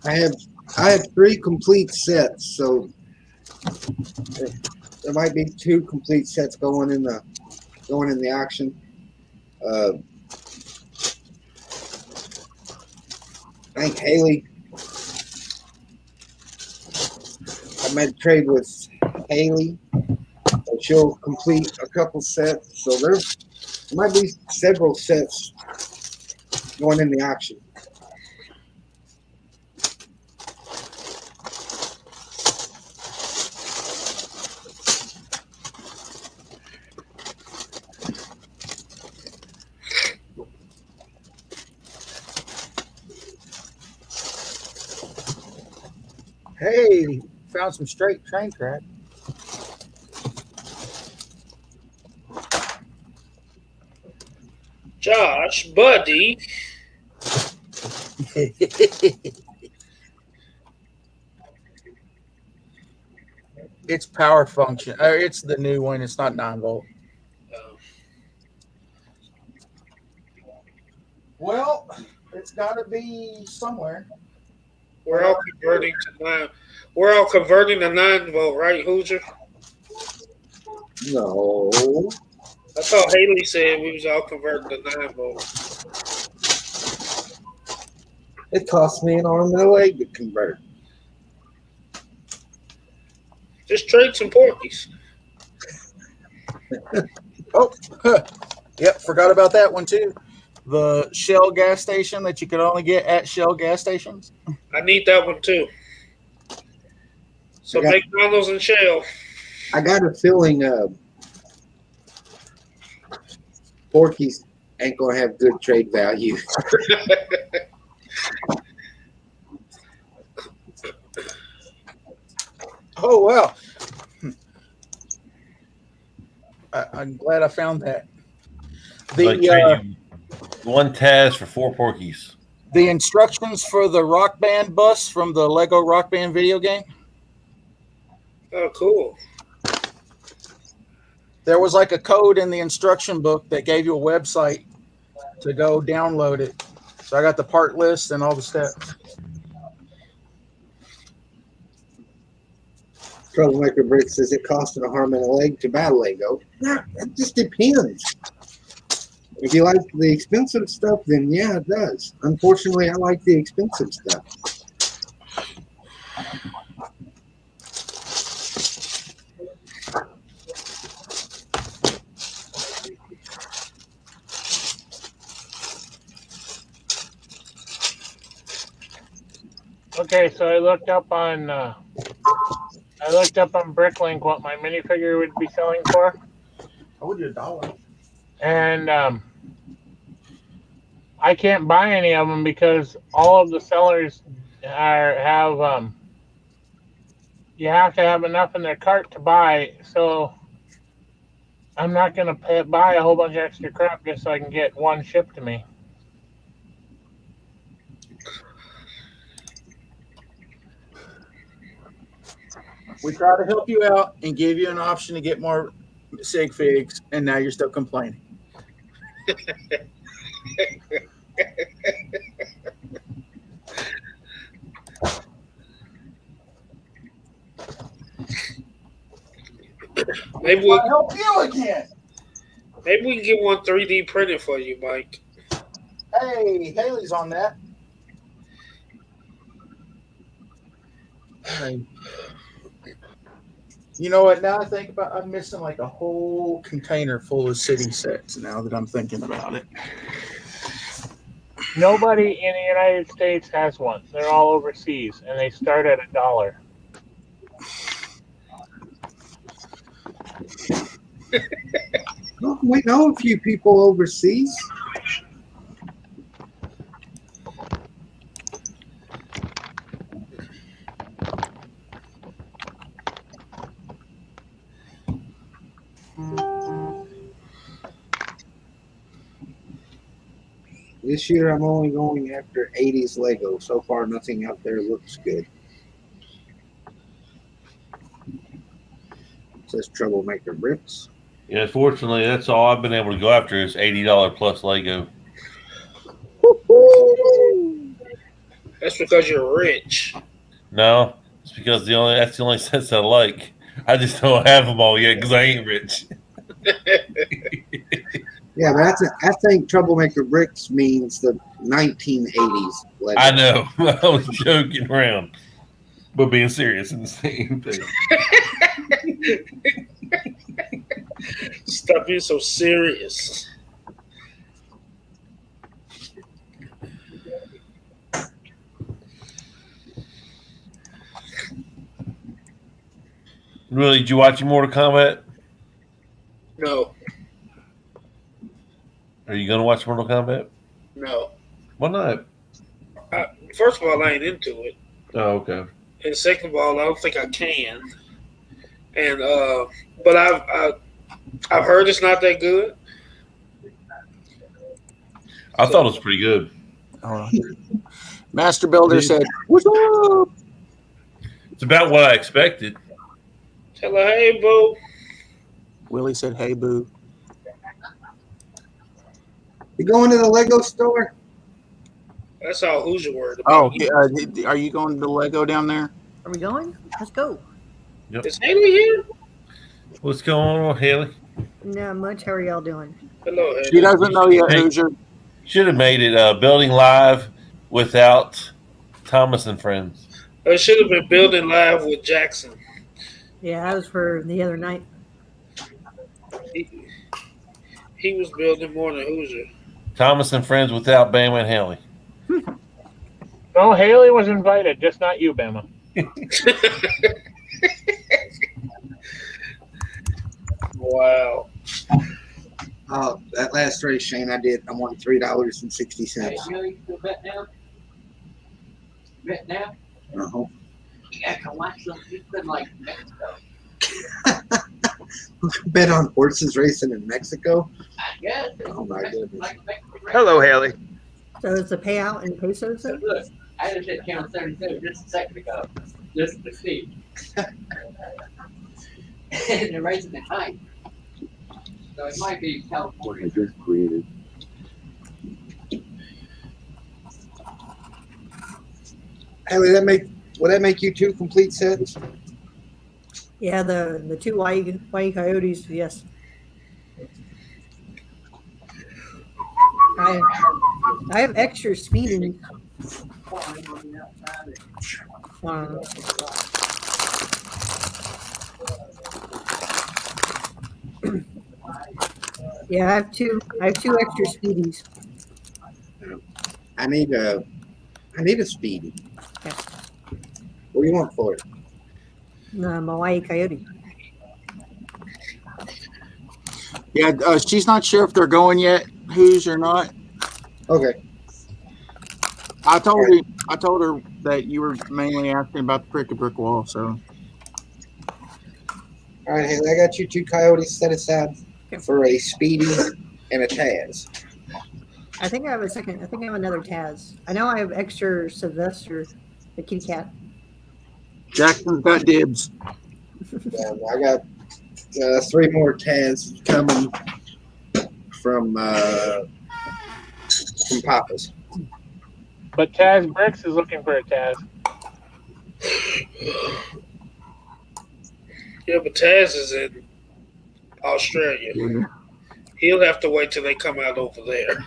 I have 3 complete sets, so there might be 2 complete sets going in the auction. I think Haley. I made a trade with Haley, so she'll complete a couple sets. So there might be several sets going in the auction. Hey, found some straight train track. Josh, buddy. It's power function. It's the new one. It's not 9-volt. Well, it's got to be somewhere. We're all converting to 9. We're all converting to 9-volt, right, Hoosier? No. I thought Haley said we was all converting to 9-volt. It cost me an arm and a leg to convert. Just trade some Porkies. Oh, yep, forgot about that one too. The Shell gas station that you could only get at Shell gas stations. I need that one too. So McDonald's and Shell. I got a feeling Porky's ain't gonna have good trade value. Oh wow! I'm glad I found that. Like trading 1 Taz for 4 Porkies. The instructions for the Rock Band bus from the Lego Rock Band video game. Oh, cool. There was like a code in the instruction book that gave you a website to go download it. So I got the part list and all the steps. Troublemaker Brick says it costed a arm and a leg to buy Lego. Yeah, it just depends. If you like the expensive stuff, then yeah, it does. Unfortunately, I like the expensive stuff. Okay, so I looked up on Bricklink what my minifigure would be selling for, I would do $1. and I can't buy any of them because all of the sellers have you have to have enough in their cart to buy. So I'm not going to buy a whole bunch of extra crap just so I can get one shipped to me. We try to help you out and give you an option to get more sig figs, and now you're still complaining. Maybe I'll help you again. maybe we can get one 3D printed for you, Mike. Hey, Haley's on that. Hey. You know what? Now I think about, I'm missing like a whole container full of city sets. Now that I'm thinking about it, Nobody in the United States has one. They're all overseas, and they start at $1. We know a few people overseas. This year I'm only going after 80s Lego. So far nothing out there looks good. It says Troublemaker Bricks. Yeah, fortunately, that's all I've been able to go after is $80 plus Lego. That's because you're rich. No, it's because that's the only sets I like. I just don't have them all yet because I ain't rich. Yeah, but I think Troublemaker Bricks means the 1980s Lego. I know. I was joking around, but being serious in the same thing. Stop being so serious. Really, did you watch Mortal Kombat? No, Are you going to watch Mortal Kombat? no. Why not? First of all, I ain't into it, Oh, okay. and second of all, I don't think I can. And but I've heard it's not that good. I thought it was pretty good. Master Builder said, "What's up?" It's about what I expected. Tell her, hey, boo. Willie said, "Hey, boo." You going to the Lego store? That's all Hoosier word. Oh, are you going to the Lego down there? Are we going? Let's go. Yep. Is Haley here? What's going on, Haley? Not much. How are y'all doing? Hello, Haley. She doesn't know yet, Hey. Hoosier. Should have made it building live without Thomas and Friends. I should have been building live with Jackson. Yeah, I was for the other night. He was building more than Hoosier. Thomas and Friends without Bama and Haley. No, Haley was invited, just not you, Bama. Wow. That last race, Shane, I won $3.60. Hey, Billy, you feel bet now? Bet now? Uh-huh. Yeah, come watch some. You could like Mexico. Bet on horses racing in Mexico. I guess. Oh my goodness. Like Mexico. Hello, Haley. So is the payout in pesos? So Then? look, I just hit count 77 just a second ago. Listen to Steve. And they're racing at night. So it might be California. Just created. Hey, will that make you 2 complete sets? Yeah, the two white coyotes. Yes. I have extra speeding. Yeah, I have two extra speedies. I need a Speedy. Okay. What do you want for it? My white coyote. Yeah, she's not sure if they're going yet, who's or not. Okay. I told her that you were mainly asking about the cricket brick wall. So All right, Haley, I got you 2 coyotes set aside for a Speedy and a Taz. I think I have a second. I think I have another Taz. I know I have extra Sylvester, the kitty cat. Jackson's got dibs. I got 3 more Taz coming from Papa's. But Taz Bricks is looking for a Taz. Yeah, but Taz is in Australia. He'll have to wait till they come out over there.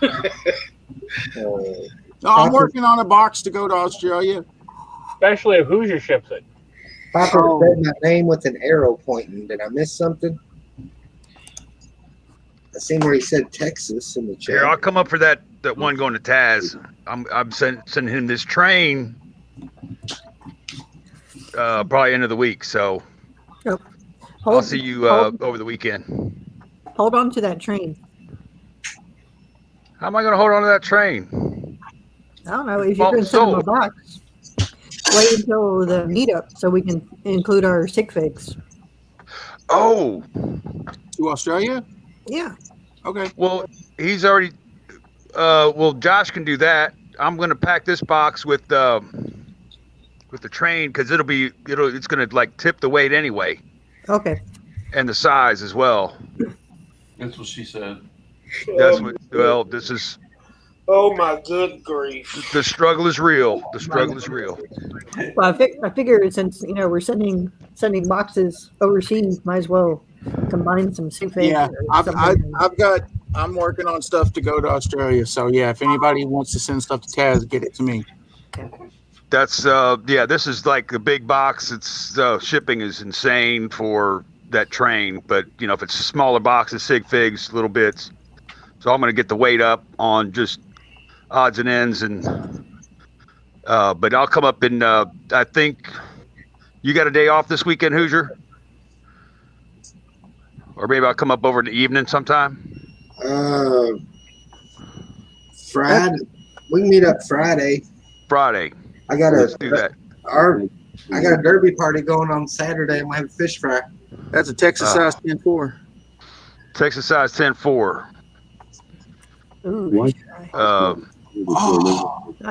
I'm working on a box to go to Australia. Especially if Hoosier ships it. Papa said my name with an arrow pointing. Did I miss something? I seen where he said Texas in the chat. Here, I'll come up for that one going to Taz. I'm sending him this train probably end of the week. So I'll see you over the weekend. Hold on to that train. How am I going to hold on to that train? I don't know. If you're going to send them a box, wait until the meetup so we can include our sig figs. Oh, to Australia? Yeah. Okay. Well, he's already. Josh can do that. I'm going to pack this box with the train because it's going to like tip the weight anyway. Okay. And the size as well. That's what she said. That's what. Well, this is. Oh my good grief! The struggle is real. The struggle is real. Well, I figure since we're sending boxes overseas, might as well combine some sig figs. Yeah, I'm working on stuff to go to Australia. So yeah, if anybody wants to send stuff to Taz, get it to me. That's this is like a big box. It's shipping is insane for that train, but if it's smaller boxes, sig figs, little bits. So I'm going to get the weight up on just odds and ends, and but I'll come up and I think you got a day off this weekend, Hoosier, or maybe I'll come up over in the evening sometime. Friday. We can meet up Friday. I got Let's do that. I got a derby party going on Saturday, and we'll have a fish fry. That's a Texas size 10-4. Texas size 10-4. Ooh.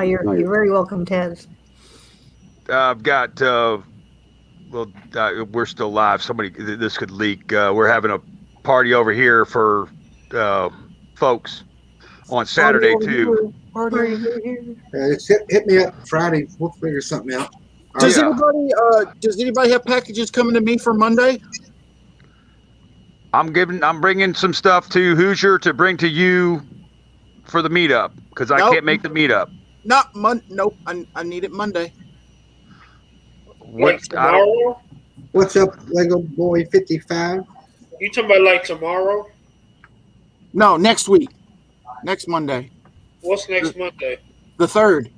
You're very welcome, Taz. I've got. We're still live. This could leak. We're having a party over here for folks on Saturday too. Just hit me up Friday. We'll figure something out. Does anybody have packages coming to me for Monday? I'm bringing some stuff to Hoosier to bring to you for the meetup because I can't make the meetup. Nope. I need it Monday. Like tomorrow? What's up, Lego Boy 55? You talking about like tomorrow? No, next week. Next Monday. What's next Monday? The 3rd.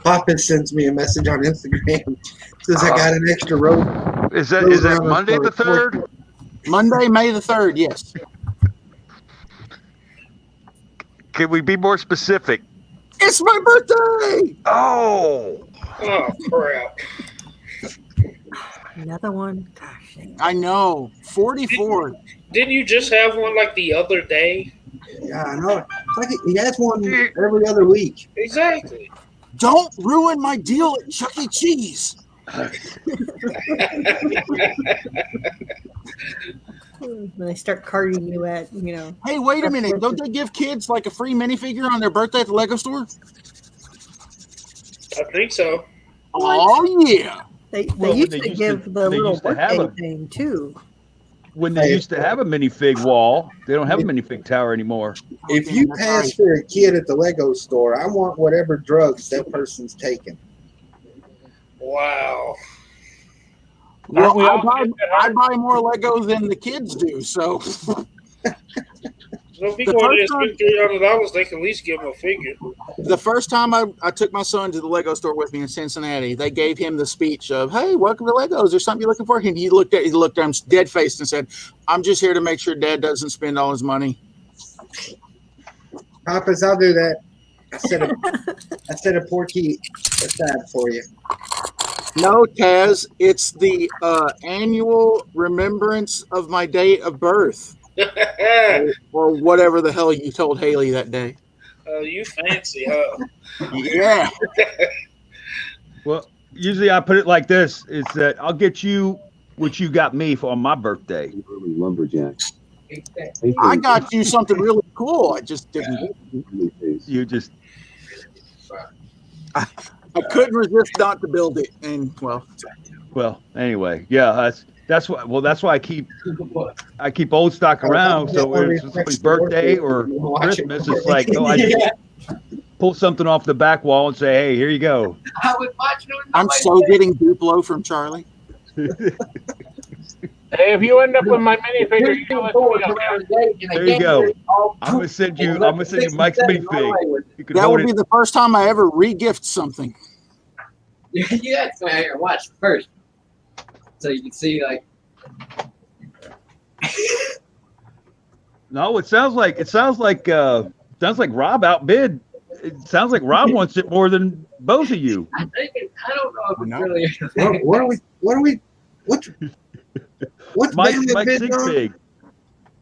Papa sends me a message on Instagram. Says I got an extra rope. Is that Monday the 3rd? Monday, May the 3rd, yes. Can we be more specific? It's my birthday! Oh, crap. Another one. Gosh. I know. 44. Didn't you just have one like the other day? Yeah, I know. It's like he has one every other week. Exactly. Don't ruin my deal at Chuck E. Cheese. When they start carding you at, Hey, wait a minute. Don't they give kids like a free minifigure on their birthday at the Lego store? I think so. Oh, yeah. They used to give the little birthday thing, too. When they used to have a minifig wall, they don't have a minifig tower anymore. If you pass for a kid at the Lego store, I want whatever drugs that person's taking. Wow. Well, I buy more Legos than the kids do, so. So if you go in there and spend $300, they can at least give him a figure. The first time I took my son to the Lego store with me in Cincinnati, they gave him the speech of, "Hey, welcome to Legos. Is there something you're looking for?" And he looked at him dead faced and said, "I'm just here to make sure Dad doesn't spend all his money." Papas, I'll do that. I set a Porky aside for you. No, Taz, it's the annual remembrance of my date of birth, or whatever the hell you told Haley that day. Oh, you fancy, huh? Yeah. Well, usually I put it like this: is that I'll get you what you got me for on my birthday. Lumberjacks. I got you something really cool. I just didn't. You just. I couldn't resist not to build it, and Well, anyway, yeah, that's why. Well, that's why I keep old stock around. So when it's somebody's birthday or Christmas, it's like, oh, I just pull something off the back wall and say, hey, here you go. I'm so getting Duplo from Charlie. Hey, if you end up with my minifigure, you know There you go. I'm gonna send you Mike's minifig. That would be the first time I ever re-gift something. You got to hang and watch first, so you can see like. No, it sounds like Rob outbid. It sounds like Rob wants it more than both of you. I don't know if it's really. What's Mike's bid Sig on? Fig.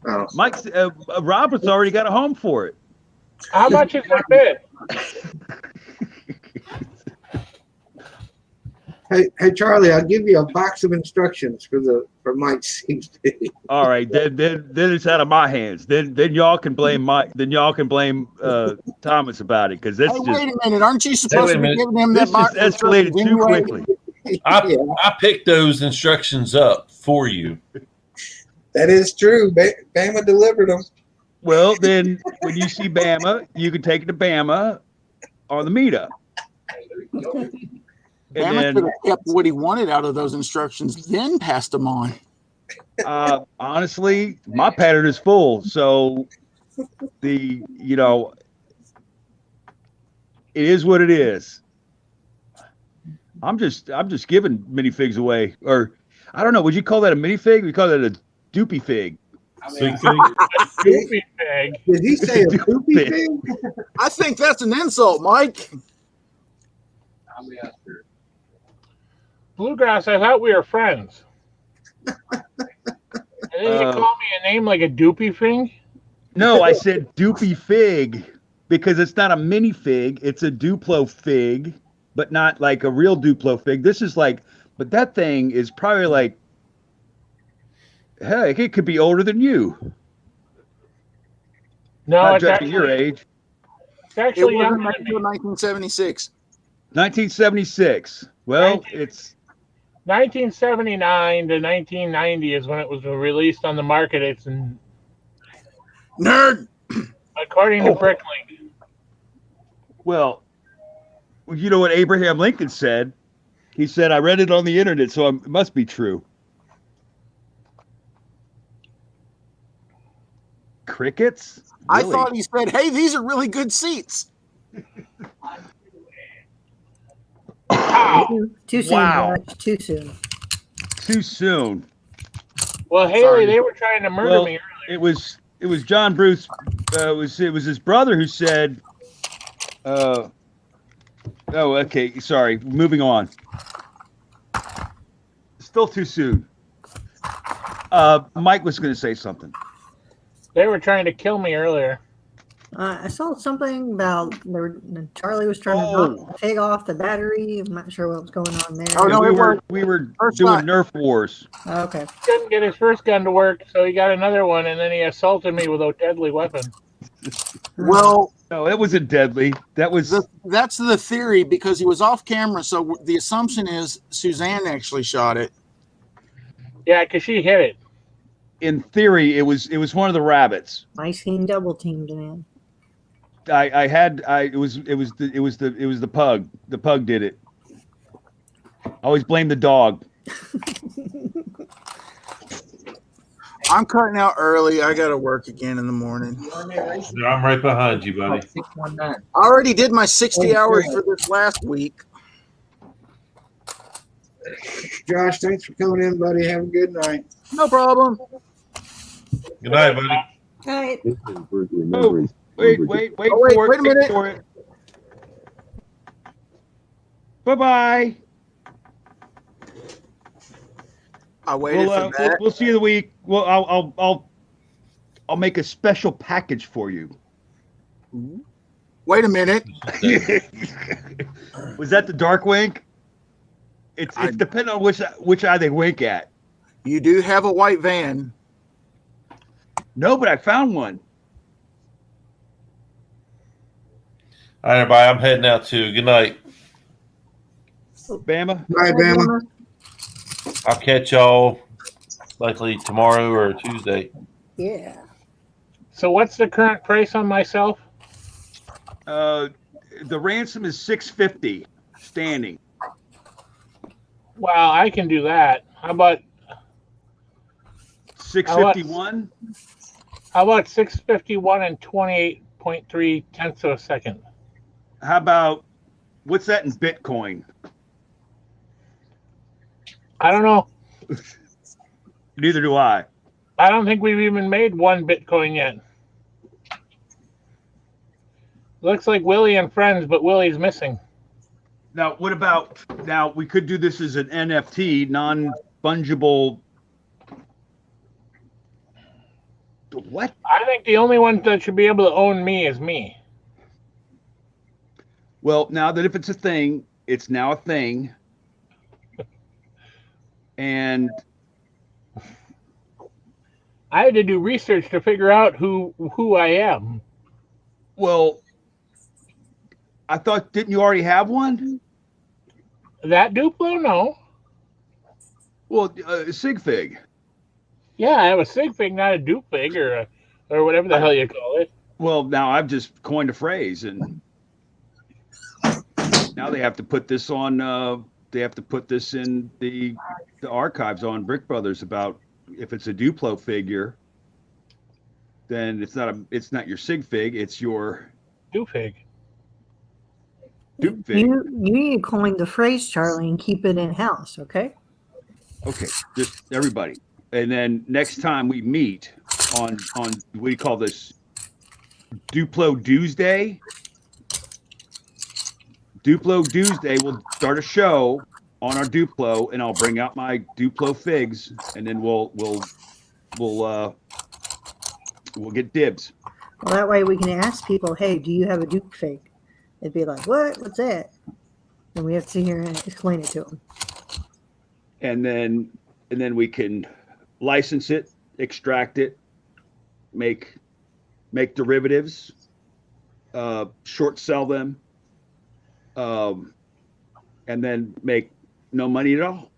Oh. Mike's Robert's already got a home for it. How much is that bid? Hey Charlie, I'll give you a box of instructions for Mike's CD. All right, then it's out of my hands. Then y'all can blame Mike. Then y'all can blame Thomas about it because this Hey, just wait a minute! Aren't you supposed to be giving him that this box? just escalated too quickly. I picked those instructions up for you. That is true. Bama delivered them. Well, then when you see Bama, you can take it to Bama on the meetup. Bama could have kept what he wanted out of those instructions, then passed them on. Honestly, my pattern is full, so it is what it is. I'm just giving minifigs away, or I don't know. Would you call that a minifig? We call that a doopy fig. Doopy fig. Did he say a doopy fig? I think that's an insult, Mike. Bluegrass, I thought we were friends. And then you call me a name like a doopy fig? No, I said doopy fig because it's not a minifig. It's a Duplo fig, but not like a real Duplo fig. This is like, but that thing is probably like, heck, it could be older than you. No, Not it's judging actually, your age. it's actually It wasn't younger than me. until 1976. 1976. Well, it's 1979 to 1990 is when it was released on the market. It's in, Nerd. according to Bricklink. well, you know what Abraham Lincoln said? He said, I read it on the internet, so it must be true. Crickets? I Really? thought he said, "Hey, these are really good seats." Too soon, Wow. Josh. Too soon. Too soon. Well, Haley, Sorry. they were trying to murder Well, me it was John Bruce. It was his brother who said. Oh, okay. Sorry. Moving on. Still too soon. Mike was going to say something. They were trying to kill me earlier. I saw something about Charlie was trying to knock the pig off the battery. I'm not sure what was going on there. Oh, no, we it were worked. we were First doing time. Nerf wars. Okay. Couldn't get his first gun to work, so he got another one, and then he assaulted me with a deadly weapon. Well, No, that wasn't deadly. That was that's the theory because he was off camera. So the assumption is Suzanne actually shot it. Yeah, because she hit it. in theory. It was one of the rabbits. My team double teamed, man. It was the pug. The pug did it. I always blame the dog. I'm cutting out early. I got to work again in the morning. I'm right behind you, buddy. 619. I already did my 60 hours for this last week. Josh, thanks for coming in, buddy. Have a good night. No problem. Good night, buddy. All right. Oh, wait Oh, wait, for it. wait a minute. For it. Bye-bye. I waited for that. We'll see you the week. Well, I'll make a special package for you. Wait a minute. Was that the dark wink? It's depending on which eye they wink at. You do have a white van. No, but I found one. All right, everybody. I'm heading out too. Good night. Bama. Bye, Bama. I'll catch y'all likely tomorrow or Tuesday. Yeah. So what's the current price on myself? The ransom is $650 standing. Well, I can do that. How about $651? How about 651 and 28.3 tenths of a second? How about what's that in Bitcoin? I don't know. Neither do I. I don't think we've even made one Bitcoin yet. Looks like Willie and friends, but Willie's missing. Now, what about now? We could do this as an NFT, non-fungible. What? I think the only one that should be able to own me is me. Well, now that if it's a thing, it's now a thing. And I had to do research to figure out who I am. Well, I thought, didn't you already have one? That Duplo? No. Well, Sig Fig. Yeah, I have a Sig Fig, not a Dupig or whatever the hell you call it. Well, now I've just coined a phrase, and now they have to put this on. They have to put this in the archives on Brick Brothers about if it's a Duplo figure, then it's not your Sig Fig, it's your Dupig. Dupe Fig. You need to coin the phrase, Charlie, and keep it in house, okay? Okay, just everybody. And then next time we meet on what do you call this? Duplo Tuesday. Duplo Tuesday, we'll start a show on our Duplo, and I'll bring out my Duplo figs, and then we'll get dibs. Well, that way we can ask people, hey, do you have a Duke fig? They'd be like, what? What's that? And we have to sit here and explain it to them. And then we can license it, extract it, make derivatives, short sell them, and then make no money at all,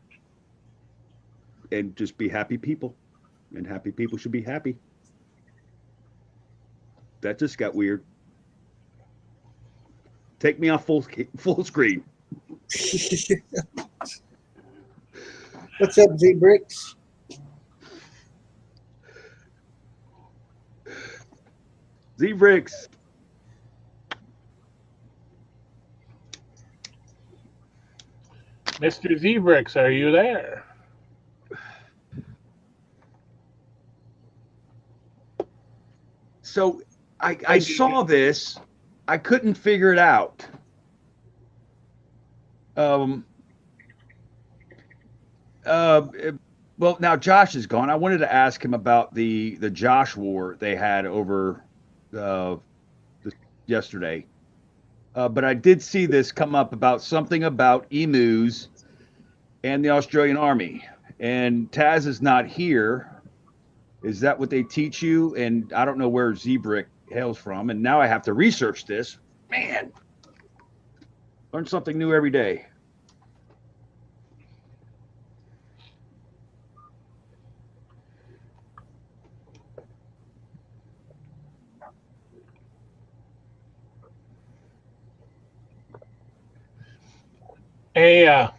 and just be happy people, and happy people should be happy. That just got weird. Take me off full screen. What's up, Z Bricks? Z Bricks. Mr. Zebrix, are you there? So I saw this. I couldn't figure it out. Well, now Josh is gone. I wanted to ask him about the Josh war they had over yesterday. But I did see this come up about something about emus and the Australian Army. And Taz is not here. Is that what they teach you? And I don't know where Zebrick hails from. And now I have to research this. Man, learn something new every day. Hey, it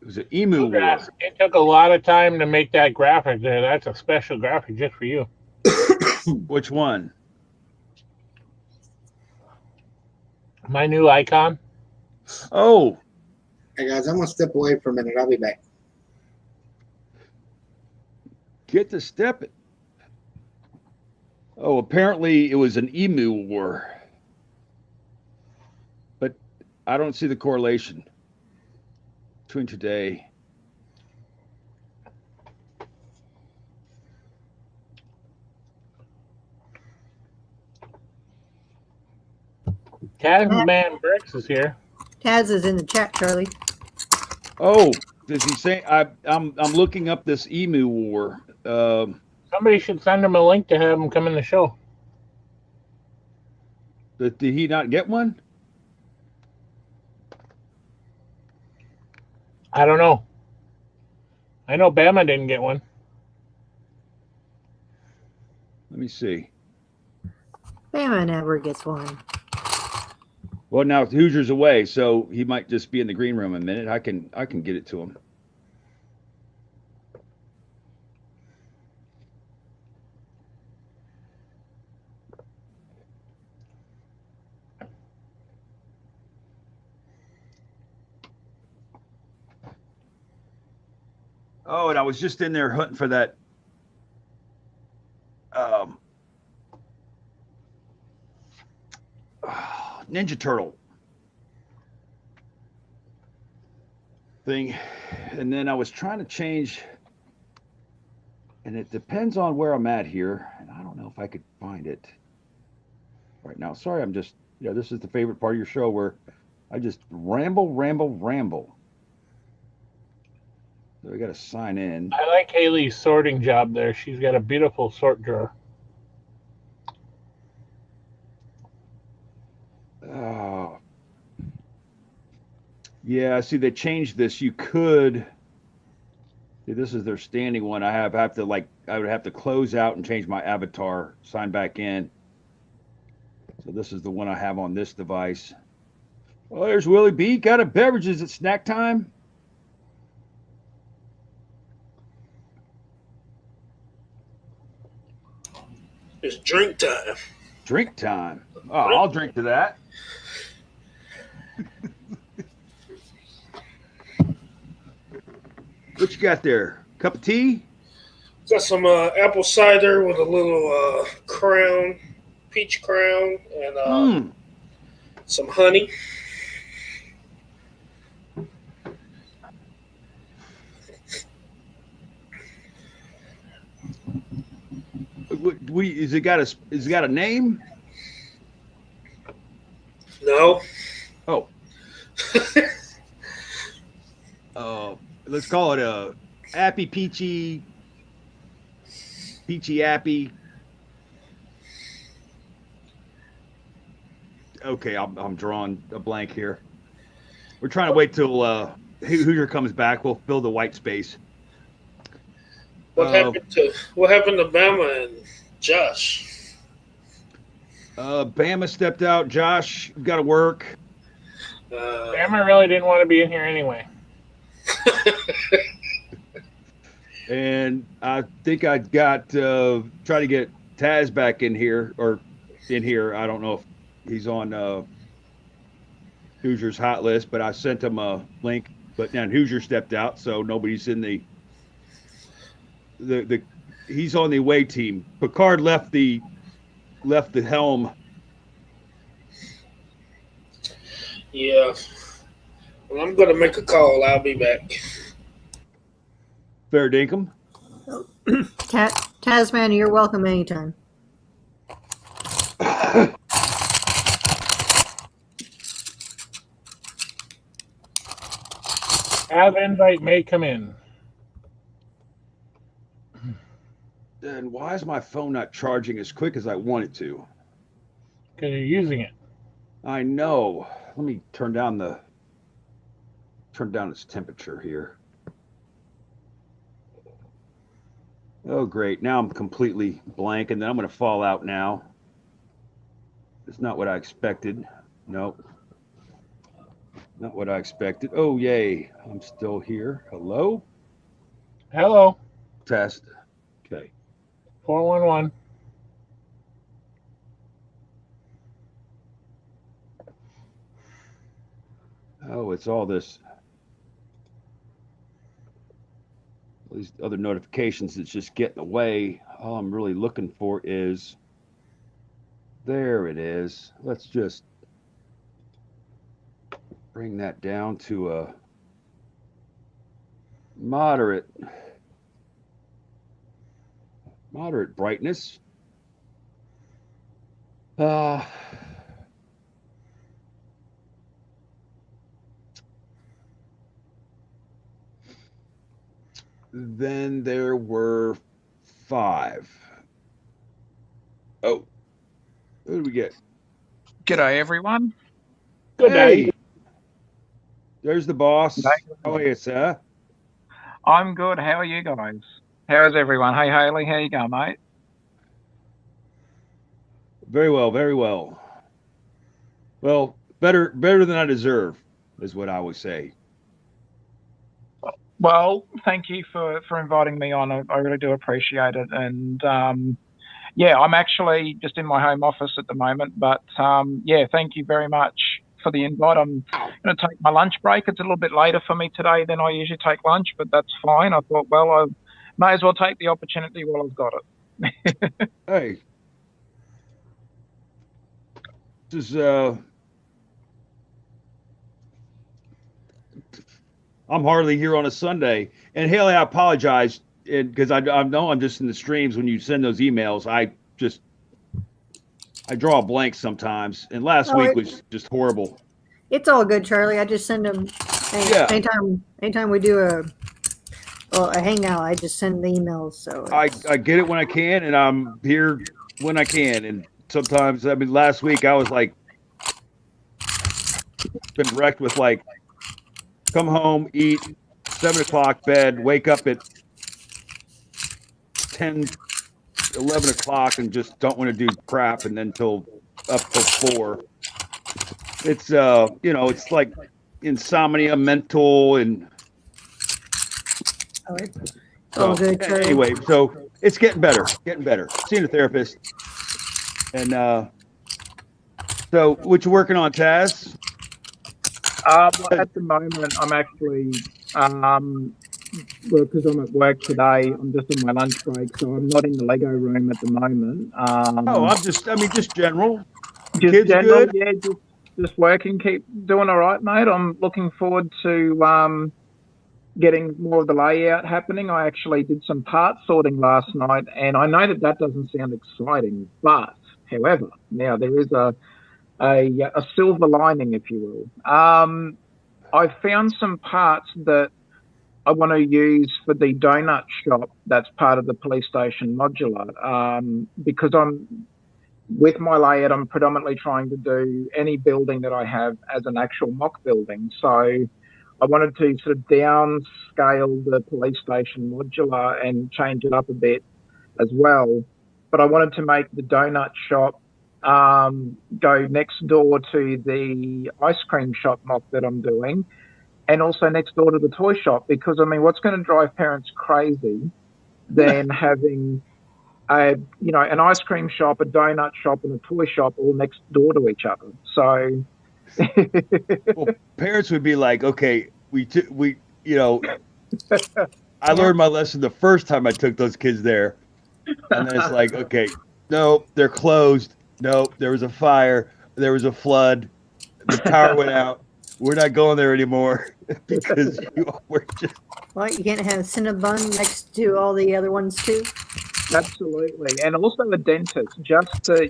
was an emu war. It took a lot of time to make that graphic there. That's a special graphic just for you. Which one? My new icon. Oh. Hey guys, I'm gonna step away for a minute. I'll be back. Get to step it. Oh, apparently it was an emu war. But I don't see the correlation. between today. Tazman Bricks is here. Taz is in the chat, Charlie. Oh, does he say? I'm looking up this emu war. Somebody should send him a link to have him come in the show. Did he not get one? I don't know. I know Bama didn't get one. Let me see. Bama never gets one. Well, now Hoosier's away, so he might just be in the green room a minute. I can get it to him. Oh, and I was just in there hunting for that Ninja Turtle thing, and then I was trying to change, and it depends on where I'm at here, and I don't know if I could find it right now. Sorry, I'm just, this is the favorite part of your show where I just ramble. So I got to sign in. I like Haley's sorting job there. She's got a beautiful sort drawer. Oh, yeah. See, they changed this. You could. See, this is their standing one. I would have to close out and change my avatar, sign back in. So this is the one I have on this device. Oh, there's Willie B. Got a beverage. Is it snack time? It's drink time. Drink time. Oh, I'll drink to that. What you got there? Cup of tea? Got some apple cider with a little crown, peach crown, and some honey. Is it got a name? No. Oh. Let's call it a Appy Peachy Appy. Okay, I'm drawing a blank here. We're trying to wait till Hoosier comes back. We'll fill the white space. What happened to Bama and Josh? Bama stepped out. Josh got to work. Bama really didn't want to be in here anyway. And I think I got try to get Taz back in here. I don't know if he's on Hoosier's hot list, but I sent him a link. But then Hoosier stepped out, so nobody's in the he's on the away team. Picard left the helm. Yeah. Well, I'm gonna make a call. I'll be back. Fair dinkum. Tasman, you're welcome anytime. Have invite may come in. Then why is my phone not charging as quick as I want it to? Because you're using it. I know. Let me turn down its temperature here. Oh, great. Now I'm completely blank, and then I'm going to fall out now. It's not what I expected. Nope. Not what I expected. Oh, yay. I'm still here. Hello? Hello. Test. Okay. 411. Oh, it's all these other notifications that's just getting away. All I'm really looking for is, there it is. Let's just bring that down to Moderate brightness. Then there were 5. Oh, who did we get? G'day, everyone. Good Hey, day. there's the boss. G'day. How are you, sir? I'm good. How are you guys? How's everyone? Hey, Haley, how you going, mate? Very well, very well. Well, better than I deserve, is what I would say. Well, thank you for inviting me on. I really do appreciate it. And yeah, I'm actually just in my home office at the moment. But yeah, thank you very much for the invite. I'm going to take my lunch break. It's a little bit later for me today than I usually take lunch, but that's fine. I thought, well, I may as well take the opportunity while I've got it. Hey, this is I'm hardly here on a Sunday. And Haley, I apologize because I know I'm just in the streams when you send those emails. I draw a blank sometimes, and last week was just horrible. It's all good, Charlie. I just send them. Yeah. Anytime we do a hangout, I just send the emails. So I get it when I can, and I'm here when I can. And sometimes, I mean, last week I was like, been wrecked with like, come home, eat, 7 o'clock bed, wake up at 10, 11 o'clock, and just don't want to do crap, and then up till 4. It's it's like insomnia, mental, and all good, Charlie. anyway, so it's getting better. Seeing a therapist. And so what you working on, Taz? At the moment, I'm actually, well, because I'm at work today, I'm just on my lunch break, so I'm not in the Lego room at the moment. Just general. Just Kids general, good? yeah, just working, keep doing all right, mate. I'm looking forward to getting more of the layout happening. I actually did some part sorting last night, and I know that doesn't sound exciting, but however, now there is a silver lining, if you will. I found some parts that I want to use for the donut shop that's part of the police station modular, because with my layout, I'm predominantly trying to do any building that I have as an actual mock building. So I wanted to sort of downscale the police station modular and change it up a bit as well. But I wanted to make the donut shop go next door to the ice cream shop mock that I'm doing, and also next door to the toy shop, because I mean, what's going to drive parents crazy than having an ice cream shop, a donut shop, and a toy shop all next door to each other? So well, parents would be like, okay, I learned my lesson the first time I took those kids there, and then it's like, okay, no, they're closed. No, there was a fire. There was a flood. The power went out. We're not going there anymore because we're just. Well, you can't have Cinnabon next to all the other ones too. Absolutely, and also a dentist, just to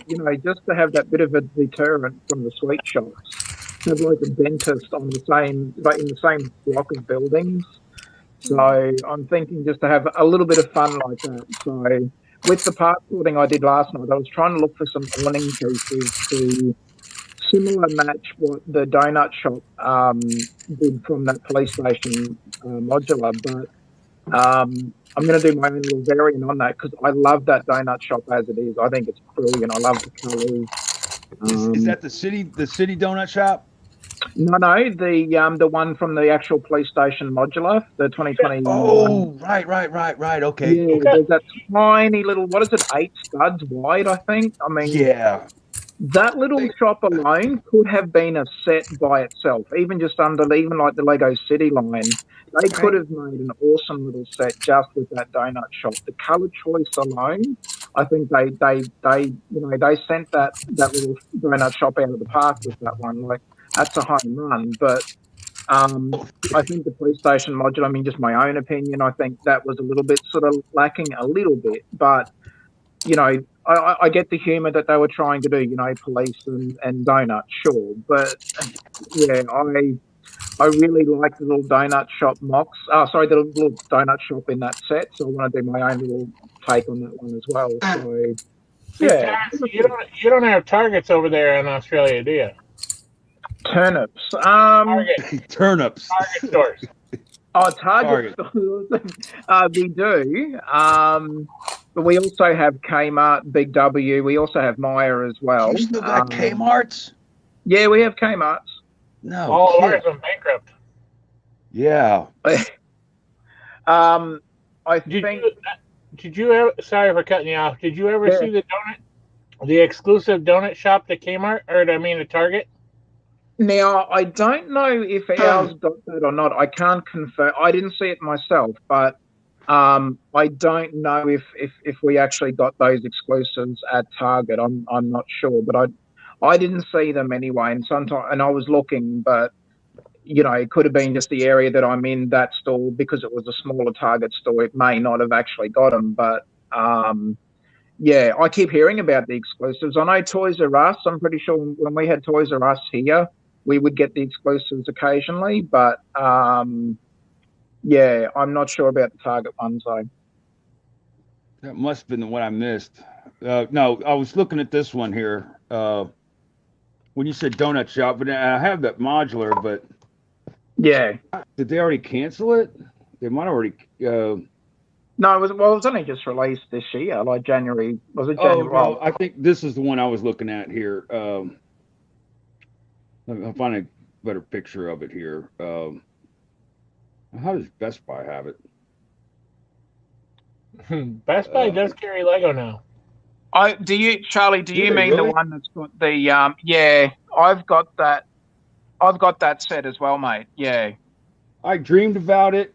have that bit of a deterrent from the sweet shops. Have like a dentist in the same block of buildings. So I'm thinking just to have a little bit of fun like that. So with the part sorting I did last night, I was trying to look for some awning pieces to similar match what the donut shop did from that police station modular, but I'm going to do my own little variant on that because I love that donut shop as it is. I think it's brilliant. I love the colours. Is that the city donut shop? No, the one from the actual police station modular, the 2020. Oh, right. Okay. Yeah, there's that tiny little, 8 studs wide, I think. I mean, yeah. That little shop alone could have been a set by itself, even like the Lego City line. They could have made an awesome little set just with that donut shop. The color choice alone, I think they sent that little donut shop out of the park with that one. Like, that's a home run. But I think the PlayStation module, I mean, just my own opinion, I think that was a little bit sort of lacking a little bit, but you know, I get the humor that they were trying to do, you know, police and donuts, sure, but yeah, I really like the little donut shop mocks. Oh, sorry, the little donut shop in that set. So I want to do my own little take on that one as well. So Hey, yeah, Terrence, you don't have targets over there in Australia, do you? turnips. Turnips. Target stores. Oh, Target stores. We do. But we also have Kmart, Big W. We also have Myer as well. You still got Kmart's? Yeah, we have Kmart's. No. All of ours are bankrupt. Yeah. Did you ever? Sorry for cutting you off. Did you ever see the exclusive donut shop to Kmart, or I mean, the Target? Now, I don't know if ours got that or not. I can't confirm. I didn't see it myself, but I don't know if we actually got those exclusives at Target. I'm not sure, but I didn't see them anyway. And I was looking, but you know, it could have been just the area that I'm in, that store, because it was a smaller Target store. It may not have actually got them, but yeah, I keep hearing about the exclusives. I know Toys R Us. I'm pretty sure when we had Toys R Us here, we would get the exclusives occasionally, but yeah, I'm not sure about the Target ones though. That must have been the one I missed. No, I was looking at this one here. When you said donut shop, but I have that modular, but yeah, did they already cancel it? They might have already. No, it was only just released this year, like January. Was it January? Oh, no, I think this is the one I was looking at here. I'll find a better picture of it here. How does Best Buy have it? Best Buy does carry Lego now. Charlie? Do you mean really? the one that's got the? Yeah, I've got that. I've got that set as well, mate. Yeah. I dreamed about it,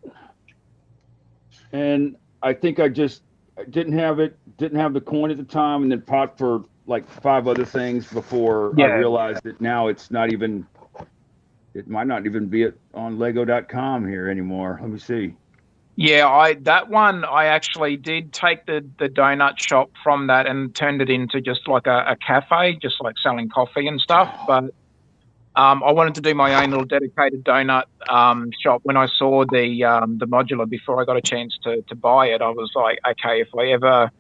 and I think I just didn't have it. Didn't have the coin at the time, and then fought for like 5 other things before I realized that now it's not even. It might not even be on Lego.com here anymore. Let me see. Yeah, that one I actually did take the donut shop from that and turned it into just like a cafe, just like selling coffee and stuff. But I wanted to do my own little dedicated donut shop. When I saw the modular before I got a chance to buy it, I was like, okay, if I ever,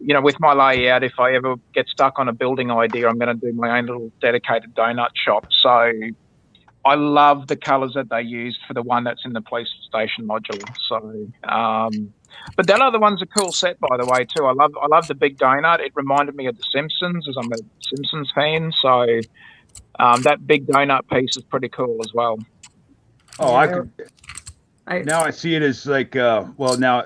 you know, with my layout, if I ever get stuck on a building idea, I'm going to do my own little dedicated donut shop. So I love the colors that they used for the one that's in the PlayStation modular. So, but that other one's a cool set, by the way, too. I love the big donut. It reminded me of The Simpsons, as I'm a Simpsons fan. So, that big donut piece is pretty cool as well. Oh, now I see it as like, well, now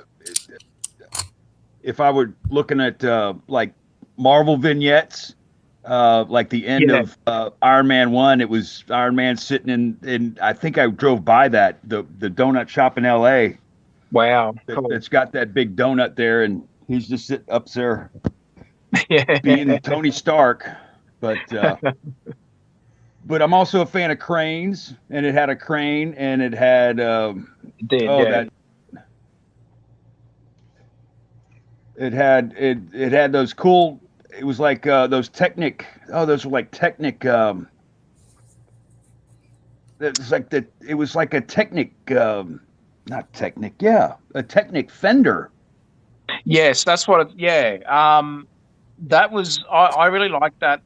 if I were looking at like Marvel vignettes, like the end of Iron Man 1, it was Iron Man sitting in I think I drove by the donut shop in LA. Wow. Cool. It's got that big donut there, and he's just sitting up there being Tony Stark. But but I'm also a fan of cranes, and it had a crane, and it had it had those cool. It was like those Technic. Oh, those were like Technic. It was like a Technic. Not Technic. Yeah, a Technic Fender. Yes, that's what. That was. I really liked that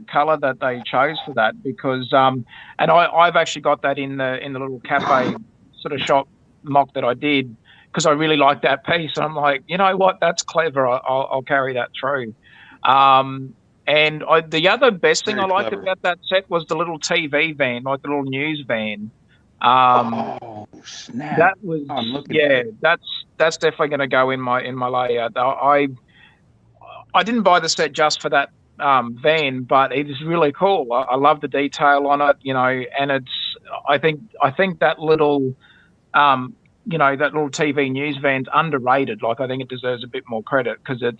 color that they chose for that because and I've actually got that in the little cafe sort of shop mock that I did because I really liked that piece. And I'm like, you know what? That's clever. I'll carry that through. And the other best thing I liked about that set was the little TV van, like the little news van. Oh snap! That was that's definitely going to go in my layout. I didn't buy the set just for that van, but it is really cool. I love the detail on it, you know, and it's. I think that little. That little TV news van's underrated. Like, I think it deserves a bit more credit because it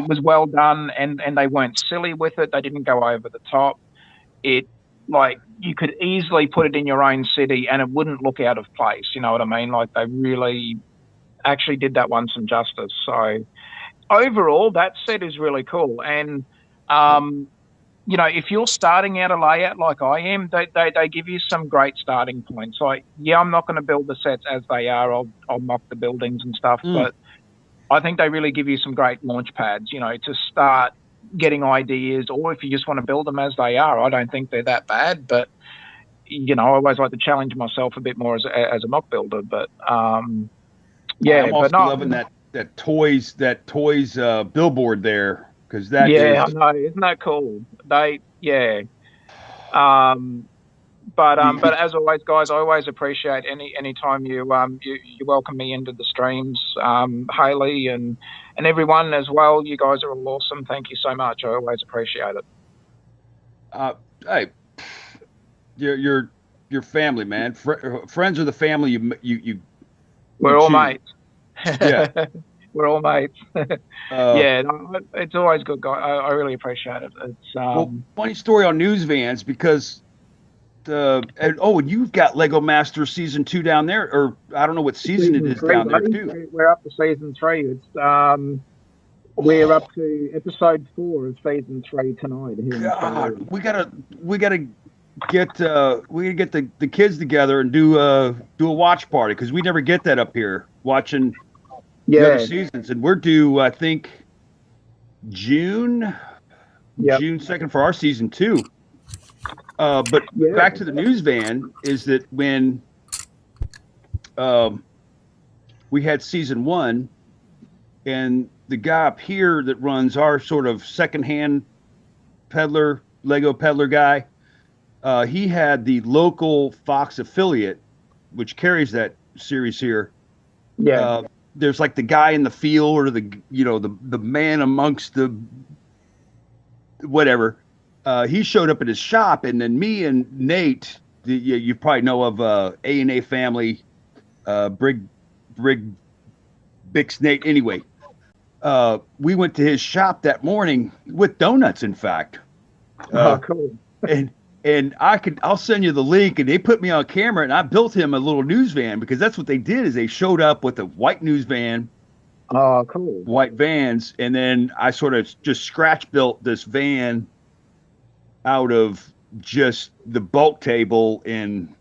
was well done and they weren't silly with it. They didn't go over the top. It like you could easily put it in your own city and it wouldn't look out of place. You know what I mean? Like they really actually did that one some justice. So overall, that set is really cool. And you know, if you're starting out a layout like I am, they give you some great starting points. Like, yeah, I'm not going to build the sets as they are. I'll mock the buildings and stuff, but I think they really give you some great launch pads, you know, to start getting ideas, or if you just want to build them as they are. I don't think they're that bad, but you know, I always like to challenge myself a bit more as a mock builder. But yeah, I'm also but no, loving that toys billboard there, because that yeah, is I know, isn't that cool? But as always, guys, I always appreciate any time you welcome me into the streams, Haley and everyone as well. You guys are all awesome. Thank you so much. I always appreciate it. hey, your family, man. Friends are the family you We're all choose. mates. Yeah. We're all mates. Yeah, no, it's always good, guy. I really appreciate it. It's well, funny story on News Vans, because and you've got Lego Masters Season 2 down there, or I don't know what season it is 3, down there buddy. too. We're up to Season 3. It's we're up to episode 4 of Season 3 tonight. Here in Australia. We gotta get the kids together and do a watch party, because we never get that up here watching the other seasons, and we're due, I think, June 2nd for our Season 2. But back to the News Van, is that when we had Season 1, and the guy up here that runs our sort of secondhand Lego peddler guy, he had the local Fox affiliate, which carries that series here. There's like the guy in the field, or the man amongst the whatever. He showed up at his shop, and then me and Nate, you probably know of A&A family, Big Nate. Anyway, we went to his shop that morning with donuts, in fact. Cool. And I'll send you the link, and they put me on camera, and I built him a little news van, because that's what they did, is they showed up with a white news van. Oh, cool. White vans. And then I sort of just scratch built this van out of just the bulk table, and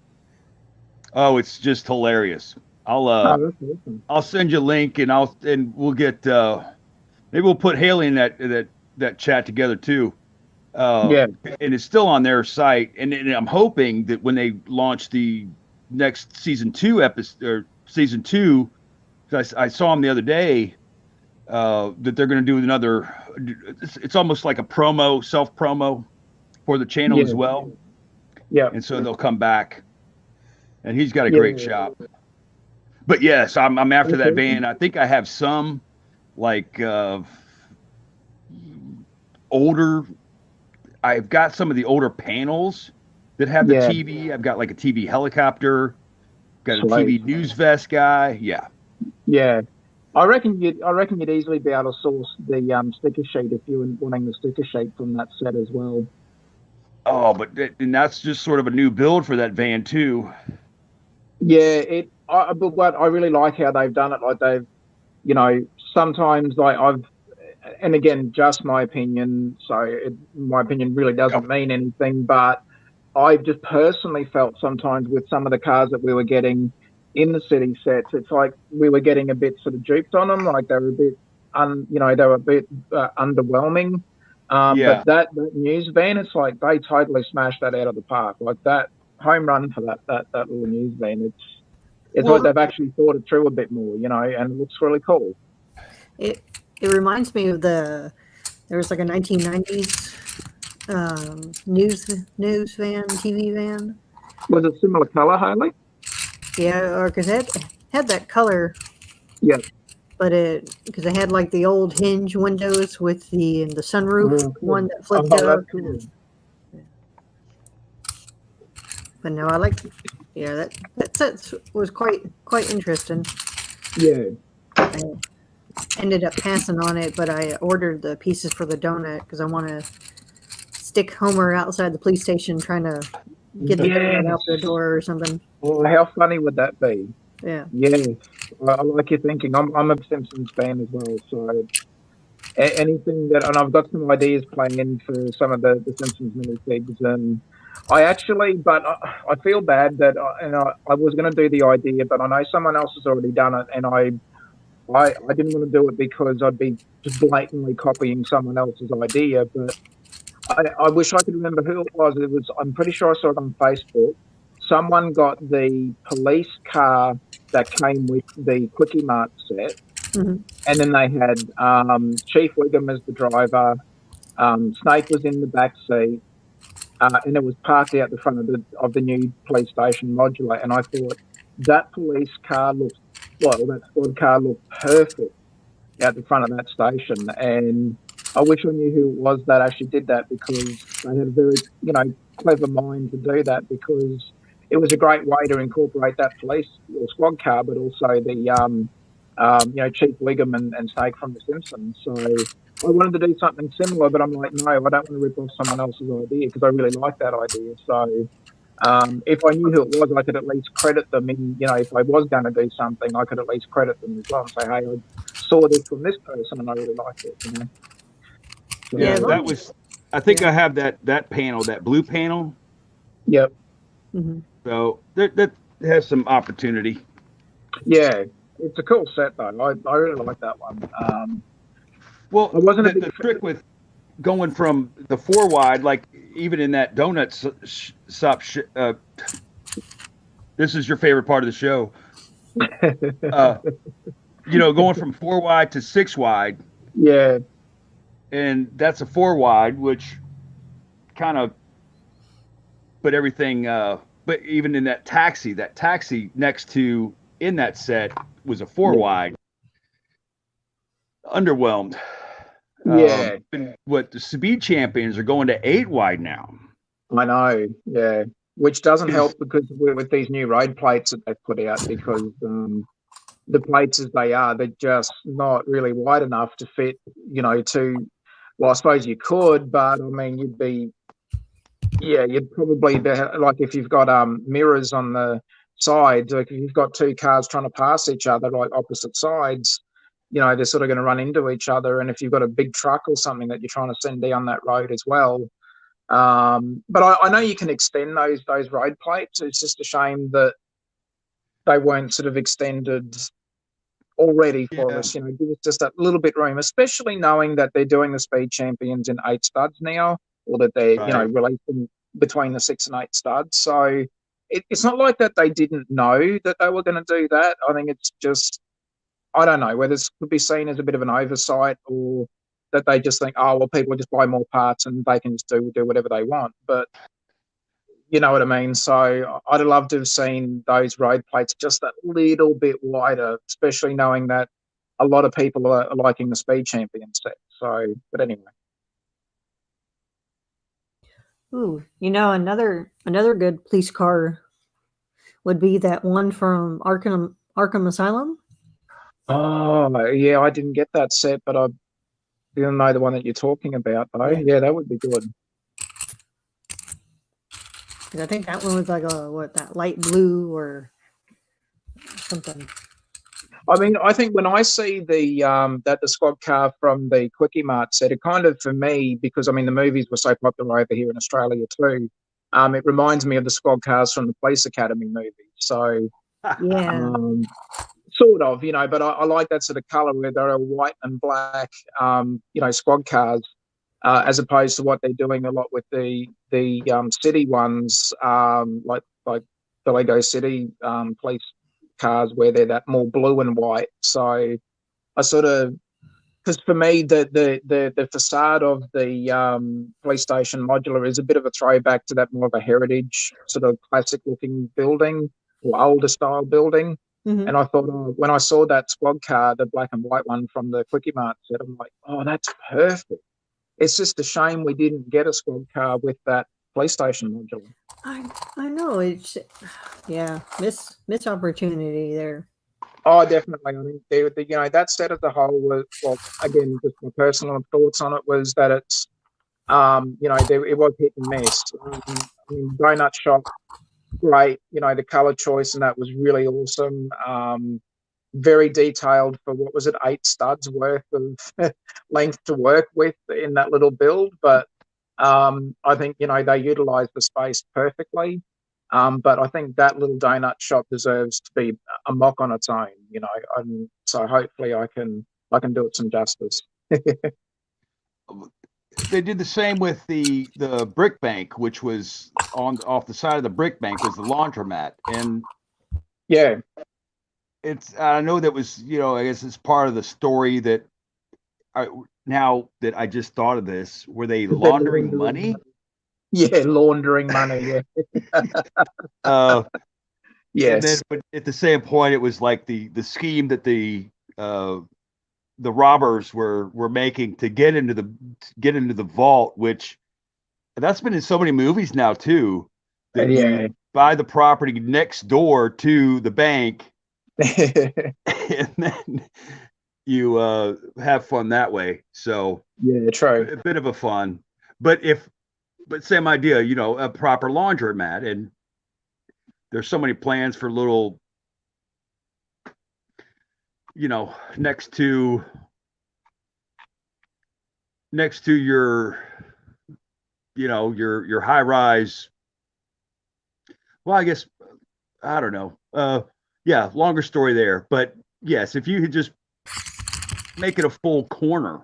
it's just hilarious. I'll send you a link, and we'll get maybe we'll put Haley in that chat together too. And it's still on their site, and I'm hoping that when they launch the next Season 2 episode, or Season 2, I saw them the other day, that they're going to do another. It's almost like a self promo for the channel as well. And so they'll come back, and he's got a great shop. But yes, I'm after that van. I think I have some like older. I've got some of the older panels that have the TV. I've got like a TV helicopter, got a TV news vest guy. Yeah. I reckon you'd easily be able to source the sticker sheet if you were wanting the sticker sheet from that set as well. Oh, and that's just sort of a new build for that van too. Yeah, but I really like how they've done it. Like they've, sometimes and again, just my opinion. So my opinion really doesn't mean anything, but I've just personally felt sometimes with some of the cars that we were getting in the city sets, it's like we were getting a bit sort of duped on them. Like they were a bit, underwhelming. But that news van, it's like they totally smashed that out of the park. Like that home run for that little news van. It's like they've actually thought it through a bit more, and it looks really cool. It reminds me of there was like a 1990s news van, TV van. Was it similar color, Haley? Yeah, or because it had that color. Yeah. But because it had like the old hinge windows with the sunroof one that flipped up. Cool. But no, I like. Yeah, that set was quite interesting. Yeah. I ended up passing on it, but I ordered the pieces for the donut because I want to stick Homer outside the police station trying to get the Yes. out the door or something. Well, how funny would that be? Yeah. Yes, I like your thinking. I'm a Simpsons fan as well, so anything that, and I've got some ideas planned for some of the Simpsons minifigs, and but I feel bad that, I was going to do the idea, but I know someone else has already done it, and I didn't want to do it because I'd be just blatantly copying someone else's idea, but I wish I could remember who it was. I'm pretty sure I saw it on Facebook. Someone got the police car that came with the Quickie Mart set, Mhm. and then they had Chief Wiggum as the driver. Snake was in the back seat, and it was parked out the front of the new police station modular. And I thought that that squad car looked perfect out the front of that station. And I wish I knew who it was that actually did that, because they had a very, clever mind to do that, because it was a great way to incorporate that police or squad car, but also the, Chief Wiggum and Snake from The Simpsons. So I wanted to do something similar, but I'm like, no, I don't want to rip off someone else's idea, because I really like that idea. So if I knew who it was, I could at least credit them if I was going to do something, I could at least credit them as well and say, hey, I saw this from this person and I really liked it. So, Yeah, that was. I think I have that panel, that blue panel. Yep. Mm-hmm. So that has some opportunity. Yeah, it's a cool set though. I really like that one. Well, I wasn't a the big trick with going from the 4 wide, like even in that donut shop. This is your favorite part of the show. Going from 4 wide to 6 wide. Yeah. And that's a 4 wide, which kind of put everything. But even in that taxi next to in that set was a 4 wide. Underwhelmed. Yeah. What the Speed Champions are going to 8 wide now. I know. Yeah. Which doesn't help, because with these new road plates that they've put out, because the plates as they are, they're just not really wide enough to fit, well, I suppose you could, but I mean, you'd probably be, like, if you've got mirrors on the sides, like if you've got 2 cars trying to pass each other, like opposite sides, they're sort of going to run into each other. And if you've got a big truck or something that you're trying to send down that road as well. But I know you can extend those road plates. It's just a shame that they weren't sort of extended already for us. Give us just a little bit room, especially knowing that they're doing the Speed Champions in 8 studs now, or that they're releasing between the 6 and 8 studs. So it's not like that they didn't know that they were going to do that. I think it's just, I don't know whether this could be seen as a bit of an oversight, or that they just think, oh well, people just buy more parts and they can just do whatever they want. But you know what I mean? So I'd have loved to have seen those road plates just that little bit wider, especially knowing that a lot of people are liking the Speed Champion set. So, but anyway. Ooh, another good police car would be that one from Arkham Asylum. Oh, yeah, I didn't get that set, but I didn't know the one that you're talking about, though. Yeah, that would be good. I think that one was like that light blue or something. I mean, I think when I see the squad car from the Quickie Mart set, it kind of, for me, because I mean the movies were so popular over here in Australia too, it reminds me of the squad cars from the Police Academy movie. So yeah, sort of, but I like that sort of color where they're white and black, squad cars, as opposed to what they're doing a lot with the city ones, like the Lego City police cars, where they're that more blue and white. So I sort of, because for me the facade of the police station modular is a bit of a throwback to that more of a heritage sort of classic looking building or older style building. Mm-hmm. And I thought, when I saw that squad car, the black and white one from the Quickie Mart set, I'm like, oh, that's perfect. It's just a shame we didn't get a squad car with that police station modular. I know, it's missed opportunity there. Oh, definitely. I mean, that set as a whole was, well, again, just my personal thoughts on it was that it's it was hit and miss. I mean, donut shop, great. The color choice and that was really awesome. Very detailed for what was it, 8 studs worth of length to work with in that little build. But I think they utilized the space perfectly. But I think that little donut shop deserves to be a mock on its own. And so hopefully I can do it some justice. They did the same with the brick bank, which was off the side of the brick bank was the laundromat, and yeah, I know that was I guess it's part of the story that now that I just thought of this, were they laundering money? Yeah, laundering money. Yeah. Yes. And then, but at the same point, it was like the scheme that the robbers were making to get into the vault, which that's been in so many movies now too. That you buy the property next door to the bank, and then you have fun that way. So yeah, true. A bit of a fun, but same idea. A proper laundromat, and there's so many plans for little, next to your, your high rise. Well, I guess, I don't know. Yeah, longer story there. But yes, if you could just make it a full corner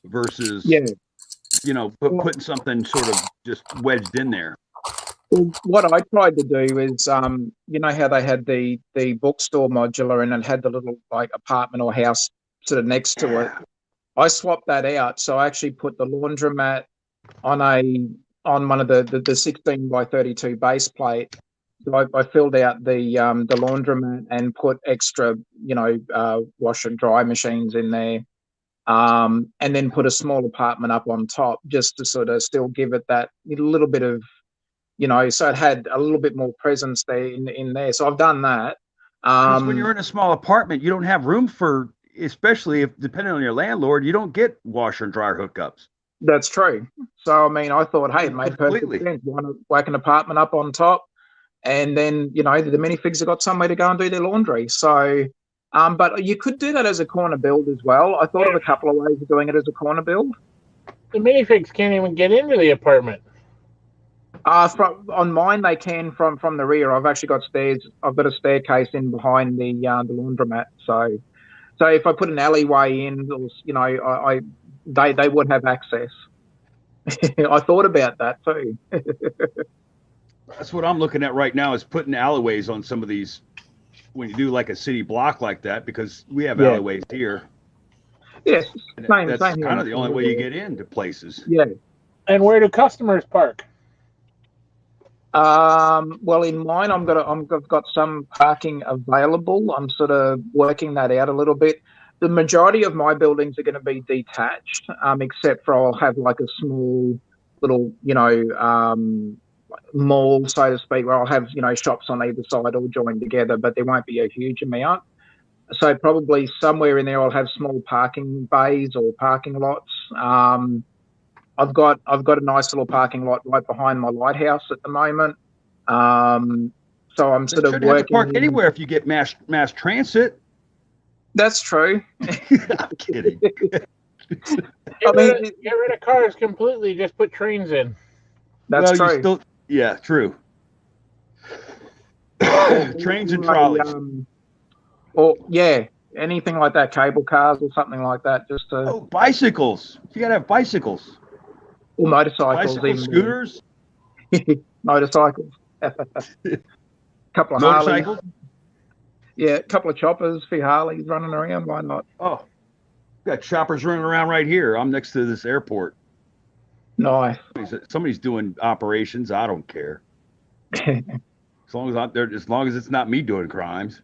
versus, putting something sort of just wedged in there. Well, what I tried to do is, how they had the bookstore modular and it had the little like apartment or house sort of next to it. I swapped that out, so I actually put the laundromat on one of the 16 by 32 base plate. So I filled out the laundromat and put extra, wash and dry machines in there, and then put a small apartment up on top just to sort of still give it that little bit of, so it had a little bit more presence there in there. So I've done that. Because when you're in a small apartment, you don't have room for, especially if depending on your landlord, you don't get washer and dryer hookups. That's true. So I mean, I thought, hey, it made perfect sense. Why not whack an apartment up on top, and then the minifigs have got somewhere to go and do their laundry. So, but you could do that as a corner build as well. I thought of a couple of ways of doing it as a corner build. The minifigs can't even get into the apartment. On mine they can from the rear. I've actually got stairs. I've got a staircase in behind the laundromat. So if I put an alleyway in, they would have access. I thought about that too. That's what I'm looking at right now, is putting alleyways on some of these when you do like a city block like that, because we have alleyways here. Yes, that's kind of the only way you get into places. Yeah. And where do customers park? Well, in mine, I've got some parking available. I'm sort of working that out a little bit. The majority of my buildings are going to be detached, except for I'll have like a small little, mall, so to speak, where I'll have, shops on either side all joined together, but there won't be a huge amount. So probably somewhere in there I'll have small parking bays or parking lots. I've got a nice little parking lot right behind my lighthouse at the moment. So I'm sort of working. Park anywhere if you get mass transit. That's true. I'm kidding. Get rid of cars completely. Just put trains in. That's true. Yeah, true. Trains and trolleys. Or anything like that, cable cars or something like that. Just bicycles. You gotta have bicycles. Or motorcycles, scooters. Motorcycles. Couple of motorcycles. Harleys. Yeah, a couple of choppers for Harleys running around. Why not? Oh, got choppers running around right here. I'm next to this airport. Nice. Somebody's doing operations. I don't care. As long as I'm there, as long as it's not me doing crimes.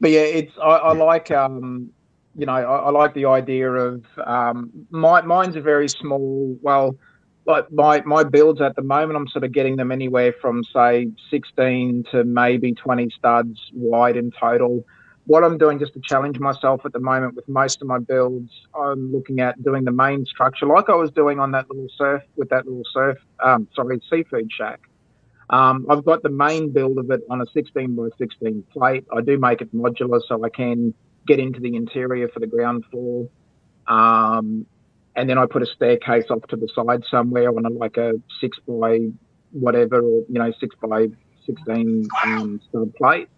But yeah, I like I like the idea of mine's a very small. Well, like my builds at the moment, I'm sort of getting them anywhere from say 16 to maybe 20 studs wide in total. what I'm doing just to challenge myself at the moment with most of my builds, I'm looking at doing the main structure like I was doing on that little seafood shack. I've got the main build of it on a 16 by 16 plate. I do make it modular so I can get into the interior for the ground floor. And then I put a staircase off to the side somewhere on like a 6 by whatever, or 6 by 16 stud plate.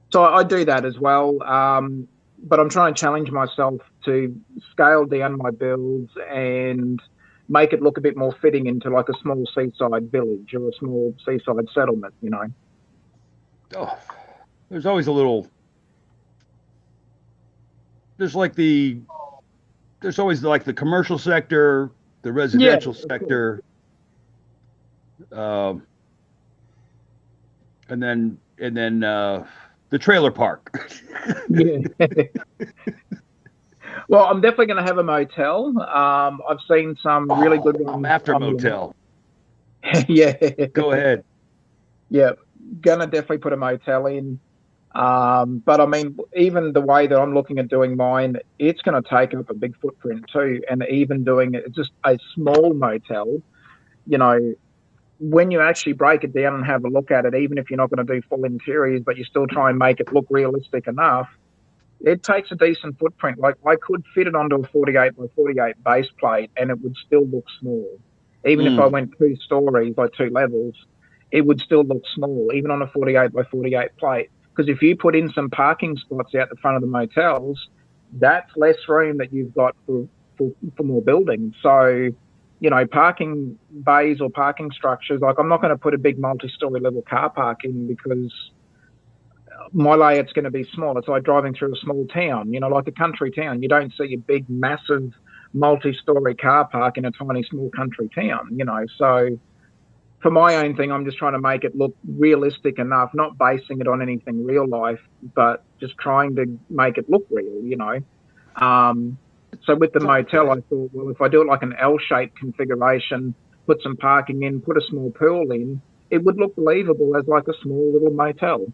So I do that as well. But I'm trying to challenge myself to scale down my builds and make it look a bit more fitting into like a small seaside village or a small seaside settlement, Oh, there's always a little. There's always like the commercial sector, the residential sector, and then the trailer park. Yeah. Well, I'm definitely going to have a motel. I've seen some really good ones. I'm after motel. Yeah. Go ahead. Yeah, gonna definitely put a motel in. But I mean, even the way that I'm looking at doing mine, it's going to take up a big footprint too. And even doing it just a small motel, when you actually break it down and have a look at it, even if you're not going to do full interiors, but you still try and make it look realistic enough, it takes a decent footprint. Like I could fit it onto a 48 by 48 base plate and it would still look small. Even if I went 2 stories, like 2 levels, it would still look small, even on a 48 by 48 plate. Because if you put in some parking spots out the front of the motels, that's less room that you've got for more buildings. So, parking bays or parking structures, like I'm not going to put a big multi-story level car park in because my layout's going to be small. It's like driving through a small town, like a country town. You don't see a big, massive multi-story car park in a tiny, small country town, So for my own thing, I'm just trying to make it look realistic enough, not basing it on anything real life, but just trying to make it look real, So with the motel, I thought, well, if I do it like an L-shaped configuration, put some parking in, put a small pool in, it would look believable as like a small little motel.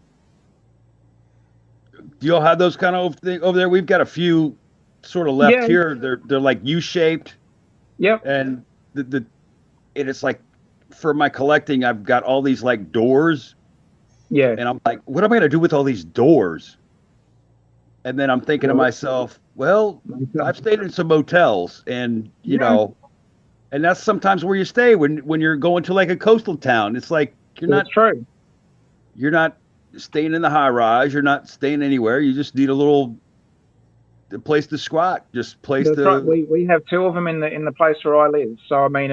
Do you all have those kind of things over there? We've got a few sort of left here. They're like U-shaped. Yep. And it's like, for my collecting, I've got all these like doors. Yeah. And I'm like, what am I going to do with all these doors? And then I'm thinking to myself, well, I've stayed in some motels and, and that's sometimes where you stay when you're going to like a coastal town. It's like, you're not staying in the high rise. You're not staying anywhere. You just need a place to squat, Right. We have 2 of them in the place where I live. So I mean,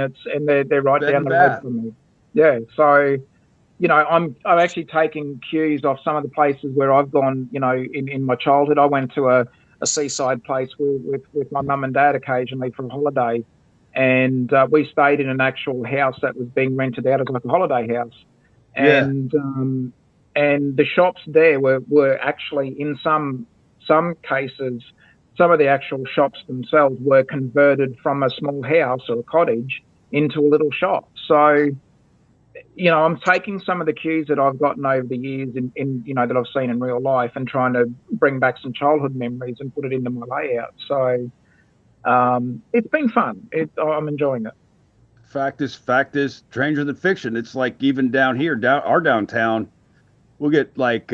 they're right down the road from me. Yeah. So, I'm actually taking cues off some of the places where I've gone. In my childhood, I went to a seaside place with my mum and dad occasionally for a holiday, and we stayed in an actual house that was being rented out as like a holiday house, and the shops there were actually in some cases. Some of the actual shops themselves were converted from a small house or a cottage into a little shop. So, I'm taking some of the cues that I've gotten over the years in that I've seen in real life and trying to bring back some childhood memories and put it into my layout. So, it's been fun. I'm enjoying it. Fact is stranger than fiction. It's like even down here, our downtown, we'll get like,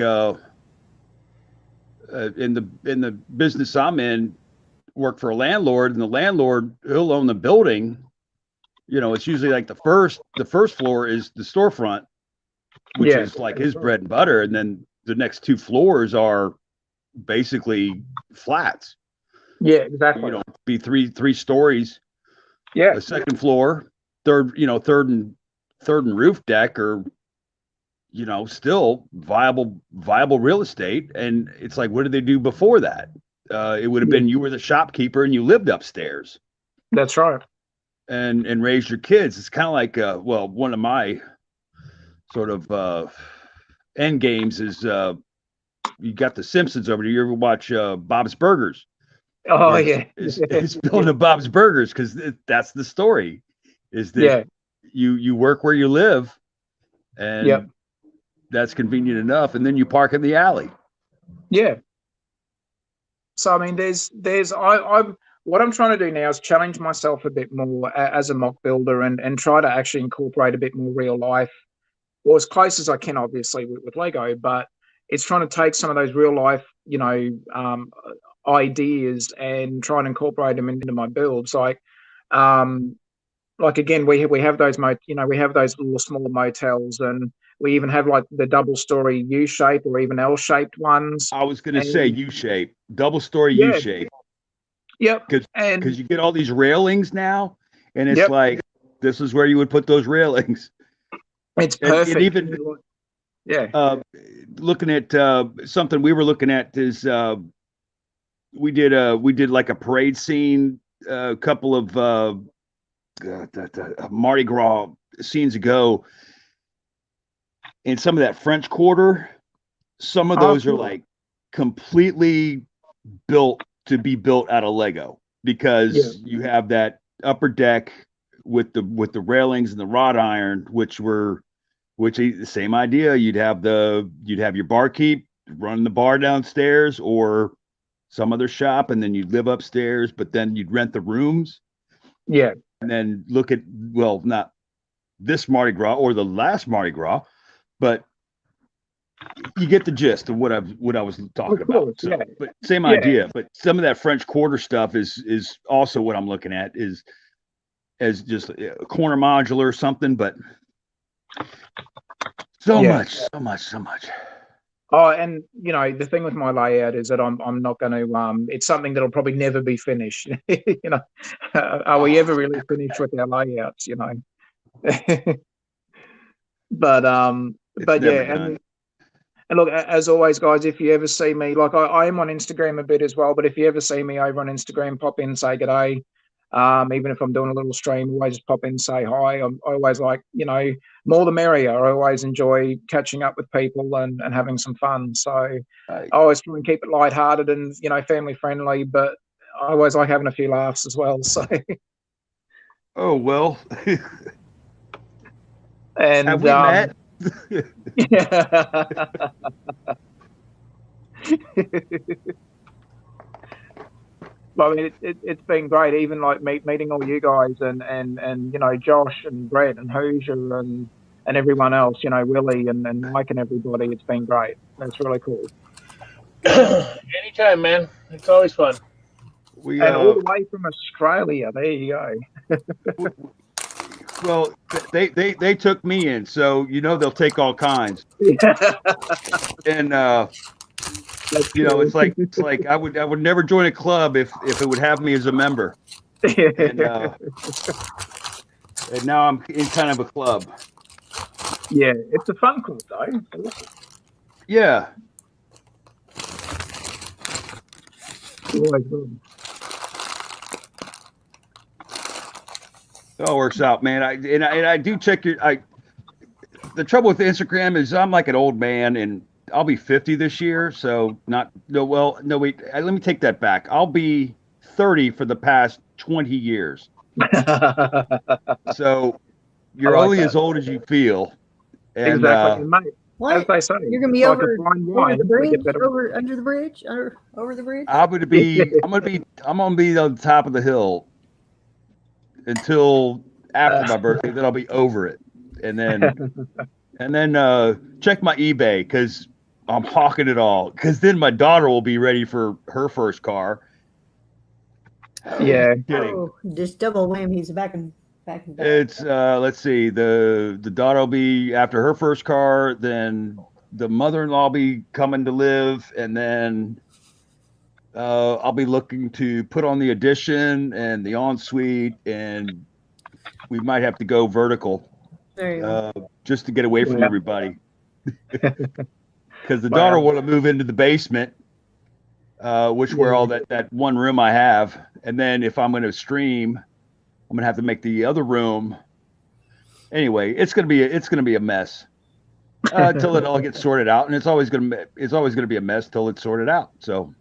in the business I'm in, work for a landlord, and the landlord, he'll own the building. It's usually like the first floor is the storefront, which is like his bread and butter, and then the next 2 floors are basically flats. Yeah, exactly. Be three stories. Yeah. A second floor, third and roof deck are still viable real estate. And it's like, what did they do before that? It would have been you were the shopkeeper and you lived upstairs. That's right. And raised your kids. It's kind of like, one of my sort of end games is you got the Simpsons over there. You ever watch Bob's Burgers? Oh, It's building a Bob's Burgers because that's the story. Is that you work where you live, and that's convenient enough, and then you park in the alley. Yeah, So I mean, I'm what I'm trying to do now is challenge myself a bit more as a mock builder and try to actually incorporate a bit more real life, or as close as I can, obviously with Lego. But it's trying to take some of those real life, ideas and try and incorporate them into my builds. Like again, we have those we have those little small motels, and we even have like the double story U shape or even L shaped ones. I was going to And say U shape, double story U yeah, shape, yep, because and you get all these railings now, and it's yep, like this is where you would put those railings. it's And perfect. even Yeah. looking at something we were looking at is we did like a parade scene a couple of Mardi Gras scenes ago, and some of that French Quarter, some of those are like completely built to be built out of Lego, because you have that upper deck with the railings and the wrought iron, which is the same idea. You'd have your barkeep running the bar downstairs or some other shop, and then you'd live upstairs, but then you'd rent the rooms. Yeah. And then look at, well, not this Mardi Gras or the last Mardi Gras, but you get the gist of what I was talking about. So, yeah. But same Yeah. idea. But some of that French Quarter stuff is also what I'm looking at is as just a corner modular or something. But so much. Oh, and the thing with my layout is that I'm not going to. It's something that'll probably never be finished. Are we ever really finished with our layouts? But yeah, and look, as always, guys, if you ever see me, like I am on Instagram a bit as well, but if you ever see me over on Instagram, pop in, say good day. Even if I'm doing a little stream, always just pop in, say hi. I always like, more the merrier. I always enjoy catching up with people and having some fun. So I always try and keep it lighthearted and, family friendly, but I always like having a few laughs as well. So. Oh, well. And have we met? Well, I mean, it's been great, even like meeting all you guys and Josh and Brett and Hoosier and everyone else, Willie and Mike and everybody. It's been great. It's really cool. Anytime, man. It's always fun. And all the way from Australia. There you go. Well, they took me in, so they'll take all kinds. And it's like I would never join a club if it would have me as a member. And now I'm in kind of a club. Yeah, it's a fun club though. Yeah. Always good. It all works out, man. I do check the trouble with Instagram is I'm like an old man, and I'll be 50 this year. So let me take that back. I'll be 30 for the past 20 years. So you're only as old as you feel. And, exactly, mate. What? As they say, you're gonna be like over the bridge, under the bridge, over the bridge. I'm gonna be on the top of the hill until after my birthday. Then I'll be over it, and then check my eBay because I'm hawking it all. Because then my daughter will be ready for her first car. Yeah, oh, just double whammies back and back. It's let's see, the daughter will be after her first car, then the mother-in-law will be coming to live, and then I'll be looking to put on the addition and the ensuite, and we might have to go vertical just to get away from everybody. Because the daughter want to move into the basement, where all that one room I have, and then if I'm going to stream, I'm going to have to make the other room. Anyway, it's going to be a mess until it all gets sorted out, and it's always going to be a mess till it's sorted out. So,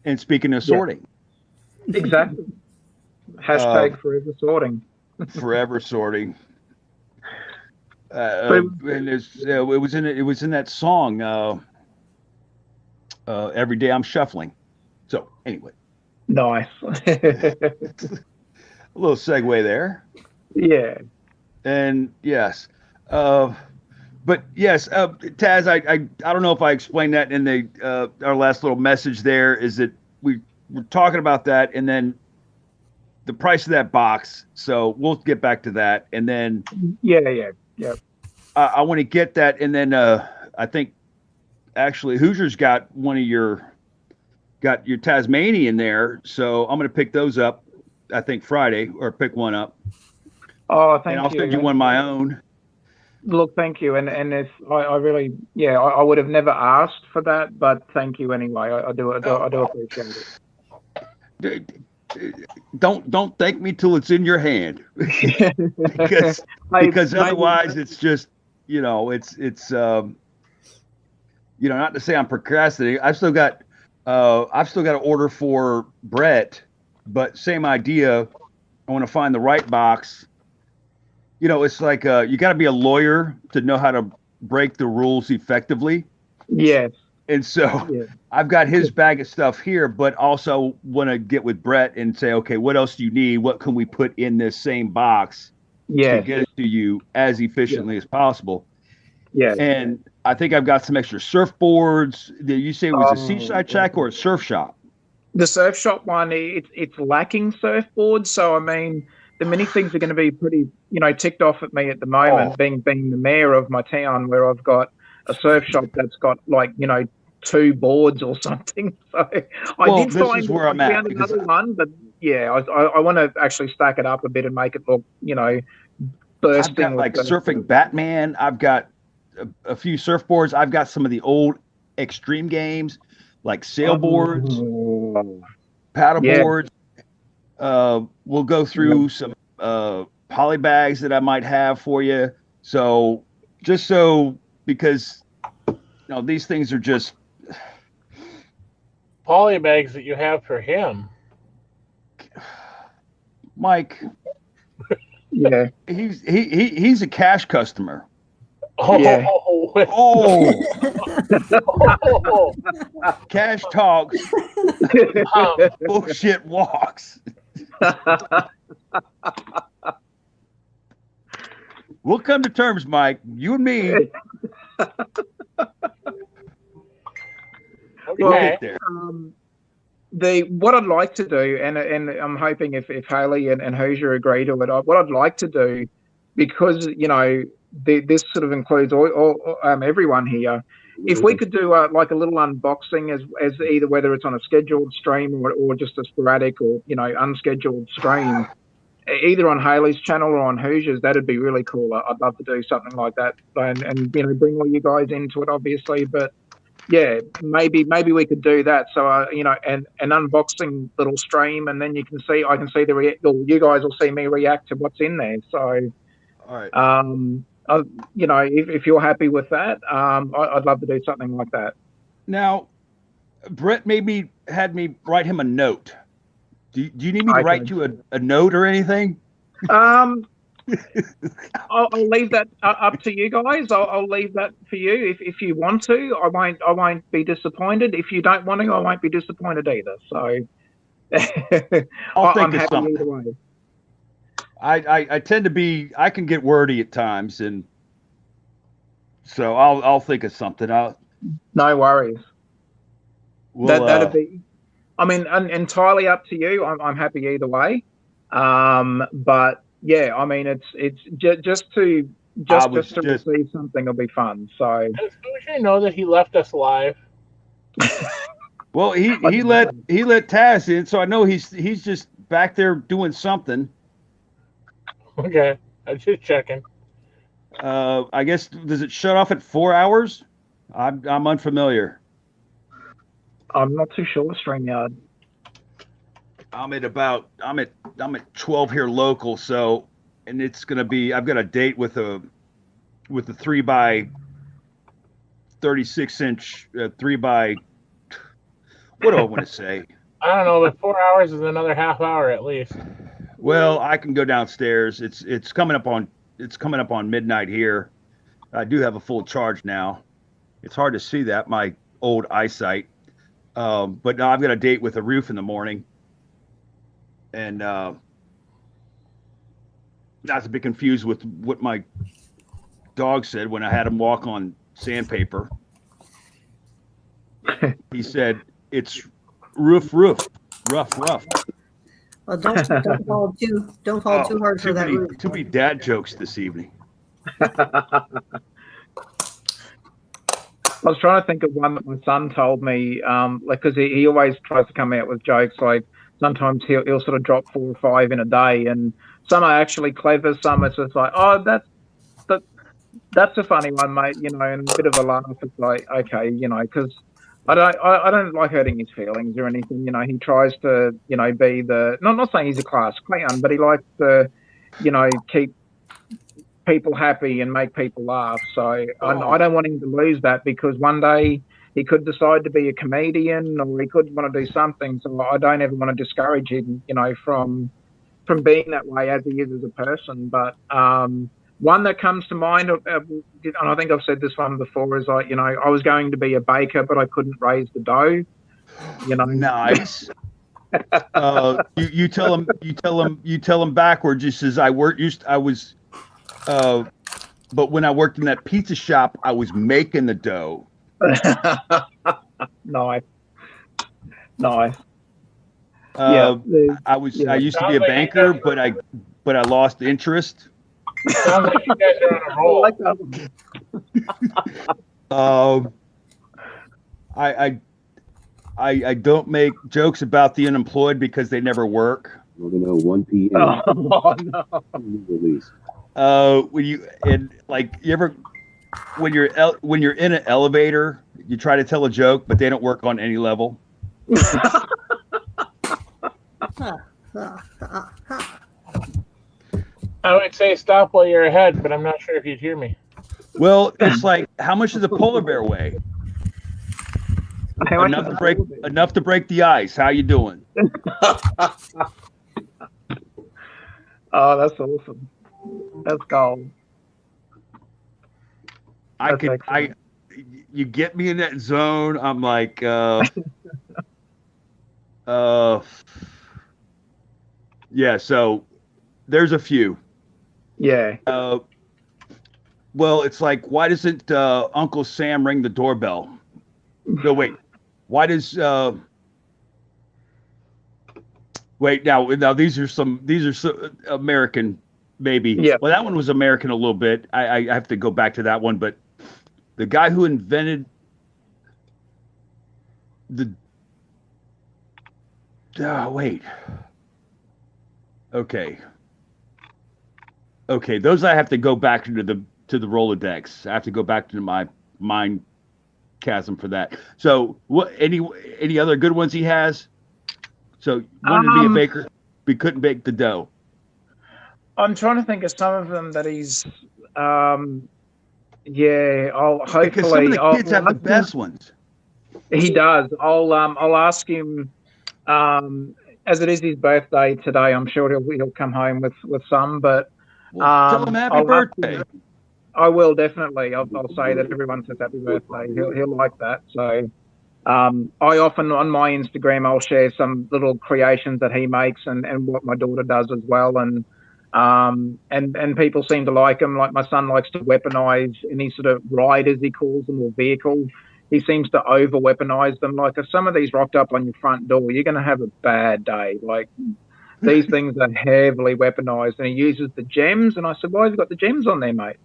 and speaking of sorting, exactly. Hashtag forever sorting. Forever sorting. And it was in that song. Every day I'm shuffling. So anyway, Nice. a little segue there. Yeah. And yes, but yes, Taz, I don't know if I explained that in the our last little message. There is that we were talking about that, and then the price of that box. So we'll get back to that, and then Yeah. I want to get that, and then I think actually Hoosier's got your Tasmanian there, so I'm going to pick those up. I think Friday, or pick one up. Oh, And I'll thank you. send you one of my own. Look, thank you. And if I really, yeah, I would have never asked for that, but thank you anyway. I do appreciate it. Don't thank me till it's in your hand, because otherwise it's just it's not to say I'm procrastinating. I've still got to order for Brett, but same idea. I want to find the right box. It's like you got to be a lawyer to know how to break the rules effectively. Yes. And so I've got his bag of stuff here, but also want to get with Brett and say, okay, what else do you need? What can we put in this same box to get it to you as efficiently as possible? Yeah. And I think I've got some extra surfboards. Did you say it was a Seaside Shack or a surf shop? The surf shop one, it's lacking surfboards. So, I mean, the mini things are going to be pretty, ticked off at me at the moment, being the mayor of my town, where I've got a surf shop that's got 2 boards or something. So I did find another one, but yeah, I want to actually stack it up a bit and make it look, bursting. I've got surfing Batman. I've got a few surfboards. I've got some of the old extreme games like sailboards, paddleboards. We'll go through some poly bags that I might have for you. So because these things are just poly bags that you have for him, Mike. Yeah, he's a cash customer. Oh, yeah. Cash talks, bullshit walks. We'll come to terms, Mike. You and me. We'll get there. What I'd like to do, and I'm hoping if Haley and Hoosier agree to it, what I'd like to do, because this sort of includes all everyone here. If we could do like a little unboxing as either whether it's on a scheduled stream or just a sporadic or unscheduled stream, either on Haley's channel or on Hoosier's, that'd be really cool. I'd love to do something like that and bring all you guys into it, obviously. But yeah, maybe we could do that. So an unboxing little stream, and then I can see you guys will see me react to what's in there. So all right. If you're happy with that, I'd love to do something like that. Now, Brett had me write him a note. Do you need me to write you a note or anything? I'll leave that up to you guys. I'll leave that for you. If you want to, I won't be disappointed. If you don't want to, I won't be disappointed either. So I'm happy either way. I tend to be. I can get wordy at times, and so I'll think of something. No worries. That'd be. I mean, entirely up to you. I'm happy either way. But yeah, I mean, it's just to receive something will be fun. So does Hoosier know that he left us live? Well, he let Taz in, so I know he's just back there doing something. Okay, I'm just checking. I guess, does it shut off at 4 hours? I'm unfamiliar. I'm not too sure, StreamYard. I'm at 12 here local, so, and it's gonna be, I've got a date with a 3 by 36 inch 3 by, what do I want to say? I don't know, but 4 hours is another half hour at least. Well, I can go downstairs. It's coming up on midnight here. I do have a full charge now. It's hard to see that, my old eyesight. But now I've got a date with a roof in the morning, and not to be confused with what my dog said when I had him walk on sandpaper. He said it's rough. Well, don't fall too hard for that roof. Too many dad jokes this evening. I was trying to think of one that my son told me, because he always tries to come out with jokes. Like sometimes he'll sort of drop 4 or 5 in a day, and some are actually clever. Some it's just like, oh, that's a funny one, mate. And a bit of a laugh. It's like, okay, because I don't like hurting his feelings or anything. He tries to, be the not saying he's a class clown, but he likes to, keep people happy and make people laugh. So I don't want him to lose that, because one day he could decide to be a comedian, or he could want to do something. So I don't ever want to discourage him, from being that way as he is as a person. But one that comes to mind, and I think I've said this one before, is like, I was going to be a baker, but I couldn't raise the dough. Nice. You tell him backwards. He says, but when I worked in that pizza shop, I was making the dough. Nice. I used to be a banker, but I lost interest. Sounds like you guys are on a roll. I like that one. I don't make jokes about the unemployed because they never work. 1 p.m. Oh, no. Release. When you're in an elevator, you try to tell a joke, but they don't work on any level. I would say stop while you're ahead, but I'm not sure if you'd hear me. Well, it's like, how much does a polar bear weigh? Enough to break the ice. How you doing? Oh, that's awesome. That's gold. You get me in that zone. I'm like, yeah. So there's a few. Yeah. Well, it's like, why doesn't Uncle Sam ring the doorbell? No, wait. Why does wait now these are some American, maybe. Yeah. Well, that one was American a little bit. I have to go back to that one, but the guy who invented the wait. Okay, those I have to go back to the Rolodex. I have to go back to my mind chasm for that. So, what any other good ones he has? So, wanted to be a baker, but couldn't bake the dough. I'm trying to think of some of them that he's. Yeah, I'll hopefully. Because some of the kids have the best ones. He does. I'll ask him. As it is his birthday today, I'm sure he'll come home with some. But tell him happy birthday. I will definitely. I'll say that everyone says happy birthday. He'll like that. So, I often on my Instagram I'll share some little creations that he makes and what my daughter does as well, and people seem to like them. Like my son likes to weaponize any sort of ride, as he calls them, or vehicle. He seems to over weaponize them. Like if some of these rocked up on your front door, you're going to have a bad day. Like these things are heavily weaponized, and he uses the gems. And I said, why have you got the gems on there, mate?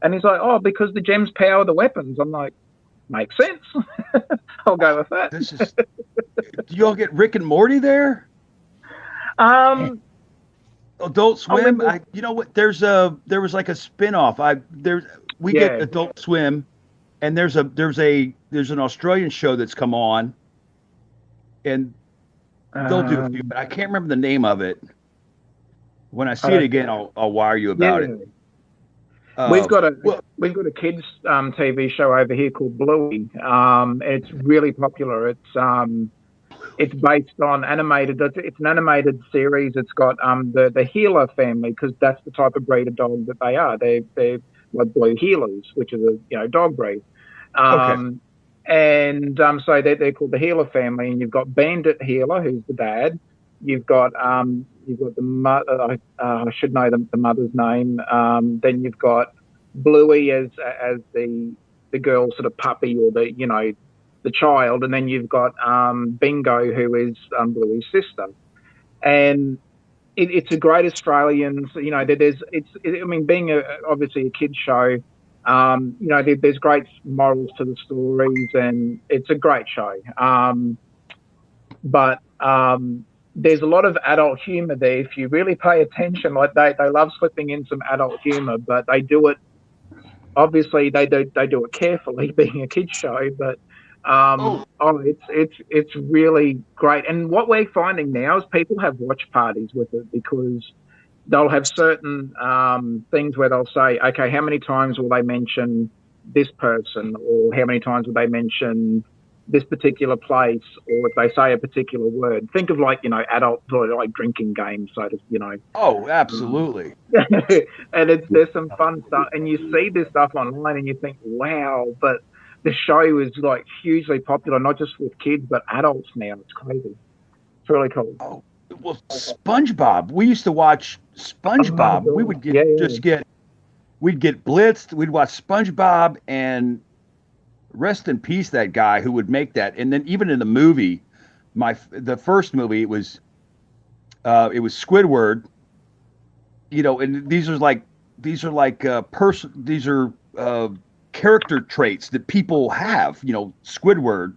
And he's like, oh, because the gems power the weapons. I'm like, makes sense. I'll go with that. Do you all get Rick and Morty there? Adult Swim. You know what? There was like a spinoff. We get Adult Swim, and there's an Australian show that's come on, and they'll do a few, but I can't remember the name of it. When I see it again, I'll wire you about it. We've got a kids TV show over here called Bluey. It's really popular. It's based on animated. It's an animated series. It's got the Heeler family, because that's the type of breed of dog that they are. They're like blue Heelers, which is a dog breed. And so they're called the Healer family, and you've got Bandit Healer, who's the dad. You've got the mother. I should know the mother's name. Then you've got Bluey as the girl sort of puppy, or the child, and then you've got Bingo, who is Bluey's sister. And it's a great Australian. I mean, being obviously a kids show. There's great morals to the stories, and it's a great show. But there's a lot of adult humor there if you really pay attention. Like they love slipping in some adult humor, but they do it. Obviously, they do it carefully, being a kids show. But it's really great. And what we're finding now is people have watch parties with it, because they'll have certain things where they'll say, okay, how many times will they mention this person, or how many times will they mention this particular place, or if they say a particular word. Think of adult like drinking games, Oh, absolutely. And there's some fun stuff, and you see this stuff online and you think, wow, but the show is like hugely popular, not just with kids but adults now. It's crazy. It's really cool. Oh, well, SpongeBob. We used to watch SpongeBob. We would we'd get blitzed. We'd watch SpongeBob, and rest in peace that guy who would make that. And then even in the movie, the first movie, it was Squidward. And these are character traits that people have. Squidward,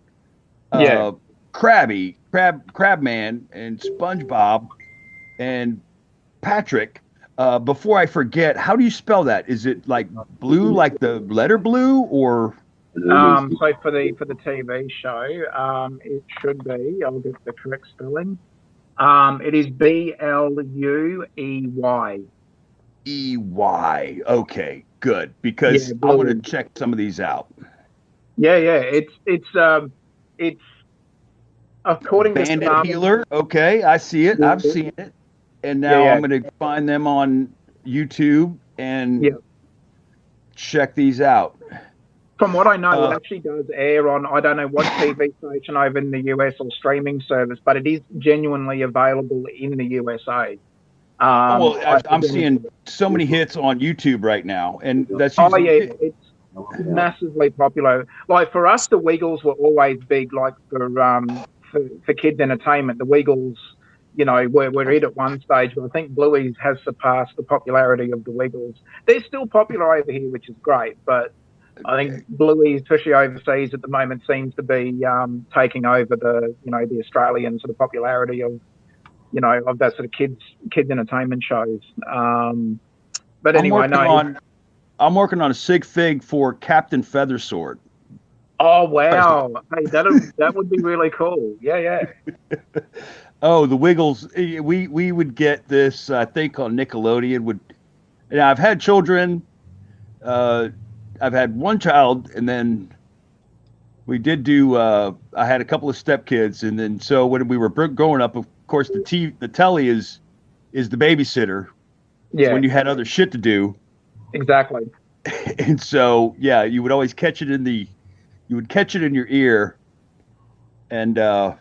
Crabman, and SpongeBob, and Patrick. Before I forget, how do you spell that? Is it like blue, like the letter blue, or? So for the TV show, it should be. I'll get the correct spelling. It is BLUEY. EY. Okay, good, because I want to check some of these out. Yeah. It's according to Bandit Healer. Okay, I see it. I've seen it, and now I'm going to find them on YouTube and check these out. From what I know, it actually does air on, I don't know what TV station over in the US or streaming service, but it is genuinely available in the USA. I'm seeing so many hits on YouTube right now, and that's it's massively popular. Like for us, the Wiggles were always big. Like for kids' entertainment, the Wiggles, were it at one stage, but I think Bluey's has surpassed the popularity of the Wiggles. They're still popular over here, which is great, but I think Bluey, especially overseas at the moment, seems to be taking over the Australian sort of popularity of that sort of kids entertainment shows. But anyway, I'm working on a sig fig for Captain Feathersword. Oh wow! Hey, that would be really cool. Yeah. Oh, the Wiggles. We would get this thing called Nickelodeon. I've had children. I've had one child, and then we did do. I had a couple of stepkids, and then so when we were growing up, of course, the telly is the babysitter. Yeah. When you had other shit to do. Exactly. And so you would always catch it in your ear, and then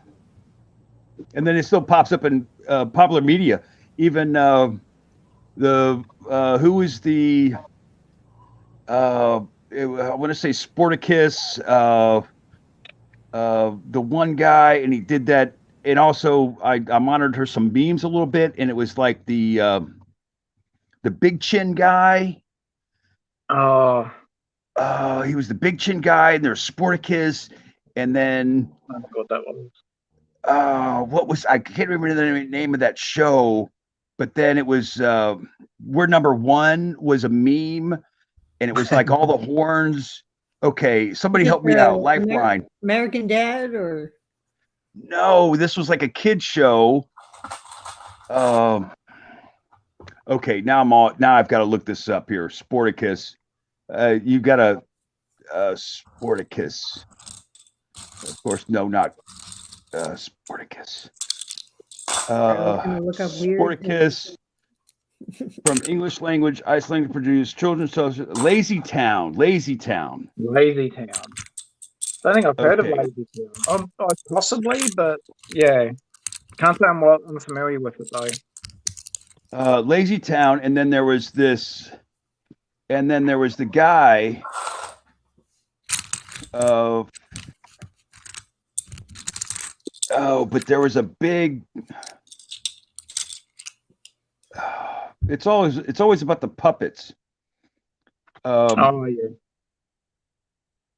it still pops up in popular media. Even who is the I want to say Sporticus, the one guy, and he did that. And also I monitored some memes a little bit, and it was like the big chin guy. He was the big chin guy, and there's Sporticus, and then I forgot that one. I can't remember the name of that show, but then it was where number one was a meme, and it was like all the horns. Okay, somebody help me out. Lifeline. American Dad, or no? This was like a kid show. Okay, now I've got to look this up here. Sporticus. You've got a Sporticus. Of course, no, not Sporticus. Sporticus. From English language, Icelandic produced children's television. Lazy Town. don't think I've heard of Okay. Lazy Town. Possibly, but yeah, can't say I'm familiar with it though. Lazy Town, and then there was this, and then there was the guy of but there was a big. It's always about the puppets. Oh yeah.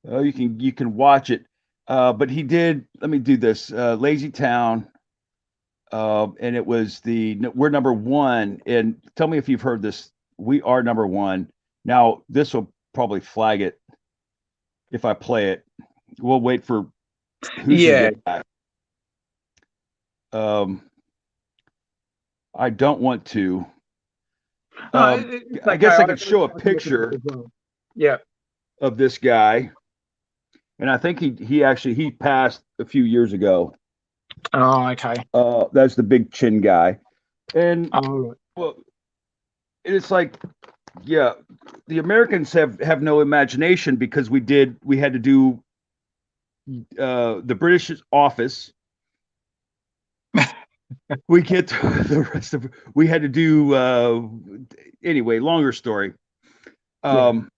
Oh, you can watch it. But he did. Let me do this. Lazy Town. And it was we're number one. And tell me if you've heard this. We are number one. Now this will probably flag it if I play it. We'll wait for who's Yeah. the guy. I don't want to. I guess I could show a picture Yeah. of this guy. And I think he passed a few years ago. Oh, okay. That's the big chin guy. And Oh, well, it's like, yeah, the Americans have no imagination because we had to do the British office. We get to the rest of we had to do anyway, longer story. And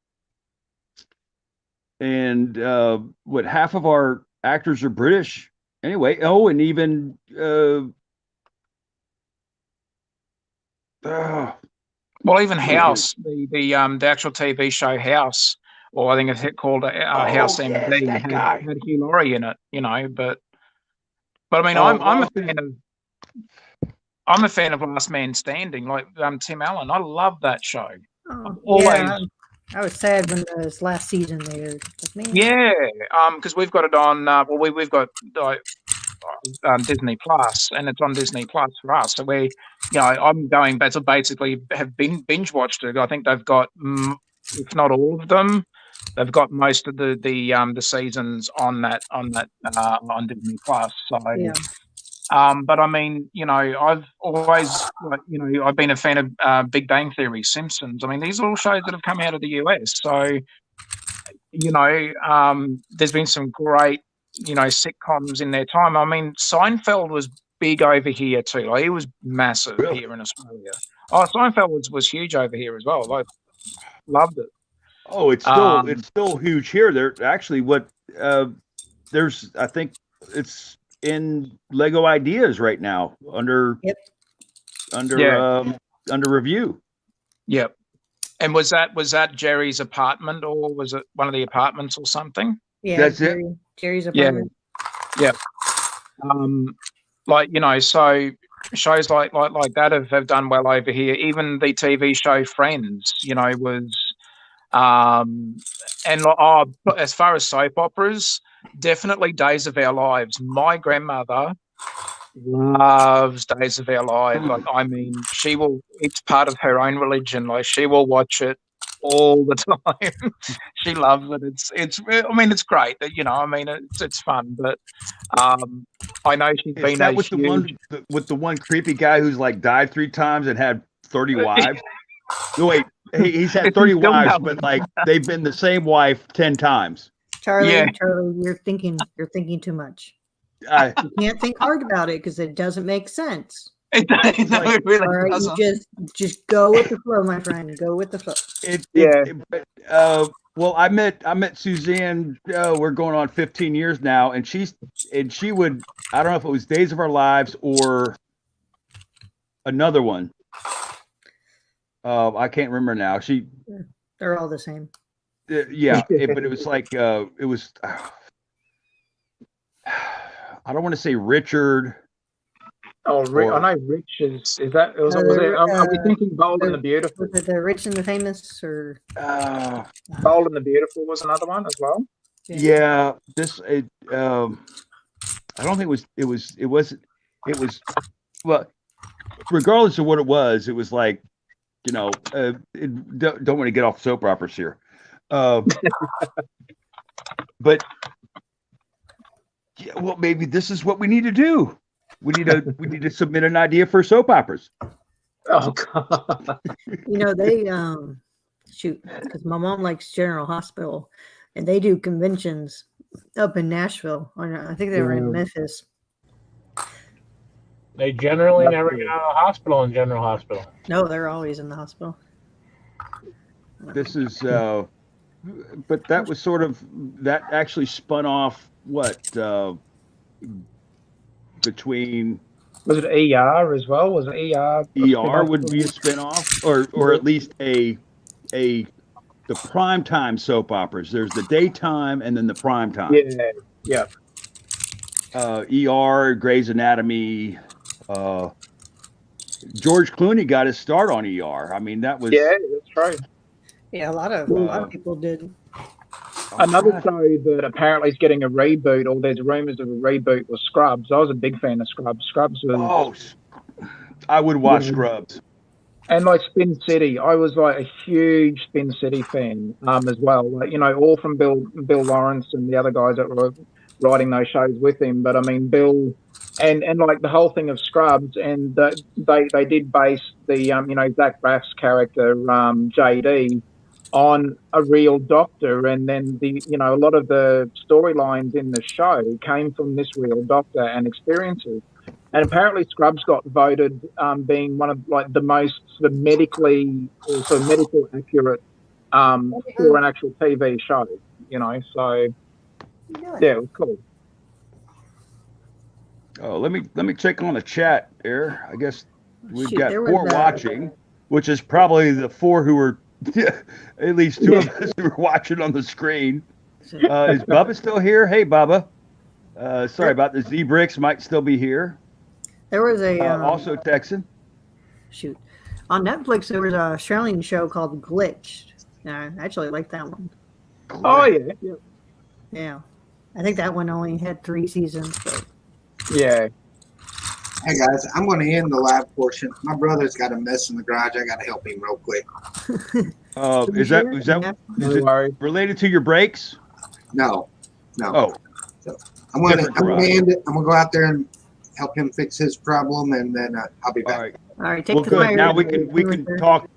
what half of our actors are British anyway. Oh, and even well, even House, the actual TV show House, or I think it's called House MD, yes, that guy. had Hugh Laurie in it, you know. But I mean, I'm a fan of Last Man Standing, like Tim Allen. I love that show. Yeah, I was sad when this last season there. Like, man. Yeah, because we've got it on. We've got Disney Plus, and it's on Disney Plus for us. So I'm going back to basically have binge watched it. I think they've got, if not all of them, they've got most of the seasons on on Disney Plus. So. Yeah. But I mean, I've always, I've been a fan of Big Bang Theory, Simpsons. I mean, these are all shows that have come out of the US. So, there's been some great, sitcoms in their time. I mean, Seinfeld was big over here too. Like, he was massive here in Australia. Oh, Seinfeld was huge over here as well. I loved it. Oh, it's still huge here. There actually I think it's in Lego Ideas right now under review. Yep. And was that Jerry's apartment, or was it one of the apartments or something? Yeah, that's it. Jerry's apartment. Yeah. So shows like that have done well over here. Even the TV show Friends, was as far as soap operas, definitely Days of Our Lives. My grandmother loves Days of Our Lives. Like, I mean, it's part of her own religion. Like, she will watch it all the time. She loves it. It's great. It's fun. But I know she's been that with the one creepy guy who's like died 3 times and had 30 wives. No, wait, he's had 30 wives, but like they've been the same wife 10 times. Charlie, you're thinking too much. You can't think hard about it because it doesn't make sense. It really doesn't. You just go with the flow, my friend. Go with the flow. Well, I met Suzanne. We're going on 15 years now, and she would. I don't know if it was Days of Our Lives or another one. I can't remember now. They're all the same. Yeah, but it was like it was. I don't want to say Richard. Oh, I know Rich is that? Are we thinking Bold and the Beautiful? Was it the Rich and the Famous, or Bold and the Beautiful was another one as well? Yeah, I don't think it was. Well, regardless of what it was like, don't want to get off soap operas here. But yeah, well, maybe this is what we need to do. We need to submit an idea for soap operas. Oh God! They because my mom likes General Hospital, and they do conventions up in Nashville. Or I think they were in Memphis. They generally never get out of the hospital in General Hospital. No, they're always in the hospital. This is, but that was sort of, that actually spun off what, between. Was it ER as well? Was it ER? ER would be a spinoff, or at least the primetime soap operas. There's the daytime and then the primetime. Yeah. ER, Grey's Anatomy. George Clooney got his start on ER. I mean, that was. Yeah, that's right. Yeah, a lot of people did. Another show that apparently is getting a reboot, or there's rumors of a reboot, was Scrubs. I was a big fan of Scrubs. Scrubs was. Oh, I would watch Scrubs. And like Spin City, I was like a huge Spin City fan as well. Like, you know, all from Bill Lawrence and the other guys that were writing those shows with him. But I mean, Bill and like the whole thing of Scrubs, and they did base the you know, Zach Braff's character JD on a real doctor, and then a lot of the storylines in the show came from this real doctor and experiences. And apparently Scrubs got voted being one of like the most sort of medically or sort of medical accurate for an actual TV show, you know. So yeah, it was cool. Oh, let me check on the chat here. I guess we've Shoot, got there was 4 watching, which is probably the 4 who were at least 2 of us who were watching on the screen. Is Bubba still here? Hey, Bubba. Sorry about the Z-Bricks, might still be here. There was a also Texan. Shoot, on Netflix there was a Australian show called Glitched. I actually like that one. Oh yeah. Yeah, I think that one only had 3 seasons. But... Yeah. Hey guys, I'm going to end the live portion. My brother's got a mess in the garage. I got to help him real quick. Is it related to your brakes? No. Oh. So I'm going to end it. I'm going to go out there and help him fix his problem, and then I'll be back. All right. All right, take Well, the good. fire. Now we can talk